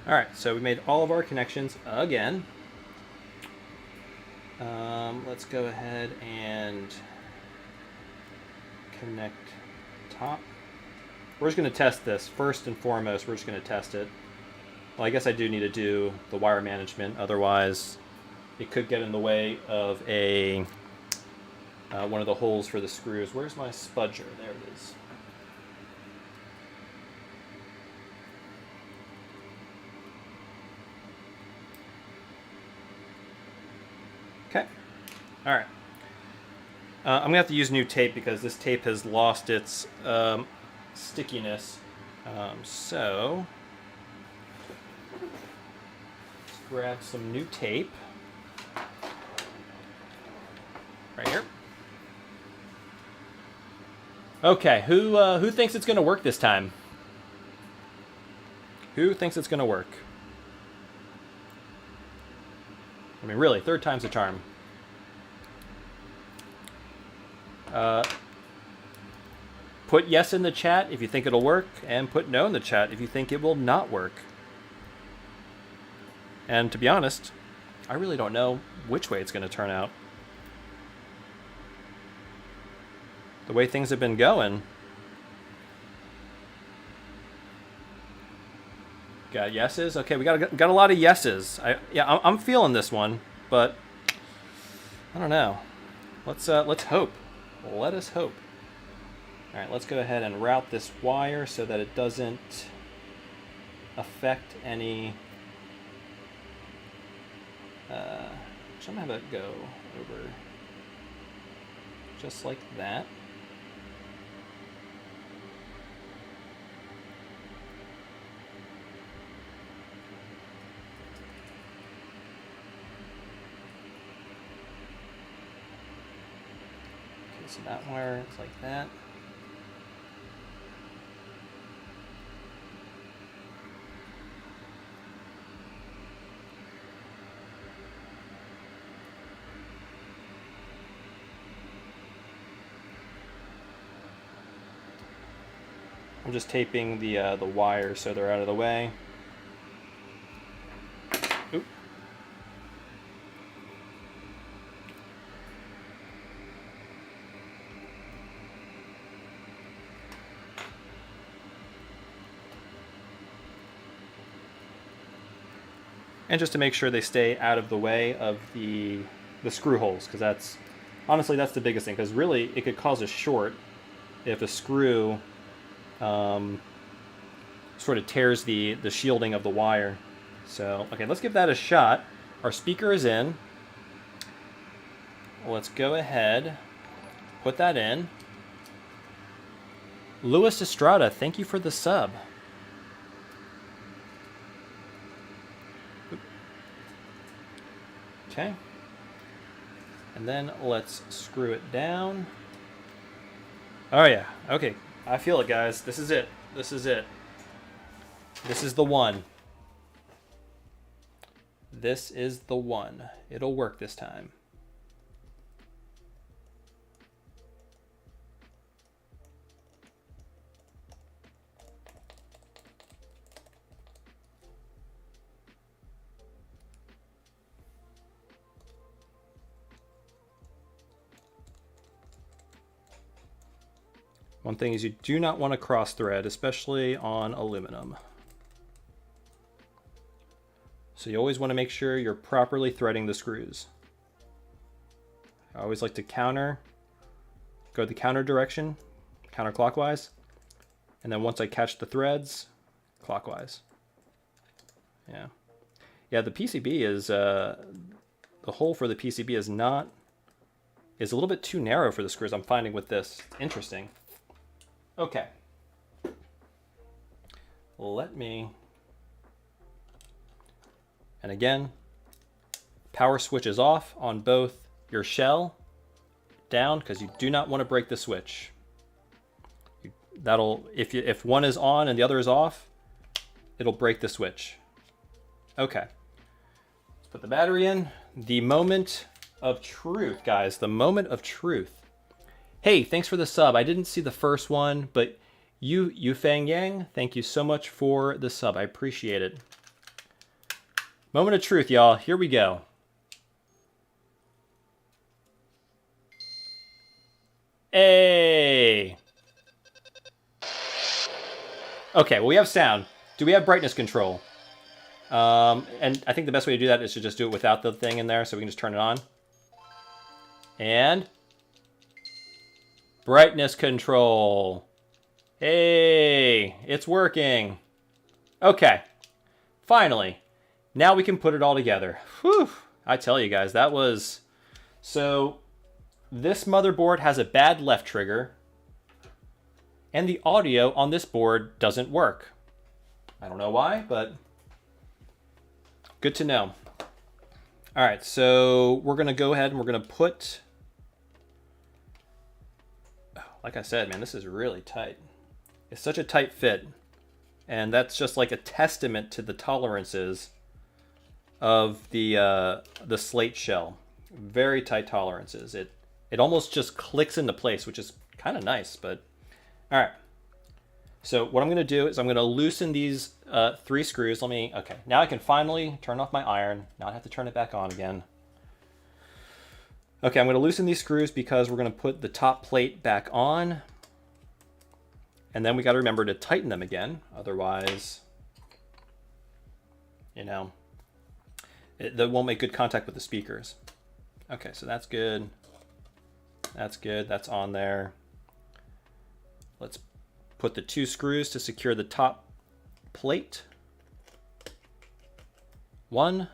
All right, so we made all of our connections again. Let's go ahead and connect top. We're just going to test this. First and foremost, we're just going to test it. Well, I guess I do need to do the wire management. Otherwise, it could get in the way of a one of the holes for the screws. Where's my spudger? There it is. Okay. All right. I'm going to have to use new tape because this tape has lost its stickiness. So let's grab some new tape. Right here. Okay, who thinks it's going to work this time? Who thinks it's going to work? I mean, really, third time's a charm. Put yes in the chat if you think it'll work, and put no in the chat if you think it will not work. And to be honest, I really don't know which way it's going to turn out. The way things have been going. Got yeses? Okay, we got a lot of yeses. I'm feeling this one, but I don't know. Let's hope. Let us hope. All right, let's go ahead and route this wire so that it doesn't affect any. So I'm gonna have it go over just like that. So that wire is like that. I'm just taping the wires so they're out of the way. Oop. And just to make sure they stay out of the way of the screw holes, because that's honestly that's the biggest thing. Because really, it could cause a short if a screw sort of tears the shielding of the wire. So okay, let's give that a shot. Our speaker is in. Let's go ahead, put that in. Louis Estrada, thank you for the sub. Okay. And then let's screw it down. Oh yeah, okay. I feel it, guys. This is it. This is it. This is the one. This is the one. It'll work this time. One thing is you do not want to cross thread, especially on aluminum. So you always want to make sure you're properly threading the screws. I always like to go the counter direction, counterclockwise, and then once I catch the threads, clockwise. Yeah. Yeah, the PCB is, the hole for the PCB is a little bit too narrow for the screws I'm finding with this. Interesting. Okay. And again, power switch is off on both your shell down because you do not want to break the switch. If one is on and the other is off, it'll break the switch. Okay. Let's put the battery in. The moment of truth, guys. The moment of truth. Hey, thanks for the sub. I didn't see the first one, but you Fang Yang, thank you so much for the sub. I appreciate it. Moment of truth, y'all. Here we go. Hey. Okay, well, we have sound. Do we have brightness control? And I think the best way to do that is to just do it without the thing in there, so we can just turn it on. And brightness control. Hey, it's working. Okay, finally. Now we can put it all together. Whew, I tell you guys, that was... So, this motherboard has a bad left trigger, and the audio on this board doesn't work. I don't know why, but good to know. All right, so we're gonna go ahead and we're gonna put... Like I said, man, this is really tight. It's such a tight fit. And that's just like a testament to the tolerances of the SLATE shell. Very tight tolerances. It almost just clicks into place, which is kind of nice, but all right. So what I'm going to do is I'm going to loosen these 3 screws. Okay, now I can finally turn off my iron. Not have to turn it back on again. Okay, I'm going to loosen these screws because we're going to put the top plate back on. And then we got to remember to tighten them again. Otherwise, you know, they won't make good contact with the speakers. Okay, so that's good. That's good. That's on there. Let's put the 2 screws to secure the top plate. 1.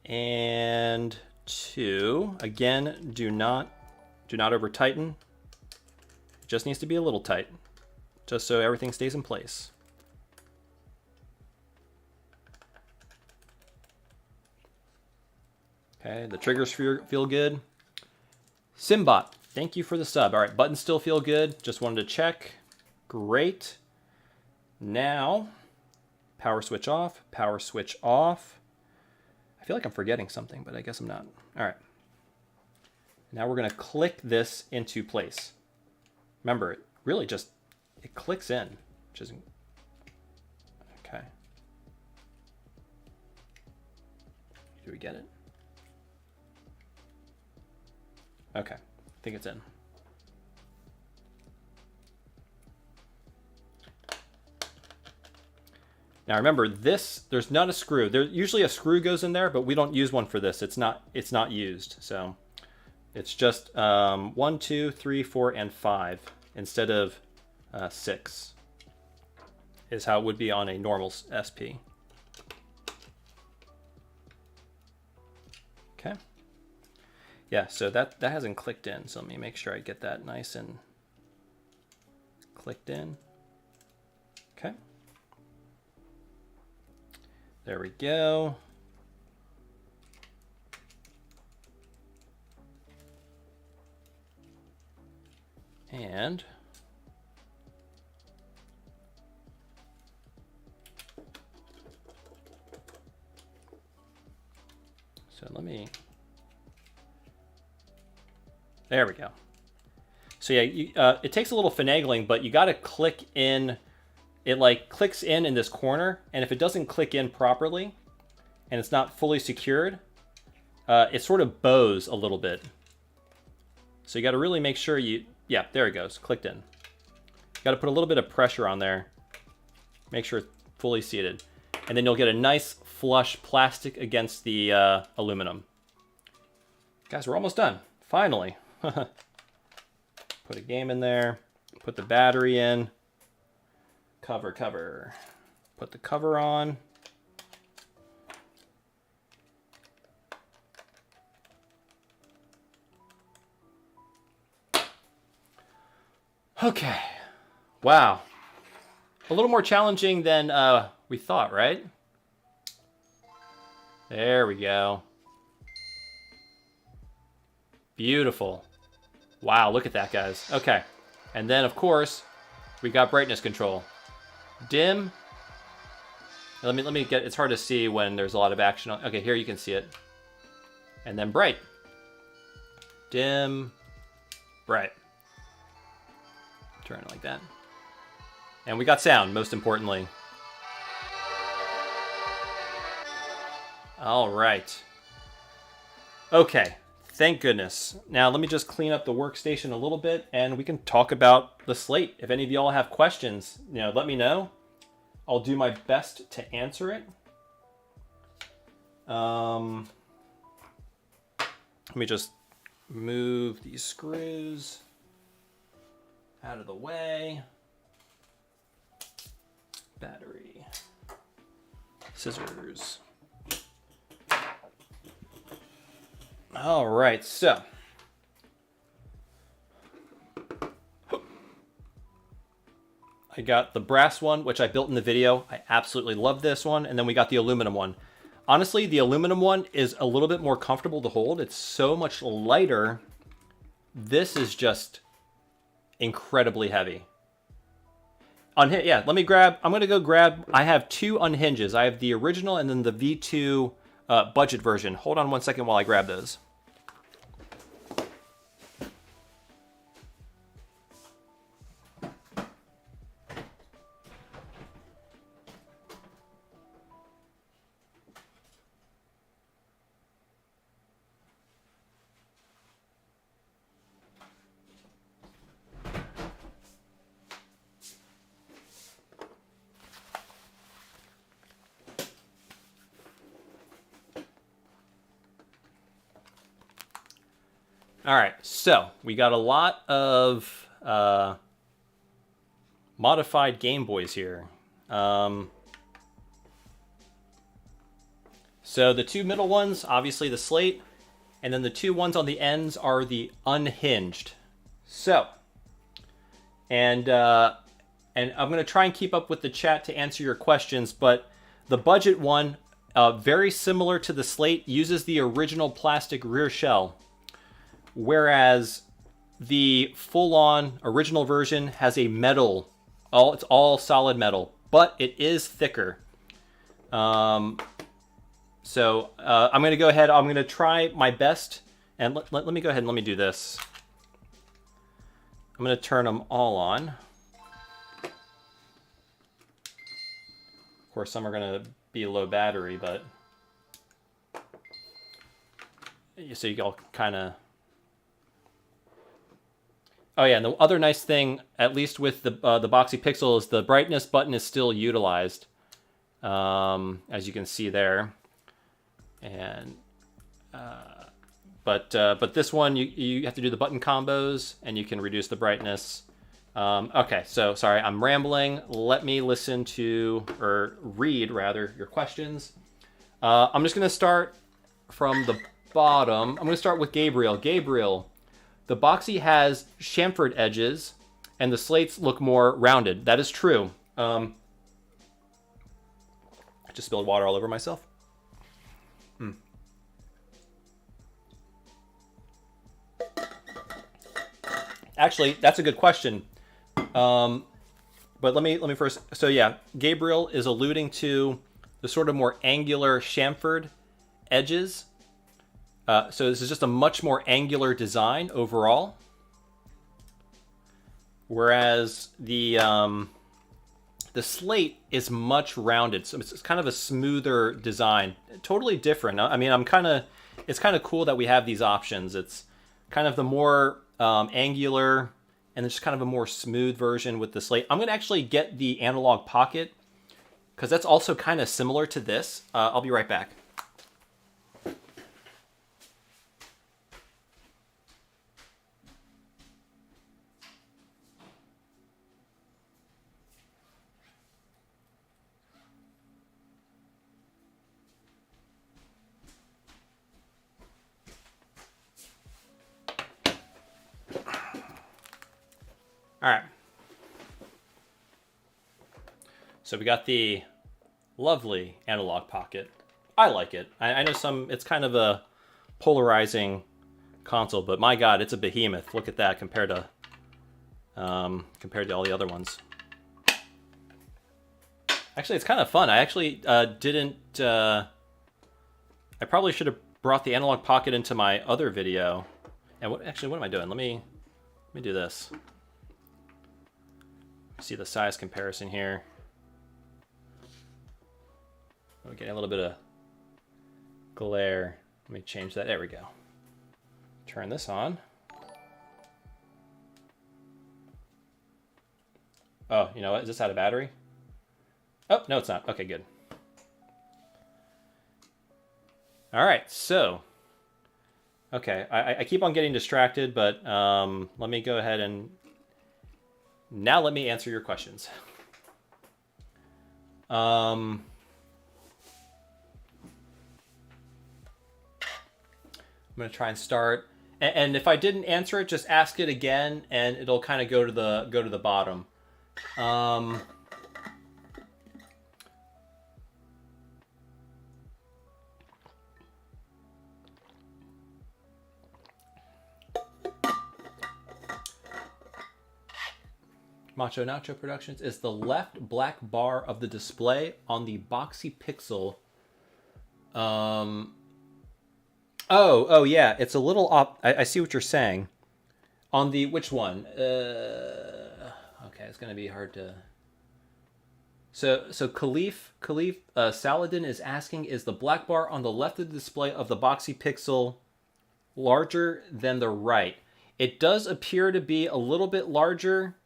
And 2. Again, do not over tighten. It just needs to be a little tight, just so everything stays in place. Okay, the triggers feel good. Simbot, thank you for the sub. All right, buttons still feel good. Just wanted to check. Great. Now, power switch off, power switch off. I feel like I'm forgetting something, but I guess I'm not. All right. Now we're going to click this into place. Remember, it really just, it clicks in, which isn't, okay. Do we get it? Okay, I think it's in. Now remember, this, there's not a screw. There usually a screw goes in there, but we don't use one for this. It's not used. So it's just 1, 2, 3, 4, and 5 instead of 6 is how it would be on a normal SP. Okay. Yeah, so that hasn't clicked in. So let me make sure I get that nice and clicked in. Okay. There we go. And So there we go. So yeah, it takes a little finagling, but you got to click in. It like clicks in this corner, and if it doesn't click in properly, and it's not fully secured, it sort of bows a little bit. So you got to really make sure yeah, there it goes, clicked in. You got to put a little bit of pressure on there. Make sure it's fully seated. And then you'll get a nice flush plastic against the aluminum. Guys, we're almost done. Finally. Put a game in there. Put the battery in. Cover. Put the cover on. Okay. Wow. A little more challenging than we thought, right? There we go. Beautiful. Wow, look at that, guys. Okay. And then, of course, we got brightness control. Dim. Let me get, it's hard to see when there's a lot of action on. Okay, here you can see it. And then bright. Dim. Bright. Turn it like that. And we got sound, most importantly. All right. Okay, thank goodness. Now let me just clean up the workstation a little bit, and we can talk about the Slate. If any of y'all have questions, let me know. I'll do my best to answer it. Let me just move these screws out of the way. Battery. Scissors. All right, so. I got the brass one, which I built in the video. I absolutely love this one. And then we got the aluminum one. Honestly, the aluminum one is a little bit more comfortable to hold. It's so much lighter. This is just incredibly heavy. Yeah, let me grab, I'm going to go grab, I have two unhinges. I have the original and then the V2 budget version. Hold on one second while I grab those. All right, so we got a lot of modified Game Boys here. So the two middle ones, obviously the Slate, and then the two ones on the ends are the unhinged. So, and I'm going to try and keep up with the chat to answer your questions, but the budget one, very similar to the Slate, uses the original plastic rear shell. Whereas the full-on original version has a metal, it's all solid metal, but it is thicker. So I'm going to go ahead, I'm going to try my best, and let me go ahead and let me do this. I'm going to turn them all on. Of course, some are going to be low battery, but so you all kind of. Oh yeah, and the other nice thing, at least with the Boxy Pixel, is the brightness button is still utilized, as you can see there. And but this one you have to do the button combos, and you can reduce the brightness. Okay, so sorry, I'm rambling. Let me listen to, or read rather, your questions. I'm just going to start from the bottom. I'm going to start with Gabriel. Gabriel. The Boxy has chamfered edges, and the Slates look more rounded. That is true. I just spilled water all over myself. Actually, that's a good question. But let me first. So yeah, Gabriel is alluding to the sort of more angular chamfered edges. So this is just a much more angular design overall. Whereas the Slate is much rounded, so it's kind of a smoother design. Totally different. I mean, it's kind of cool that we have these options. It's kind of the more angular, and it's just kind of a more smooth version with the Slate. I'm gonna actually get the Analog Pocket because that's also kind of similar to this. I'll be right back. All right. So we got the lovely Analog Pocket. I like it. I know it's kind of a polarizing console, but my God, it's a behemoth. Look at that compared to all the other ones. Actually, it's kind of fun. I actually didn't. I probably should have brought the Analog Pocket into my other video. And what am I doing? Let me do this. See the size comparison here. We're getting a little bit of glare. Let me change that. There we go. Turn this on. Oh, you know what? Is this out of battery? Oh, no, it's not. Okay, good. All right, so. Okay, I keep on getting distracted, but let me go ahead and now let me answer your questions. I'm gonna try and start, and if I didn't answer it, just ask it again, and it'll kind of go to the bottom. Macho Nacho Productions is the left black bar of the display on the Boxy Pixel. Oh yeah, it's a little up. I see what you're saying. On the which one? Okay, it's gonna be hard to. So Khalif Saladin is asking: is the black bar on the left of the display of the Boxy Pixel larger than the right? It does appear to be a little bit larger.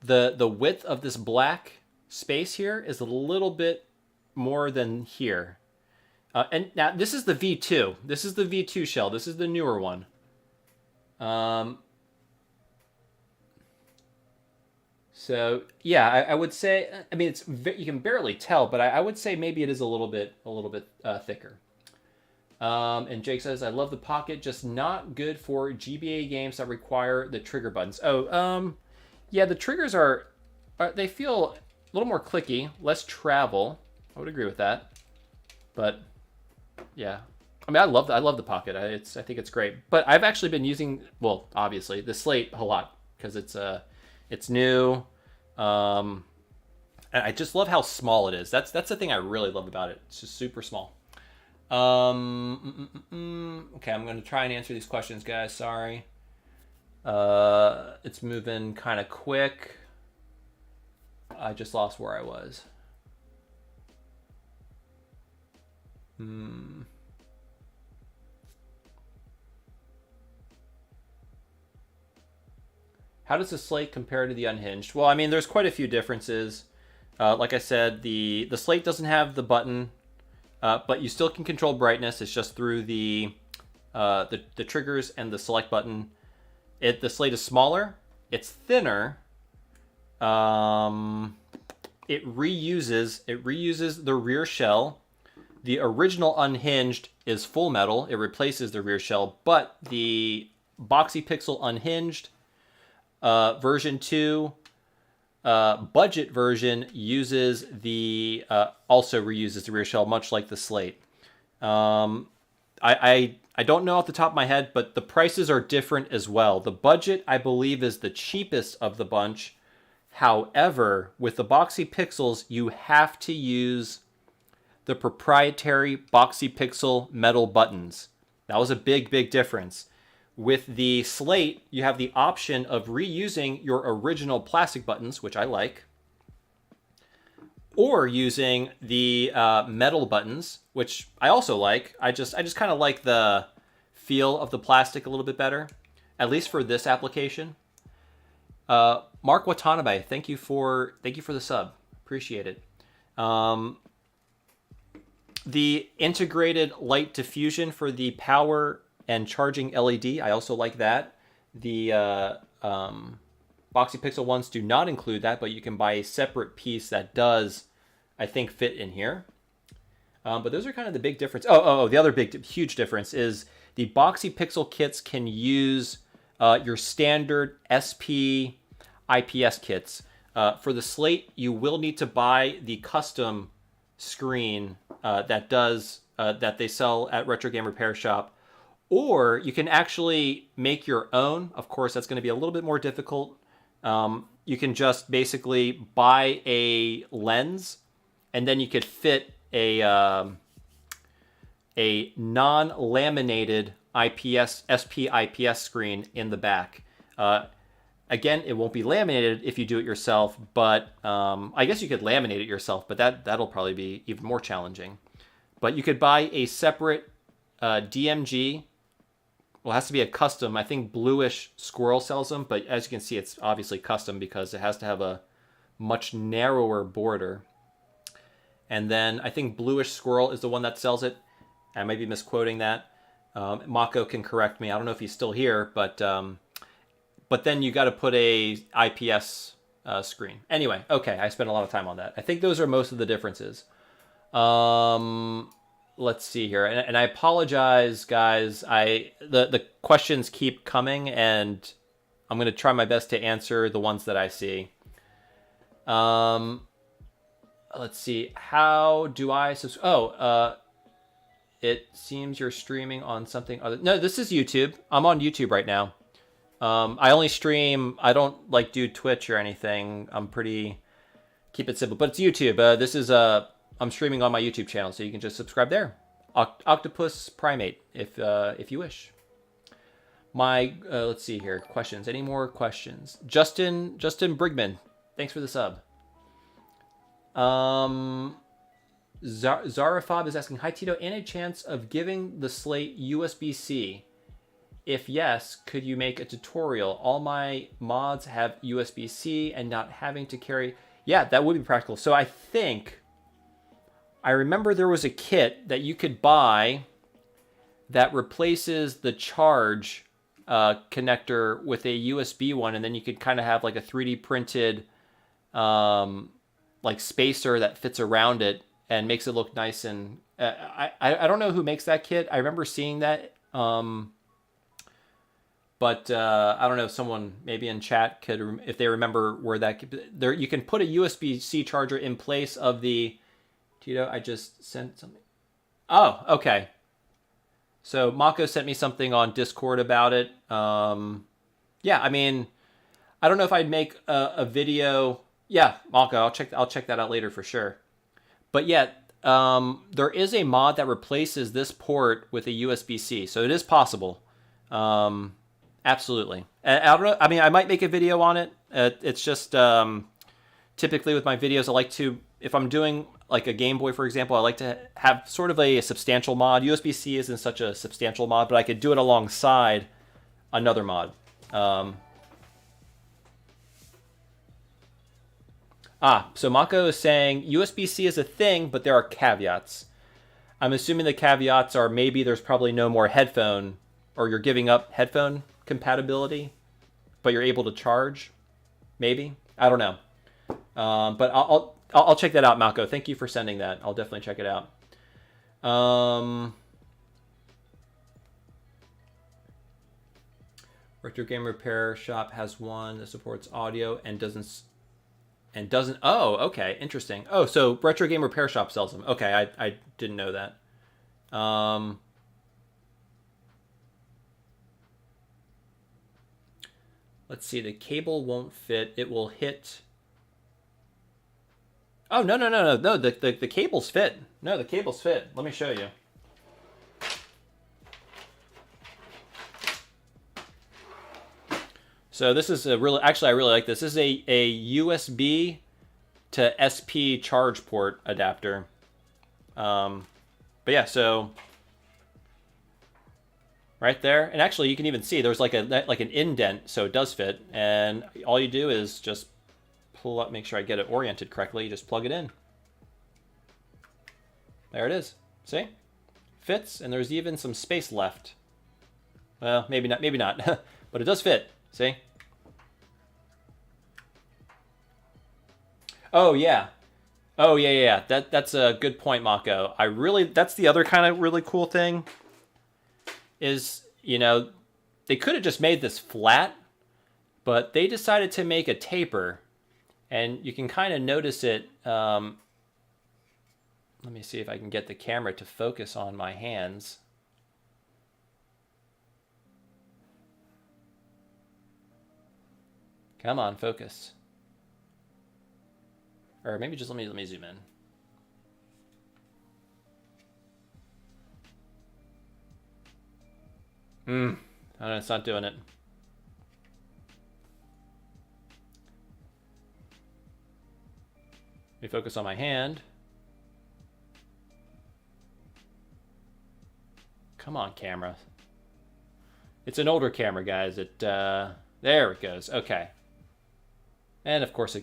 The width of this black space here is a little bit more than here. And now this is the V2. This is the V2 shell. This is the newer one. So yeah, I would say. I mean, you can barely tell, but I would say maybe it is a little bit thicker. And Jake says, "I love the Pocket, just not good for GBA games that require the trigger buttons." Oh, yeah, the triggers they feel a little more clicky, less travel. I would agree with that. But yeah, I mean, I love the Pocket. I think it's great. But I've actually been using, well, obviously the Slate a lot because it's new. And I just love how small it is. That's the thing I really love about it. It's just super small. Okay, I'm going to try and answer these questions, guys. Sorry. It's moving kind of quick. I just lost where I was. How does the Slate compare to the unhinged? Well, I mean, there's quite a few differences. Like I said, the Slate doesn't have the button, but you still can control brightness. It's just through the triggers and the select button. The Slate is smaller. It's thinner. It reuses the rear shell. The original unhinged is full metal. It replaces the rear shell, but the Boxy Pixel unhinged version 2 budget version also reuses the rear shell, much like the Slate. I don't know off the top of my head, but the prices are different as well. The budget, I believe, is the cheapest of the bunch. However, with the Boxy Pixels, you have to use the proprietary Boxy Pixel metal buttons. That was a big, big difference. With the Slate, you have the option of reusing your original plastic buttons, which I like, or using the metal buttons, which I also like. I just kind of like the feel of the plastic a little bit better, at least for this application. Mark Watanabe, thank you for the sub. Appreciate it. The integrated light diffusion for the power and charging LED, I also like that. The Boxy Pixel ones do not include that, but you can buy a separate piece that does, I think, fit in here. But those are kind of the big difference. The other big, huge difference is the Boxy Pixel kits can use your standard SP IPS kits. For the Slate, you will need to buy the custom screen that they sell at Retro Game Repair Shop, or you can actually make your own. Of course, that's going to be a little bit more difficult. You can just basically buy a lens, and then you could fit a non-laminated SP IPS screen in the back. Again, it won't be laminated if you do it yourself, but I guess you could laminate it yourself, but that'll probably be even more challenging. But you could buy a separate DMG. Well, it has to be a custom. I think Bluish Squirrel sells them, but as you can see, it's obviously custom because it has to have a much narrower border. And then I think Bluish Squirrel is the one that sells it. I might be misquoting that. Makho can correct me. I don't know if he's still here, but then you got to put a IPS screen. Anyway, okay, I spent a lot of time on that. I think those are most of the differences. Let's see here, and I apologize, guys. The questions keep coming, and I'm going to try my best to answer the ones that I see. Let's see. How do I subscribe? It seems you're streaming on something other. No, this is YouTube. I'm on YouTube right now. I only stream. I don't do Twitch or anything. Keep it simple. But it's YouTube. This is I'm streaming on my YouTube channel, so you can just subscribe there. Octopus Primate, if you wish. Let's see here. Questions. Any more questions? Justin Brigman, thanks for the sub. Zarafob is asking, hi Tito, any chance of giving the Slate USB-C? If yes, could you make a tutorial? All my mods have USB-C and not having to carry... Yeah, that would be practical. So I remember there was a kit that you could buy that replaces the charge connector with a USB one, and then you could kind of have like a 3D printed spacer that fits around it and makes it look nice. And I don't know who makes that kit. I remember seeing that. But I don't know if someone maybe in chat could, if they remember where that there. You can put a USB-C charger in place of the. Tito, I just sent something. Oh, okay. So Makho sent me something on Discord about it. Yeah, I mean, I don't know if I'd make a video. Yeah, Makho, I'll check that out later for sure. But yeah, there is a mod that replaces this port with a USB-C, so it is possible. Absolutely. And I don't know. I mean, I might make a video on it. It's just typically with my videos, I like to, if I'm doing like a Game Boy, for example, I like to have sort of a substantial mod. USB-C isn't such a substantial mod, but I could do it alongside another mod. So Makho is saying USB-C is a thing, but there are caveats. I'm assuming the caveats are maybe there's probably no more headphone, or you're giving up headphone compatibility, but you're able to charge. Maybe, I don't know. But I'll check that out, Makho. Thank you for sending that. I'll definitely check it out. Retro Game Repair Shop has one that supports audio and doesn't. Oh, okay, interesting. Oh, so Retro Game Repair Shop sells them. Okay, I didn't know that. Let's see. The cable won't fit. It will hit. Oh, no. The cables fit. No, the cables fit. Let me show you. So this is a really, actually I really like this. This is a USB to SP charge port adapter. But yeah, so right there, and actually you can even see there's like an indent, so it does fit. And all you do is just pull up, make sure I get it oriented correctly. You just plug it in. There it is. See? Fits, and there's even some space left. Well, maybe not, but it does fit. See? Oh yeah. Oh yeah. That's a good point, Mako. That's the other kind of really cool thing is, you know, they could have just made this flat, but they decided to make a taper, and you can kind of notice it. Let me see if I can get the camera to focus on my hands. Come on, focus. Or maybe just let me zoom in. I don't know, it's not doing it. Let me focus on my hand. Come on, camera. It's an older camera, guys. There it goes. Okay. And of course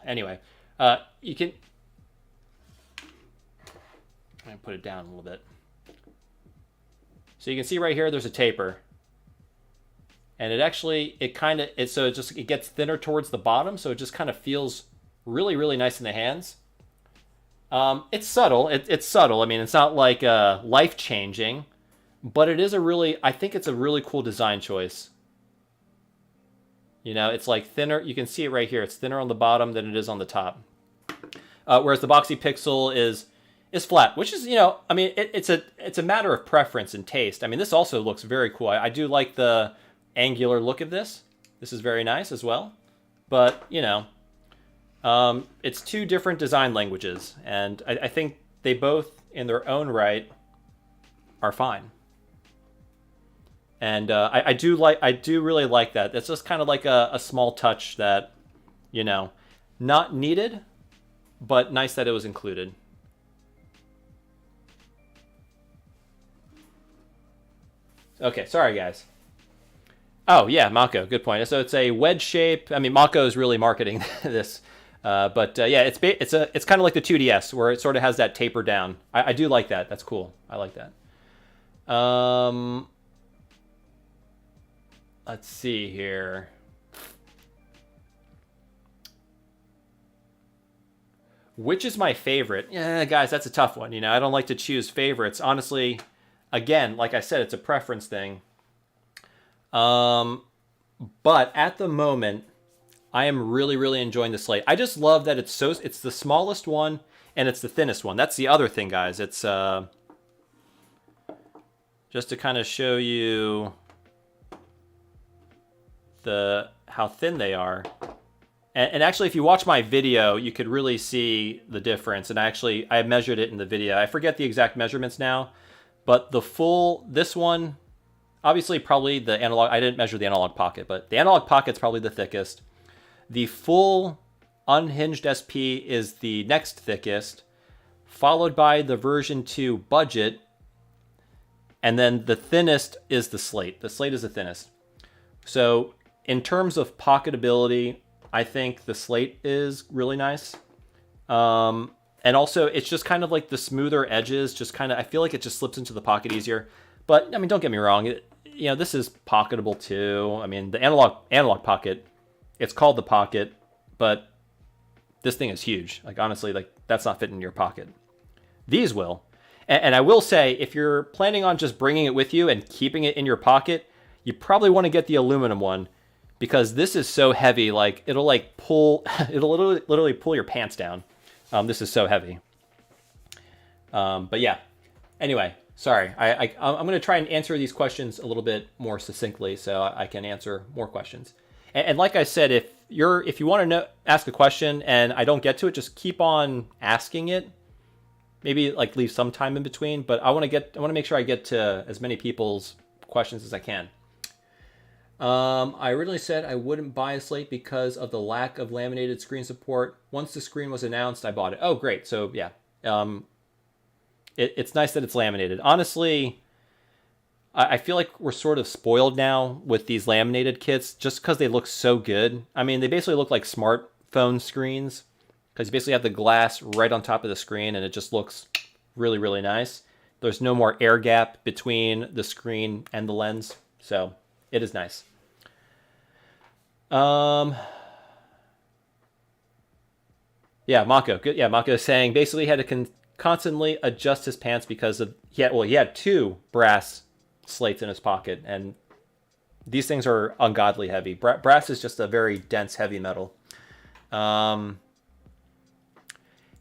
anyway, you can, I'm gonna put it down a little bit. So you can see right here, there's a taper, and it gets thinner towards the bottom, so it just kind of feels really, really nice in the hands. It's subtle. It's subtle. I mean, it's not like life-changing, but it is I think it's a really cool design choice. You know, it's like thinner. You can see it right here. It's thinner on the bottom than it is on the top. Whereas the Boxy Pixel is flat, which is, you know, I mean, it's a matter of preference and taste. I mean, this also looks very cool. I do like the angular look of this. This is very nice as well. But, you know, it's two different design languages, and I think they both, in their own right, are fine. And I do really like that. It's just kind of like a small touch that, you know, not needed, but nice that it was included. Okay, sorry guys. Oh yeah, Makho, good point. So it's a wedge shape. I mean, Makho is really marketing this, but yeah, it's kind of like the 2DS where it sort of has that taper down. I do like that. That's cool. I like that. Let's see here. Which is my favorite? Yeah, guys, that's a tough one. You know, I don't like to choose favorites. Honestly, again, like I said, it's a preference thing. But at the moment, I am really, really enjoying the Slate. I just love that it's the smallest one and it's the thinnest one. That's the other thing, guys. It's just to kind of show you how thin they are. And actually, if you watch my video, you could really see the difference. And I measured it in the video. I forget the exact measurements now, but this one, obviously probably the analog, I didn't measure the analog pocket, but the analog pocket's probably the thickest. The full unhinged SP is the next thickest, followed by the version 2 budget, and then the thinnest is the Slate. The Slate is the thinnest. So in terms of pocketability, I think the Slate is really nice. And also, it's just kind of like the smoother edges, I feel like it just slips into the pocket easier. But, I mean, don't get me wrong, you know, this is pocketable too. I mean, the analog pocket, it's called the Pocket, but this thing is huge. Like, honestly, like, that's not fitting in your pocket. These will. And I will say, if you're planning on just bringing it with you and keeping it in your pocket, you probably want to get the aluminum one, because this is so heavy, like it'll literally pull your pants down. This is so heavy. But yeah, anyway, sorry. I'm going to try and answer these questions a little bit more succinctly so I can answer more questions. And like I said, if you want to ask a question and I don't get to it, just keep on asking it. Maybe like leave some time in between, but I want to make sure I get to as many people's questions as I can. I originally said I wouldn't buy a Slate because of the lack of laminated screen support. Once the screen was announced, I bought it. Oh, great. So, yeah. It's nice that it's laminated. Honestly, I feel like we're sort of spoiled now with these laminated kits just because they look so good. I mean, they basically look like smartphone screens because you basically have the glass right on top of the screen and it just looks really, really nice. There's no more air gap between the screen and the lens, so it is nice. Yeah, Mako. Good. Yeah, Mako is saying basically he had to constantly adjust his pants because of he had two brass slates in his pocket, and these things are ungodly heavy. Brass is just a very dense, heavy metal.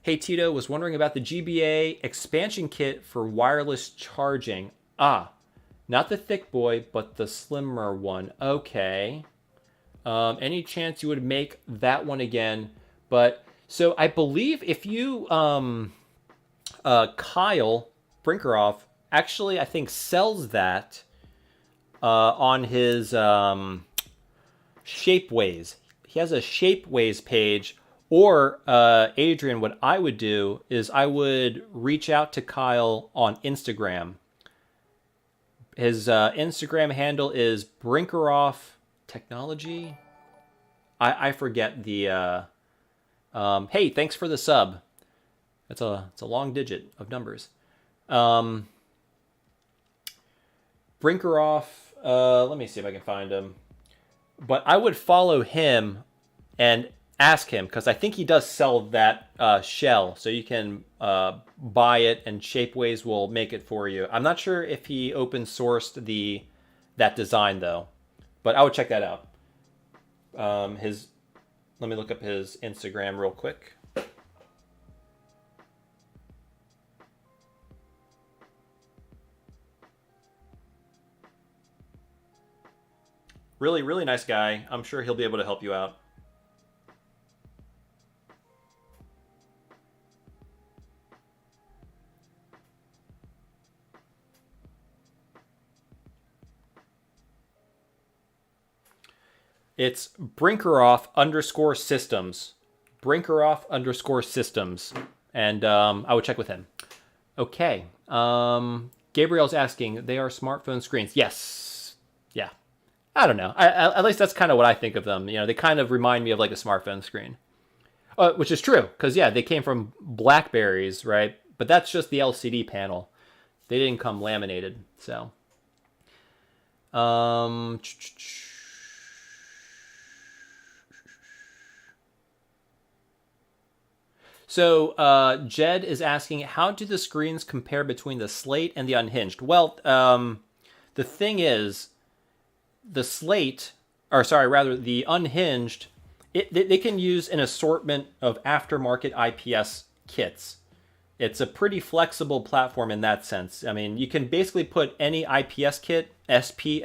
Hey Tito, was wondering about the GBA expansion kit for wireless charging. Not the thick boy, but the slimmer one. Okay. Any chance you would make that one again? But so I believe if you Kyle Brinkeroff actually I think sells that on his Shapeways. He has a Shapeways page. Or Adrian, what I would do is I would reach out to Kyle on Instagram. His Instagram handle is Brinkeroff Technology. I forget the. Hey, thanks for the sub. It's a long digit of numbers. Brinkeroff. Let me see if I can find him. But I would follow him and ask him because I think he does sell that shell, so you can buy it, and Shapeways will make it for you. I'm not sure if he open sourced that design though, but I would check that out. Let me look up his Instagram real quick. Really, really nice guy. I'm sure he'll be able to help you out. It's Brinkeroff_systems. Brinkeroff_systems. And I would check with him. Okay. Gabriel's asking, they are smartphone screens. Yes. Yeah. I don't know. At least that's kind of what I think of them. You know, they kind of remind me of like a smartphone screen. Which is true, because yeah, they came from Blackberries, right? But that's just the LCD panel. They didn't come laminated, so. So Jed is asking, how do the screens compare between the Slate and the unhinged? Well, the thing is, the Slate, or sorry, rather the unhinged, they can use an assortment of aftermarket IPS kits. It's a pretty flexible platform in that sense. I mean, you can basically put any IPS kit, SP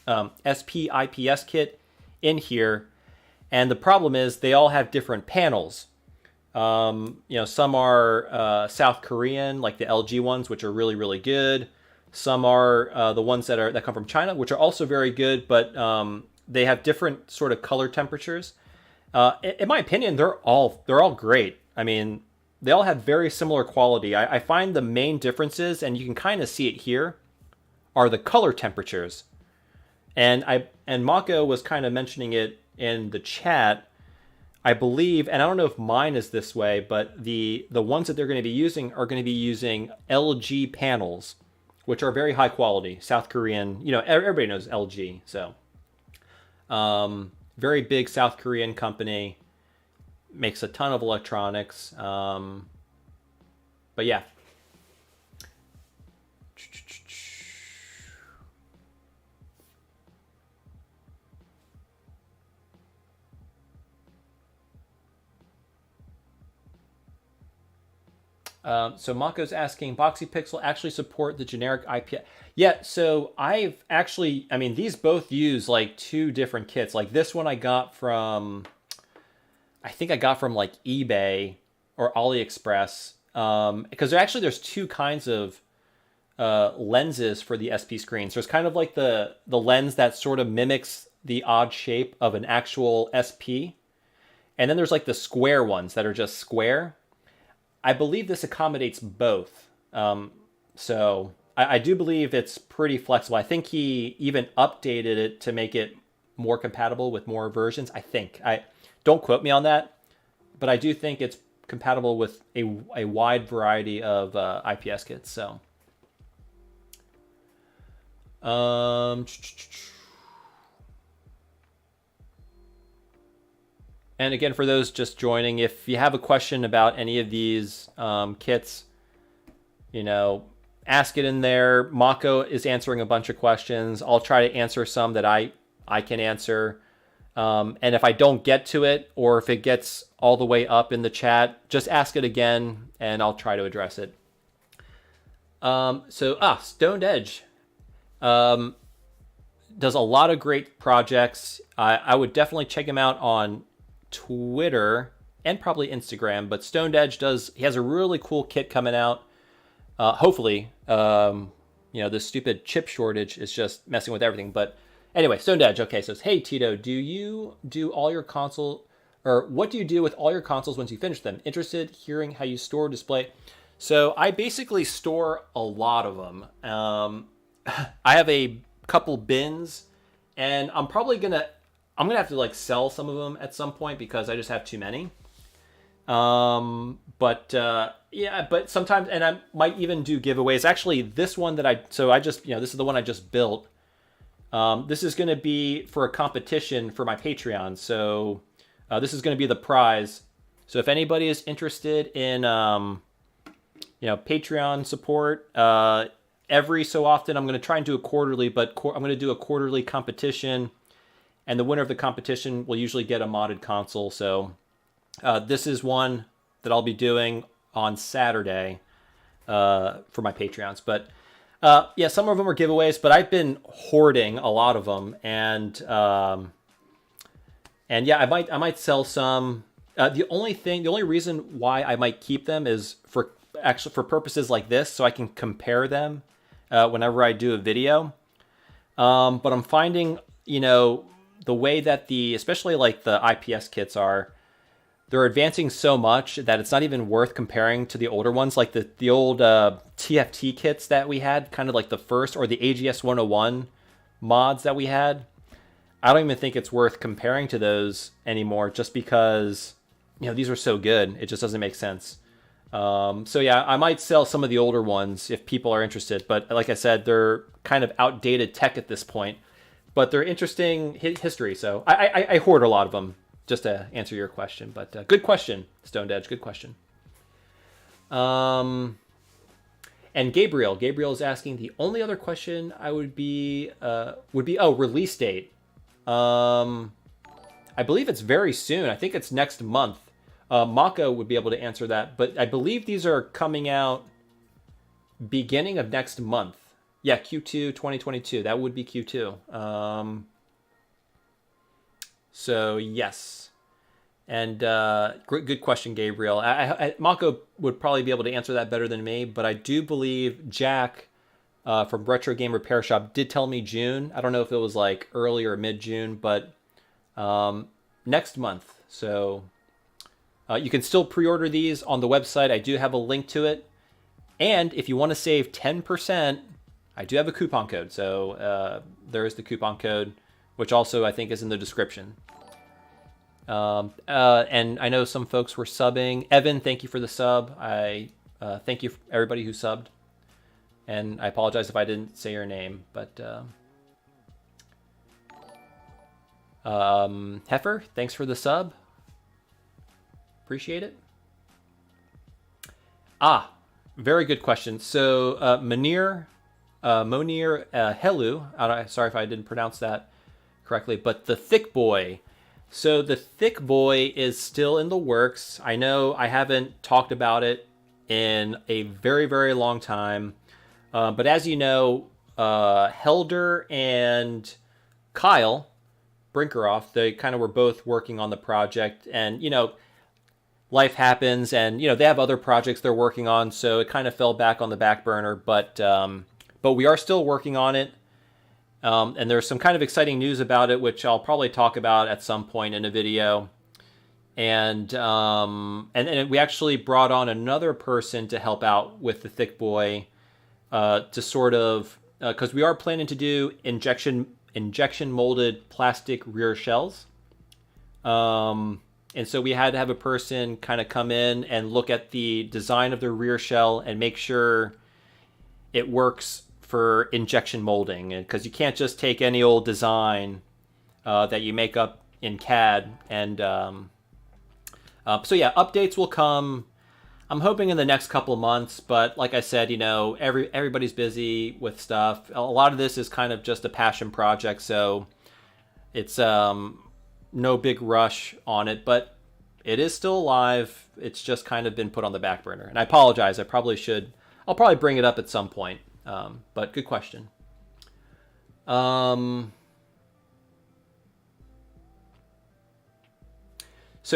IPS kit in here, and the problem is they all have different panels. Some are South Korean, like the LG ones, which are really, really good. Some are the ones that come from China, which are also very good, but they have different sort of color temperatures. In my opinion, they're all great. I mean, they all have very similar quality. I find the main differences, and you can kind of see it here, are the color temperatures. And Mako was kind of mentioning it in the chat. I believe, and I don't know if mine is this way, but the ones that they're going to be using are going to be using LG panels, which are very high quality. South Korean, everybody knows LG, so very big South Korean company, makes a ton of electronics. But yeah. So Mako's asking, BoxyPix will actually support the generic IPS? Yeah, so these both use like two different kits. Like this one I think I got from like eBay or AliExpress. Because there's two kinds of lenses for the SP screens. There's kind of like the lens that sort of mimics the odd shape of an actual SP. And then there's like the square ones that are just square. I believe this accommodates both. So I do believe it's pretty flexible. I think he even updated it to make it more compatible with more versions. I think. I don't quote me on that, but I do think it's compatible with a wide variety of IPS kits. So, and again, for those just joining, if you have a question about any of these kits, you know, ask it in there. Makho is answering a bunch of questions. I'll try to answer some that I can answer. And if I don't get to it, or if it gets all the way up in the chat, just ask it again, and I'll try to address it. Stoned Edge does a lot of great projects. I would definitely check him out on Twitter and probably Instagram. But Stoned Edge he has a really cool kit coming out. Hopefully, this stupid chip shortage is just messing with everything. But anyway, Stoned Edge, okay, says, hey, Tito, do you do all your console, or what do you do with all your consoles once you finish them? Interested hearing how you store, display. So I basically store a lot of them. I have a couple bins, and I'm gonna have to like sell some of them at some point because I just have too many. But sometimes, and I might even do giveaways. Actually, this one that this is the one I just built. This is going to be for a competition for my Patreon. So, this is going to be the prize. So if anybody is interested in, Patreon support, every so often I'm going to try and do a quarterly, but I'm going to do a quarterly competition, and the winner of the competition will usually get a modded console. So, this is one that I'll be doing on Saturday for my Patreons. But some of them are giveaways, but I've been hoarding a lot of them, and I might sell some. The only reason why I might keep them is for purposes like this, so I can compare them whenever I do a video. But I'm finding, the way that especially like the IPS kits they're advancing so much that it's not even worth comparing to the older ones, like the old TFT kits that we had, kind of like the first, or the AGS 101 mods that we had. I don't even think it's worth comparing to those anymore, just because these are so good. It just doesn't make sense. I might sell some of the older ones if people are interested. But like I said, they're kind of outdated tech at this point. But they're interesting history, so I hoard a lot of them. Just to answer your question, but good question, Stoned Edge. Good question. And Gabriel is asking, the only other question I would be release date. I believe it's very soon. I think it's next month. Makho would be able to answer that, but I believe these are coming out beginning of next month. Yeah, Q2 2022. That would be Q2. So yes, and good question, Gabriel. Makho would probably be able to answer that better than me, but I do believe Jack from Retro Game Repair Shop did tell me June. I don't know if it was like early or mid-June, but next month. So you can still pre-order these on the website. I do have a link to it, and if you want to save 10%, I do have a coupon code. So there is the coupon code, which also I think is in the description. And I know some folks were subbing. Evan, thank you for the sub. I thank you for everybody who subbed. And I apologize if I didn't say your name, but Heifer, thanks for the sub. Appreciate it. Very good question. So Monir Helu, sorry if I didn't pronounce that correctly, but the Thick Boy. So the Thick Boy is still in the works. I know I haven't talked about it in a very, very long time. But as you know, Helder and Kyle Brinkeroff, they kind of were both working on the project, and life happens, and they have other projects they're working on, so it kind of fell back on the back burner. But we are still working on it, And there's some kind of exciting news about it, which I'll probably talk about at some point in a video. And we actually brought on another person to help out with the Thick Boy, to sort of, because we are planning to do injection molded plastic rear shells. And so we had to have a person kind of come in and look at the design of the rear shell and make sure it works for injection molding. And because you can't just take any old design that you make up in CAD. And so yeah, updates will come, I'm hoping, in the next couple of months. But like I said, everybody's busy with stuff. A lot of this is kind of just a passion project, so it's no big rush on it, but it is still alive. It's just kind of been put on the back burner. And I apologize. I'll probably bring it up at some point. But good question. So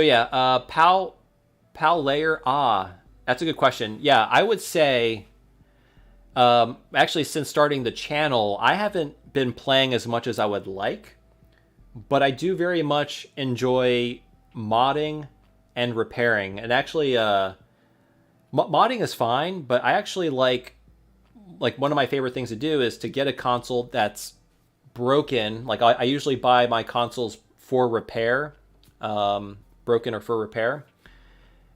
yeah, Pal Layer. That's a good question. Yeah, I would say, actually, since starting the channel, I haven't been playing as much as I would like. But I do very much enjoy modding and repairing. And actually, modding is fine, but I actually like one of my favorite things to do is to get a console that's broken. Like I usually buy my consoles for repair, broken or for repair.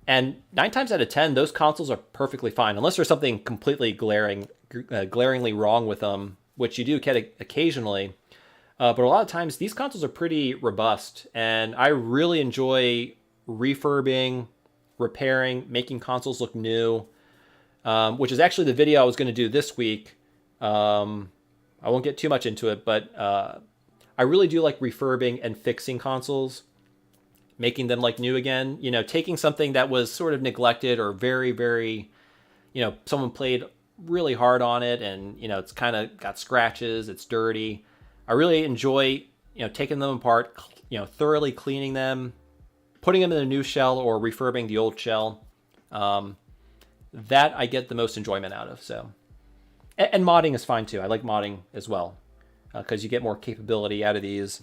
And 9 times out of 10, those consoles are perfectly fine, unless there's something completely glaringly wrong with them, which you do get occasionally. But a lot of times, these consoles are pretty robust, and I really enjoy refurbing, repairing, making consoles look new, which is actually the video I was going to do this week. I won't get too much into it, but I really do like refurbing and fixing consoles, making them like new again. Taking something that was sort of neglected or very, very, someone played really hard on it, and, it's kind of got scratches, it's dirty. I really enjoy, taking them apart, thoroughly cleaning them, putting them in a new shell or refurbing the old shell. That I get the most enjoyment out of. So, and modding is fine too. I like modding as well, because you get more capability out of these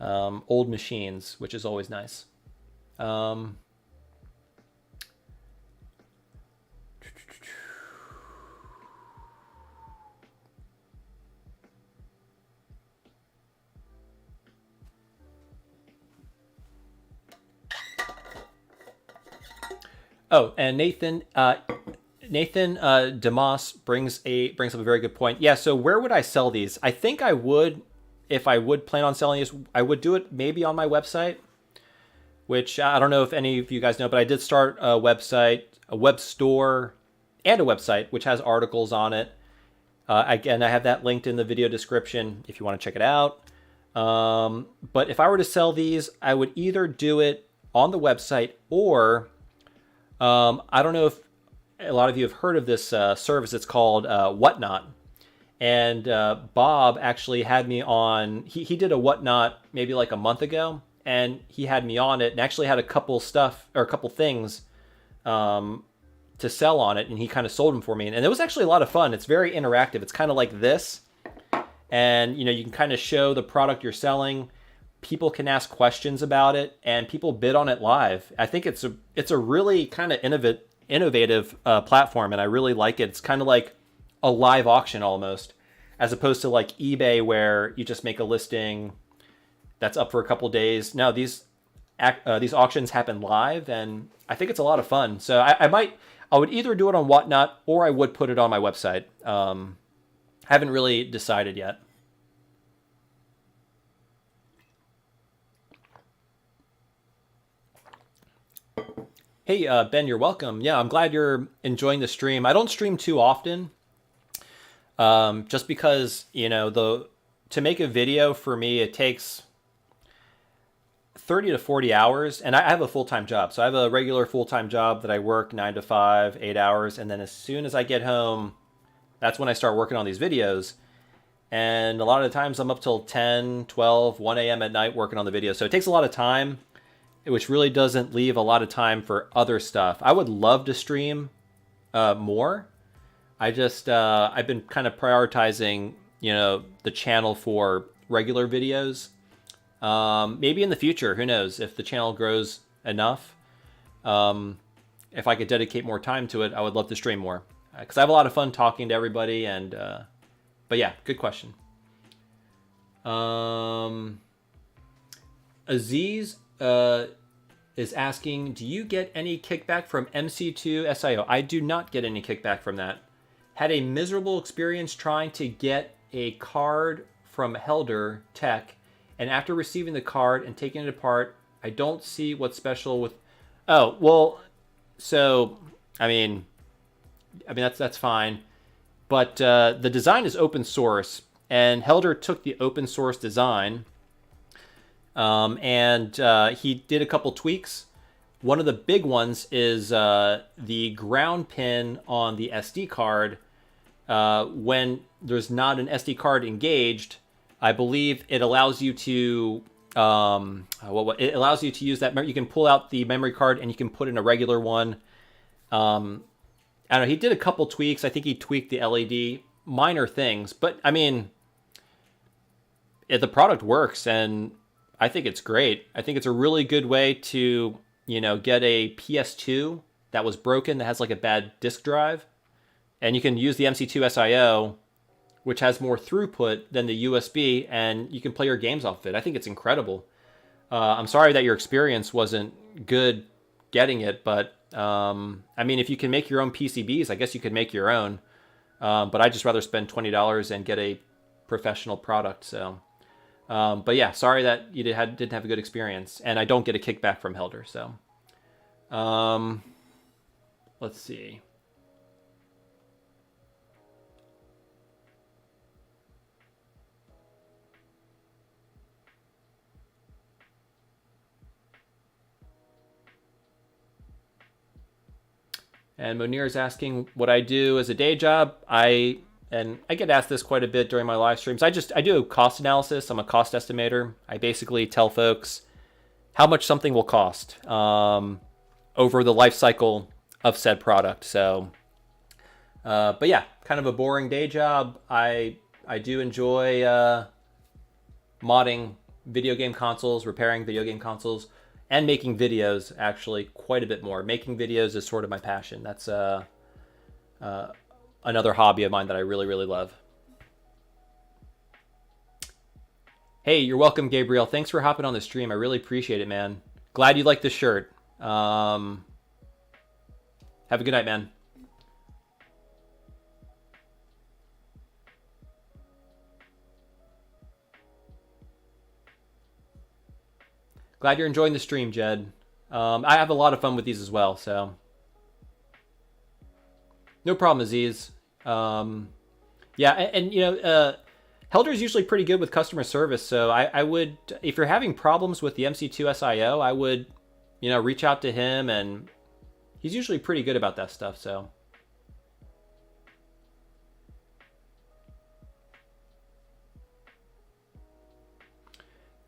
old machines, which is always nice. Oh, and Nathan DeMoss brings up a very good point. Yeah, so where would I sell these? I think I would, if I would plan on selling these, I would do it maybe on my website, which I don't know if any of you guys know, but I did start a website, a web store, and a website, which has articles on it. Again, I have that linked in the video description if you want to check it out. But if I were to sell these, I would either do it on the website or... I don't know if a lot of you have heard of this service. It's called Whatnot. And Bob actually had me on. He did a Whatnot maybe like a month ago, and he had me on it and actually had a couple things to sell on it, and he kind of sold them for me. And it was actually a lot of fun. It's very interactive. It's kind of like this. And, you can kind of show the product you're selling. People can ask questions about it, and people bid on it live. I think it's a really kind of innovative platform, and I really like it. It's kind of like a live auction almost, as opposed to like eBay where you just make a listing that's up for a couple days. No, these auctions happen live, and I think it's a lot of fun. So I would either do it on Whatnot or I would put it on my website. Haven't really decided yet. Hey, Ben, you're welcome. Yeah, I'm glad you're enjoying the stream. I don't stream too often, just because, to make a video for me, it takes 30 to 40 hours, and I have a full-time job. So I have a regular full-time job that I work 9 to 5, 8 hours, and then as soon as I get home, that's when I start working on these videos. And a lot of the times I'm up till 10, 12, 1 a.m. at night working on the video. So it takes a lot of time, which really doesn't leave a lot of time for other stuff. I would love to stream more. I've been kind of prioritizing the channel for regular videos. Maybe in the future, who knows, if the channel grows enough, if I could dedicate more time to it, I would love to stream more, because I have a lot of fun talking to everybody. And but yeah, good question. Aziz is asking, do you get any kickback from MC2 SIO? I do not get any kickback from that. Had a miserable experience trying to get a card from Helder Tech, and after receiving the card and taking it apart, I don't see what's special with... Oh, well, so, I mean that's fine. But the design is open source, and Helder took the open source design, and he did a couple tweaks. One of the big ones is the ground pin on the SD card. When there's not an SD card engaged, I believe it allows you to it allows you to use that. You can pull out the memory card and you can put in a regular one. I don't know. He did a couple tweaks. I think he tweaked the LED, minor things, but I mean, the product works, and I think it's great. I think it's a really good way to, get a PS2 that was broken, that has like a bad disk drive, and you can use the MC2 SIO, which has more throughput than the USB, and you can play your games off it. I think it's incredible. I'm sorry that your experience wasn't good getting it, but I mean, if you can make your own PCBs, I guess you could make your own. But I'd just rather spend $20 and get a professional product. So, but yeah, sorry that you didn't have a good experience, and I don't get a kickback from Helder. So, let's see. And Monir is asking what I do as a day job. I get asked this quite a bit during my live streams. I do cost analysis. I'm a cost estimator. I basically tell folks how much something will cost over the life cycle of said product. So, but yeah, kind of a boring day job. I do enjoy modding video game consoles, repairing video game consoles, and making videos, actually, quite a bit more. Making videos is sort of my passion. That's another hobby of mine that I really, really love. Hey, you're welcome, Gabriel. Thanks for hopping on the stream. I really appreciate it, man. Glad you like the shirt. Have a good night, man. Glad you're enjoying the stream, Jed. I have a lot of fun with these as well, so. No problem, Aziz. Yeah, and Helder's usually pretty good with customer service, so I would, if you're having problems with the MC2 SIO, I would, reach out to him, and he's usually pretty good about that stuff, so.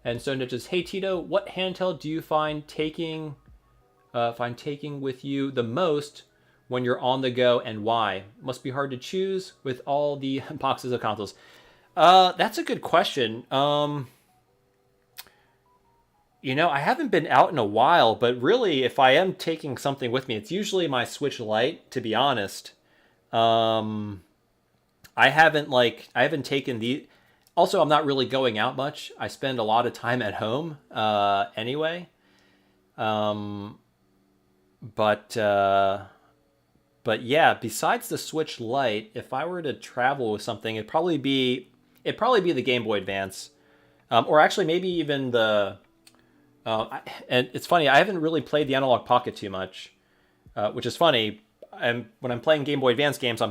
And so just, hey Tito, what handheld do you find taking with you the most when you're on the go, and why? Must be hard to choose with all the boxes of consoles. That's a good question. I haven't been out in a while, but really, if I am taking something with me, it's usually my Switch Lite, to be honest. I haven't taken the... Also, I'm not really going out much. I spend a lot of time at home anyway. But yeah, besides the Switch Lite, if I were to travel with something, it'd probably be the Game Boy Advance, or actually maybe even the. And it's funny, I haven't really played the Analog Pocket too much, which is funny. When I'm playing Game Boy Advance games,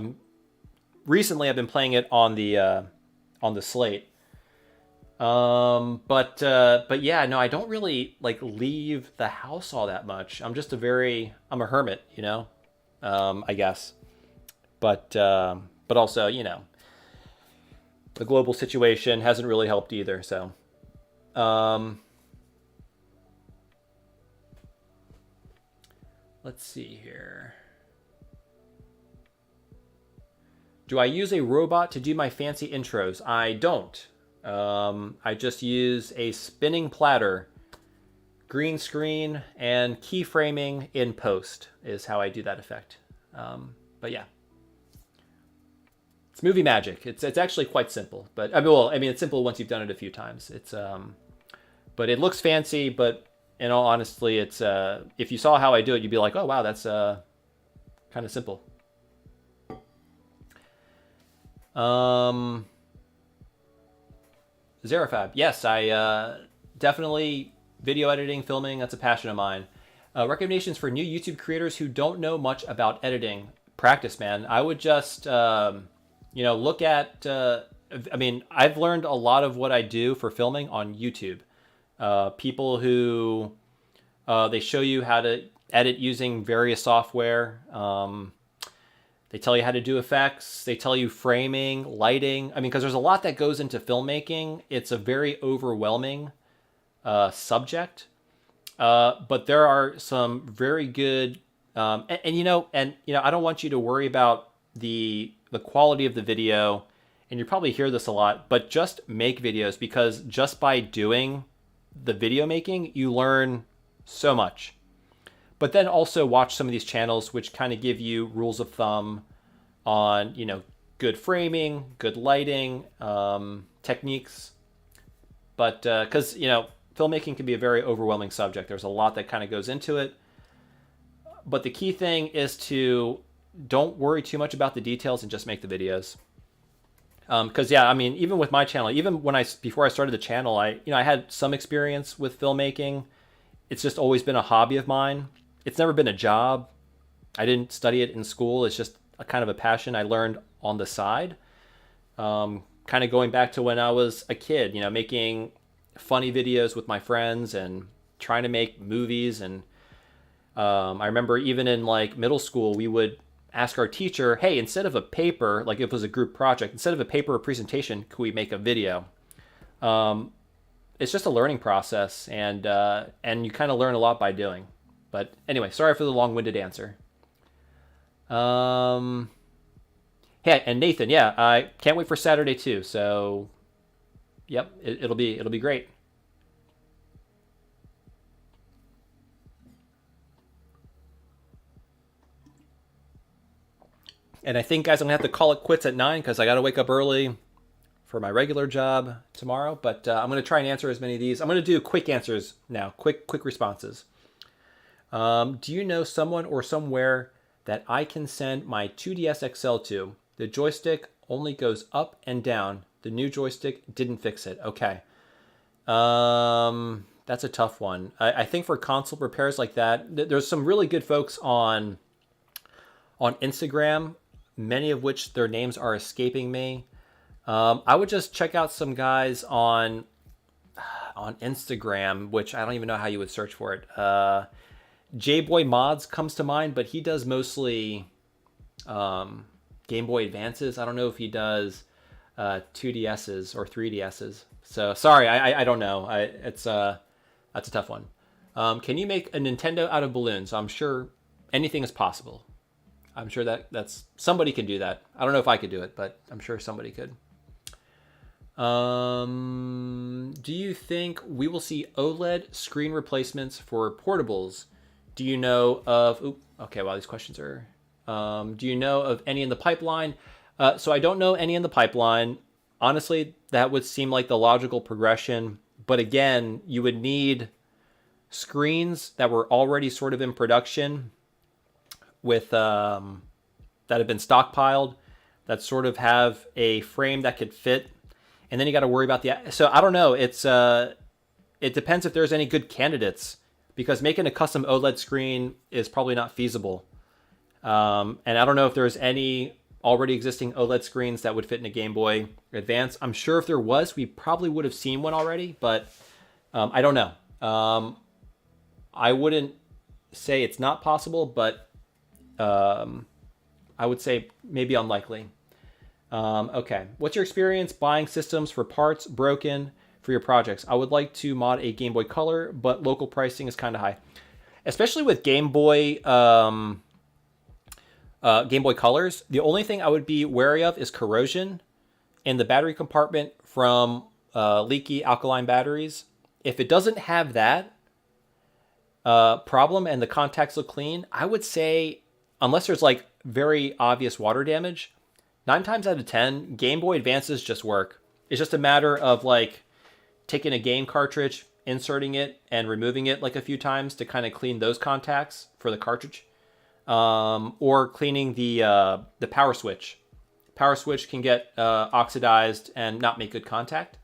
recently I've been playing it on the SLATE. But yeah, no, I don't really leave the house all that much. I'm a hermit, I guess. But also, the global situation hasn't really helped either. So, let's see here. Do I use a robot to do my fancy intros? I don't. I just use a spinning platter, green screen, and keyframing in post is how I do that effect. But yeah, it's movie magic. It's actually quite simple. But I mean, it's simple once you've done it a few times. But it looks fancy. But in all honesty, it's if you saw how I do it, you'd be like, oh wow, that's kind of simple. Zarafab, yes, I definitely video editing, filming. That's a passion of mine. Recommendations for new YouTube creators who don't know much about editing. Practice, man. I would just look at. I mean, I've learned a lot of what I do for filming on YouTube. People who they show you how to edit using various software. They tell you how to do effects. They tell you framing, lighting. I mean, because there's a lot that goes into filmmaking. It's a very overwhelming subject. But there are some very good, I don't want you to worry about the quality of the video. And you probably hear this a lot, but just make videos, because just by doing the video making, you learn so much. But then also watch some of these channels which kind of give you rules of thumb on, good framing, good lighting, techniques. But because, filmmaking can be a very overwhelming subject. There's a lot that kind of goes into it. But the key thing is to don't worry too much about the details and just make the videos. Because I mean, even with my channel, even before I started the channel, I had some experience with filmmaking. It's just always been a hobby of mine. It's never been a job. I didn't study it in school. It's just a kind of a passion I learned on the side. Kind of going back to when I was a kid, making funny videos with my friends and trying to make movies. And I remember even in like middle school, we would ask our teacher, hey, instead of a paper, like if it was a group project, instead of a paper or presentation, could we make a video? It's just a learning process, and you kind of learn a lot by doing. But anyway, sorry for the long-winded answer. Hey, and Nathan, yeah, I can't wait for Saturday too. So, yep, it'll be great. And I think, guys, I'm gonna have to call it quits at 9 because I got to wake up early for my regular job tomorrow. But I'm gonna try and answer as many of these. I'm gonna do quick answers now, quick responses. Do you know someone or somewhere that I can send my 2DS XL to? The joystick only goes up and down. The new joystick didn't fix it. Okay. That's a tough one. I think for console repairs like that, there's some really good folks on Instagram, many of which their names are escaping me. I would just check out some guys on Instagram, which I don't even know how you would search for it. J-Boy Mods comes to mind, but he does mostly Game Boy Advances. I don't know if he does 2DSs or 3DSs. So sorry, I don't know. That's a tough one. Can you make a Nintendo out of balloons? I'm sure anything is possible. I'm sure that's somebody can do that. I don't know if I could do it, but I'm sure somebody could. Do you think we will see OLED screen replacements for portables? Do you know of... okay, well, these questions are... do you know of any in the pipeline? So I don't know any in the pipeline. Honestly, that would seem like the logical progression. But again, you would need screens that were already sort of in production with that have been stockpiled, that sort of have a frame that could fit. And then you got to worry about so I don't know. It depends if there's any good candidates, because making a custom OLED screen is probably not feasible. And I don't know if there's any already existing OLED screens that would fit in a Game Boy Advance. I'm sure if there was, we probably would have seen one already, but I don't know. I wouldn't say it's not possible, but I would say maybe unlikely. Okay. What's your experience buying systems for parts broken for your projects? I would like to mod a Game Boy Color, but local pricing is kind of high. Especially with Game Boy Game Boy Colors. The only thing I would be wary of is corrosion in the battery compartment from leaky alkaline batteries. If it doesn't have that problem and the contacts look clean, I would say, unless there's like very obvious water damage, 9 times out of 10, Game Boy Advances just work. It's just a matter of like taking a game cartridge, inserting it, and removing it like a few times to kind of clean those contacts for the cartridge, or cleaning the power switch. Power switch can get oxidized and not make good contact.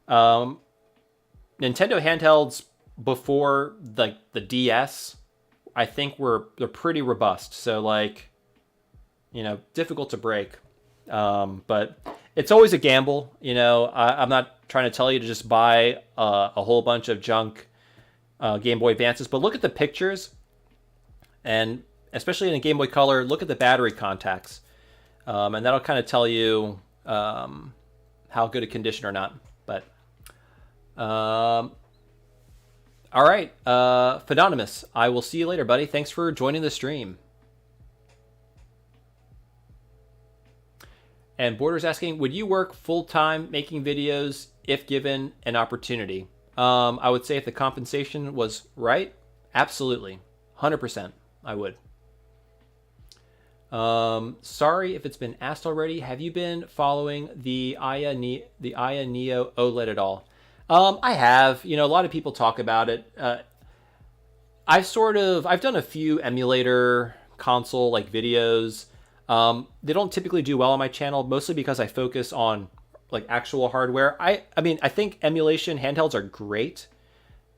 Nintendo handhelds before the DS, I think they're pretty robust. So like, difficult to break. But it's always a gamble. I'm not trying to tell you to just buy a whole bunch of junk Game Boy Advances, but look at the pictures, and especially in a Game Boy Color, look at the battery contacts, and that'll kind of tell you how good a condition or not. But all right, Phenonymous, I will see you later, buddy. Thanks for joining the stream. And Border's asking, would you work full-time making videos if given an opportunity? I would say if the compensation was right, absolutely. 100%, I would. Sorry if it's been asked already. Have you been following the Aya Neo OLED at all? I have. A lot of people talk about it. I've done a few emulator console like videos. They don't typically do well on my channel, mostly because I focus on like actual hardware. I think emulation handhelds are great,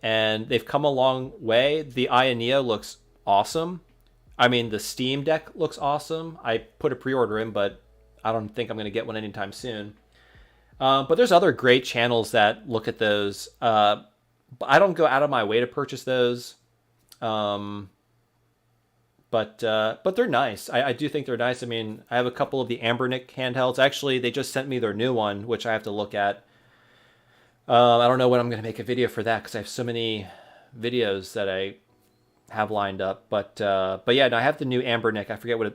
and they've come a long way. The Aya Neo looks awesome. The Steam Deck looks awesome. I put a pre-order in, but I don't think I'm going to get one anytime soon. But there's other great channels that look at those. But I don't go out of my way to purchase those. But they're nice. I do think they're nice. I have a couple of the Ambernic handhelds. Actually, they just sent me their new one, which I have to look at. I don't know when I'm going to make a video for that because I have so many videos that I have lined up. But yeah, no, I have the new Ambernic. I forget what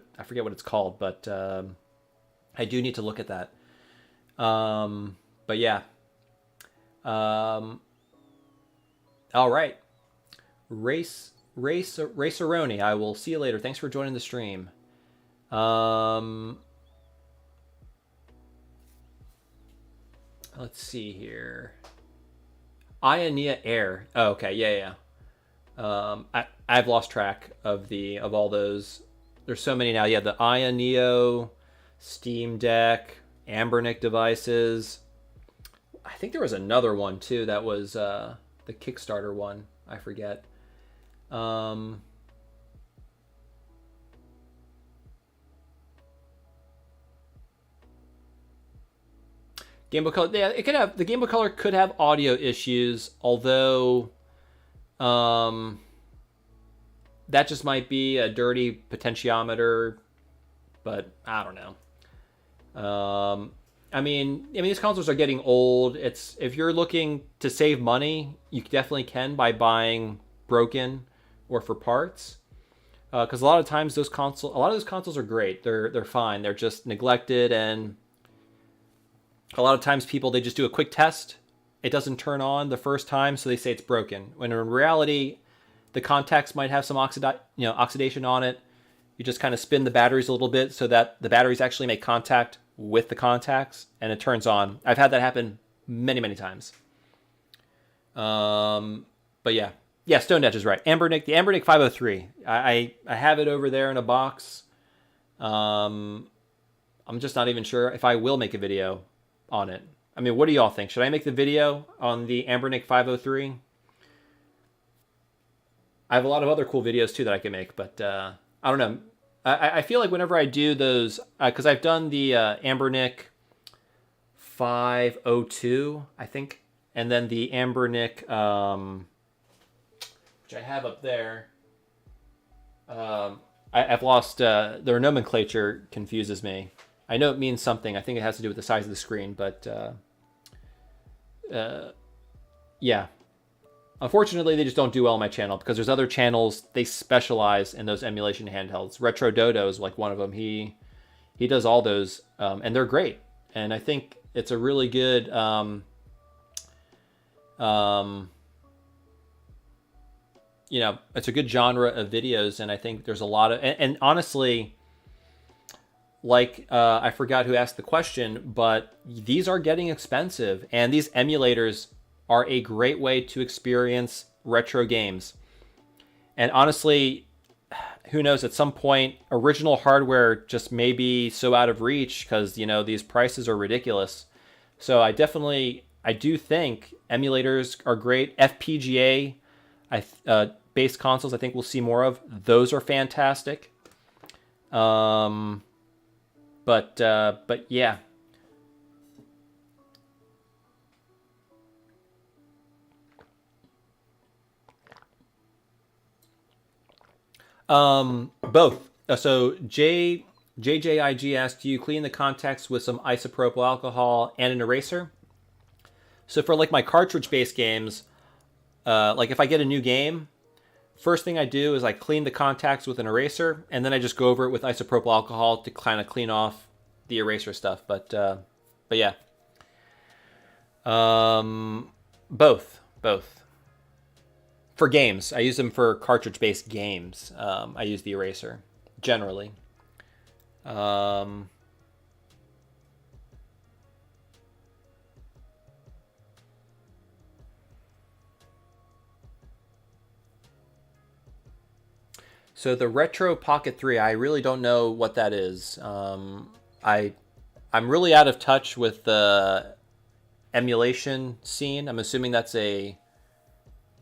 it's called, but I do need to look at that. But yeah. All right. Raceroni, I will see you later. Thanks for joining the stream. Let's see here. Ionia Air. Oh, okay. Yeah. I've lost track of all those. There's so many now. Yeah, the Aya Neo, Steam Deck, Ambernic devices. I think there was another one too that was the Kickstarter one. I forget. Game Boy Color, yeah, the Game Boy Color could have audio issues, although that just might be a dirty potentiometer, but I don't know. These consoles are getting old. If you're looking to save money, you definitely can by buying broken or for parts. Because a lot of times those consoles are great. They're fine. They're just neglected, and a lot of times they just do a quick test. It doesn't turn on the first time, so they say it's broken. When in reality, the contacts might have some oxidation on it. You just kind of spin the batteries a little bit so that the batteries actually make contact with the contacts, and it turns on. I've had that happen many, many times. But yeah. Yeah, Stone Edge is right. The Ambernic 503. I have it over there in a box. I'm just not even sure if I will make a video on it. What do y'all think? Should I make the video on the Ambernic 503? I have a lot of other cool videos too that I can make, but I don't know. I feel like whenever I do those, because I've done the Ambernic 502, I think, and then the Ambernic, which I have up there. I've lost, their nomenclature confuses me. I know it means something. I think it has to do with the size of the screen, but yeah. Unfortunately, they just don't do well on my channel because there's other channels, they specialize in those emulation handhelds. Retro Dodo is like one of them. He does all those, and they're great. And I think it's a really good it's a good genre of videos, and I think there's a lot of, and honestly, like, I forgot who asked the question, but these are getting expensive, and these emulators are a great way to experience retro games. And honestly, who knows, at some point, original hardware just may be so out of reach because, these prices are ridiculous. So I do think emulators are great. FPGA based consoles, I think we'll see more of. Those are fantastic. But yeah. Both. So JJIG asked, do you clean the contacts with some isopropyl alcohol and an eraser? So for like my cartridge-based games, like if I get a new game, first thing I do is I clean the contacts with an eraser, and then I just go over it with isopropyl alcohol to kind of clean off the eraser stuff. But yeah, both. For games, I use them for cartridge-based games. I use the eraser generally. So the Retro Pocket 3, I really don't know what that is. I'm really out of touch with the emulation scene. I'm assuming that's a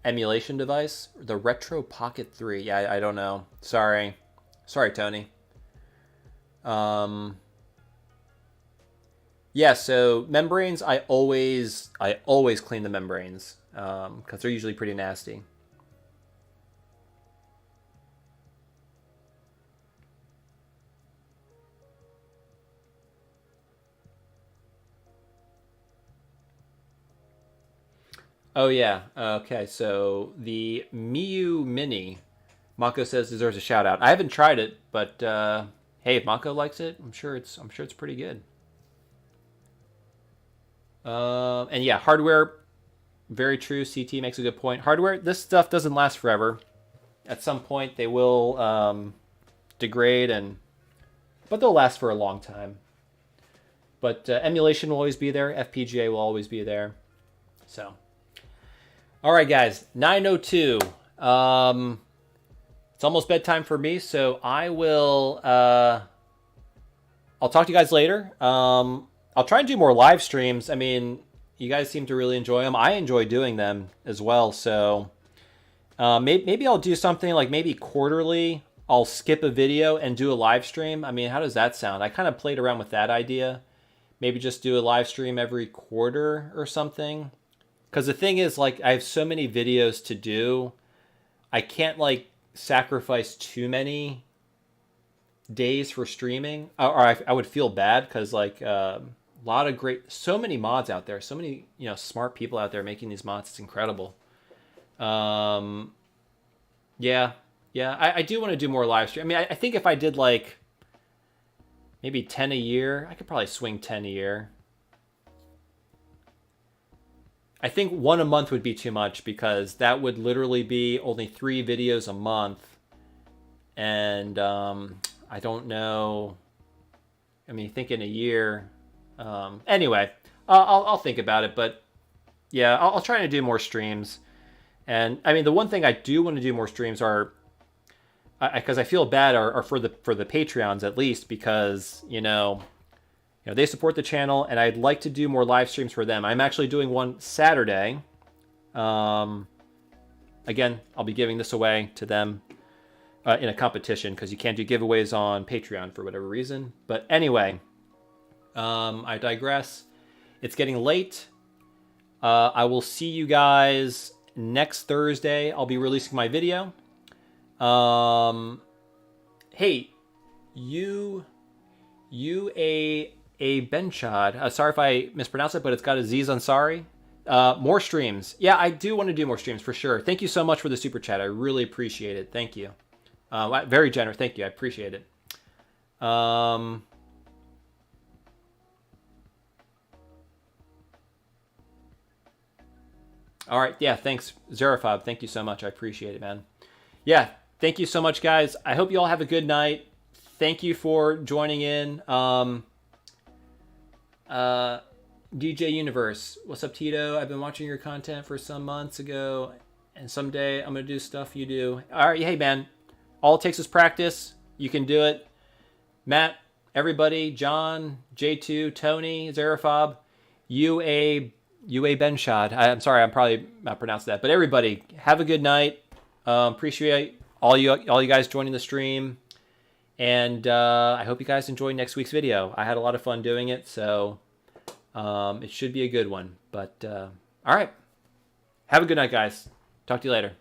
emulation device. The Retro Pocket 3. Yeah, I don't know. Sorry, Tony. Yeah, so membranes, I always clean the membranes because they're usually pretty nasty. Oh yeah. Okay, so the Miu Mini, Mako says deserves a shout out. I haven't tried it, but hey, if Mako likes it, I'm sure it's pretty good. And yeah, hardware, very true. CT makes a good point. Hardware, this stuff doesn't last forever. At some point, they will degrade, but they'll last for a long time. But emulation will always be there. FPGA will always be there. So. All right, guys, 9:02. It's almost bedtime for me, so I will. I'll talk to you guys later. I'll try and do more live streams. I mean, you guys seem to really enjoy them. I enjoy doing them as well. So maybe I'll do something like maybe quarterly. I'll skip a video and do a live stream. I mean, how does that sound? I kind of played around with that idea. Maybe just do a live stream every quarter or something. Because the thing is, like, I have so many videos to do, I can't, like, sacrifice too many days for streaming. Or I would feel bad because, like, a lot of so many mods out there. So many, smart people out there making these mods. It's incredible. Yeah. I do want to do more live stream. I mean, I think if I did, like, maybe 10 a year, I could probably swing 10 a year. I think one a month would be too much because that would literally be only 3 videos a month. And I don't know. I mean, think in a year. Anyway, I'll think about it. But yeah, I'll try to do more streams. And I mean, the one thing I do want to do more streams are, because I feel bad, are for the Patreons at least, because they support the channel, and I'd like to do more live streams for them. I'm actually doing one Saturday. Again, I'll be giving this away to them in a competition because you can't do giveaways on Patreon for whatever reason. But anyway, I digress. It's getting late. I will see you guys next Thursday. I'll be releasing my video. Hey, a Benchad. Sorry if I mispronounced it, but it's got Aziz Ansari. More streams. Yeah, I do want to do more streams for sure. Thank you so much for the super chat. I really appreciate it. Thank you. Very generous. Thank you. I appreciate it. All right. Yeah, thanks, Xerofob. Thank you so much. I appreciate it, man. Yeah, thank you so much, guys. I hope you all have a good night. Thank you for joining in. DJ Universe, what's up, Tito? I've been watching your content for some months ago, and someday I'm going to do stuff you do. All right, hey, man. All it takes is practice. You can do it. Matt, everybody, John, J2, Tony, Xerofob, UA Benshad. I'm sorry, I'm probably not pronounced that. But everybody, have a good night. Appreciate all you guys joining the stream. And I hope you guys enjoy next week's video. I had a lot of fun doing it, so it should be a good one. But all right. Have a good night, guys. Talk to you later.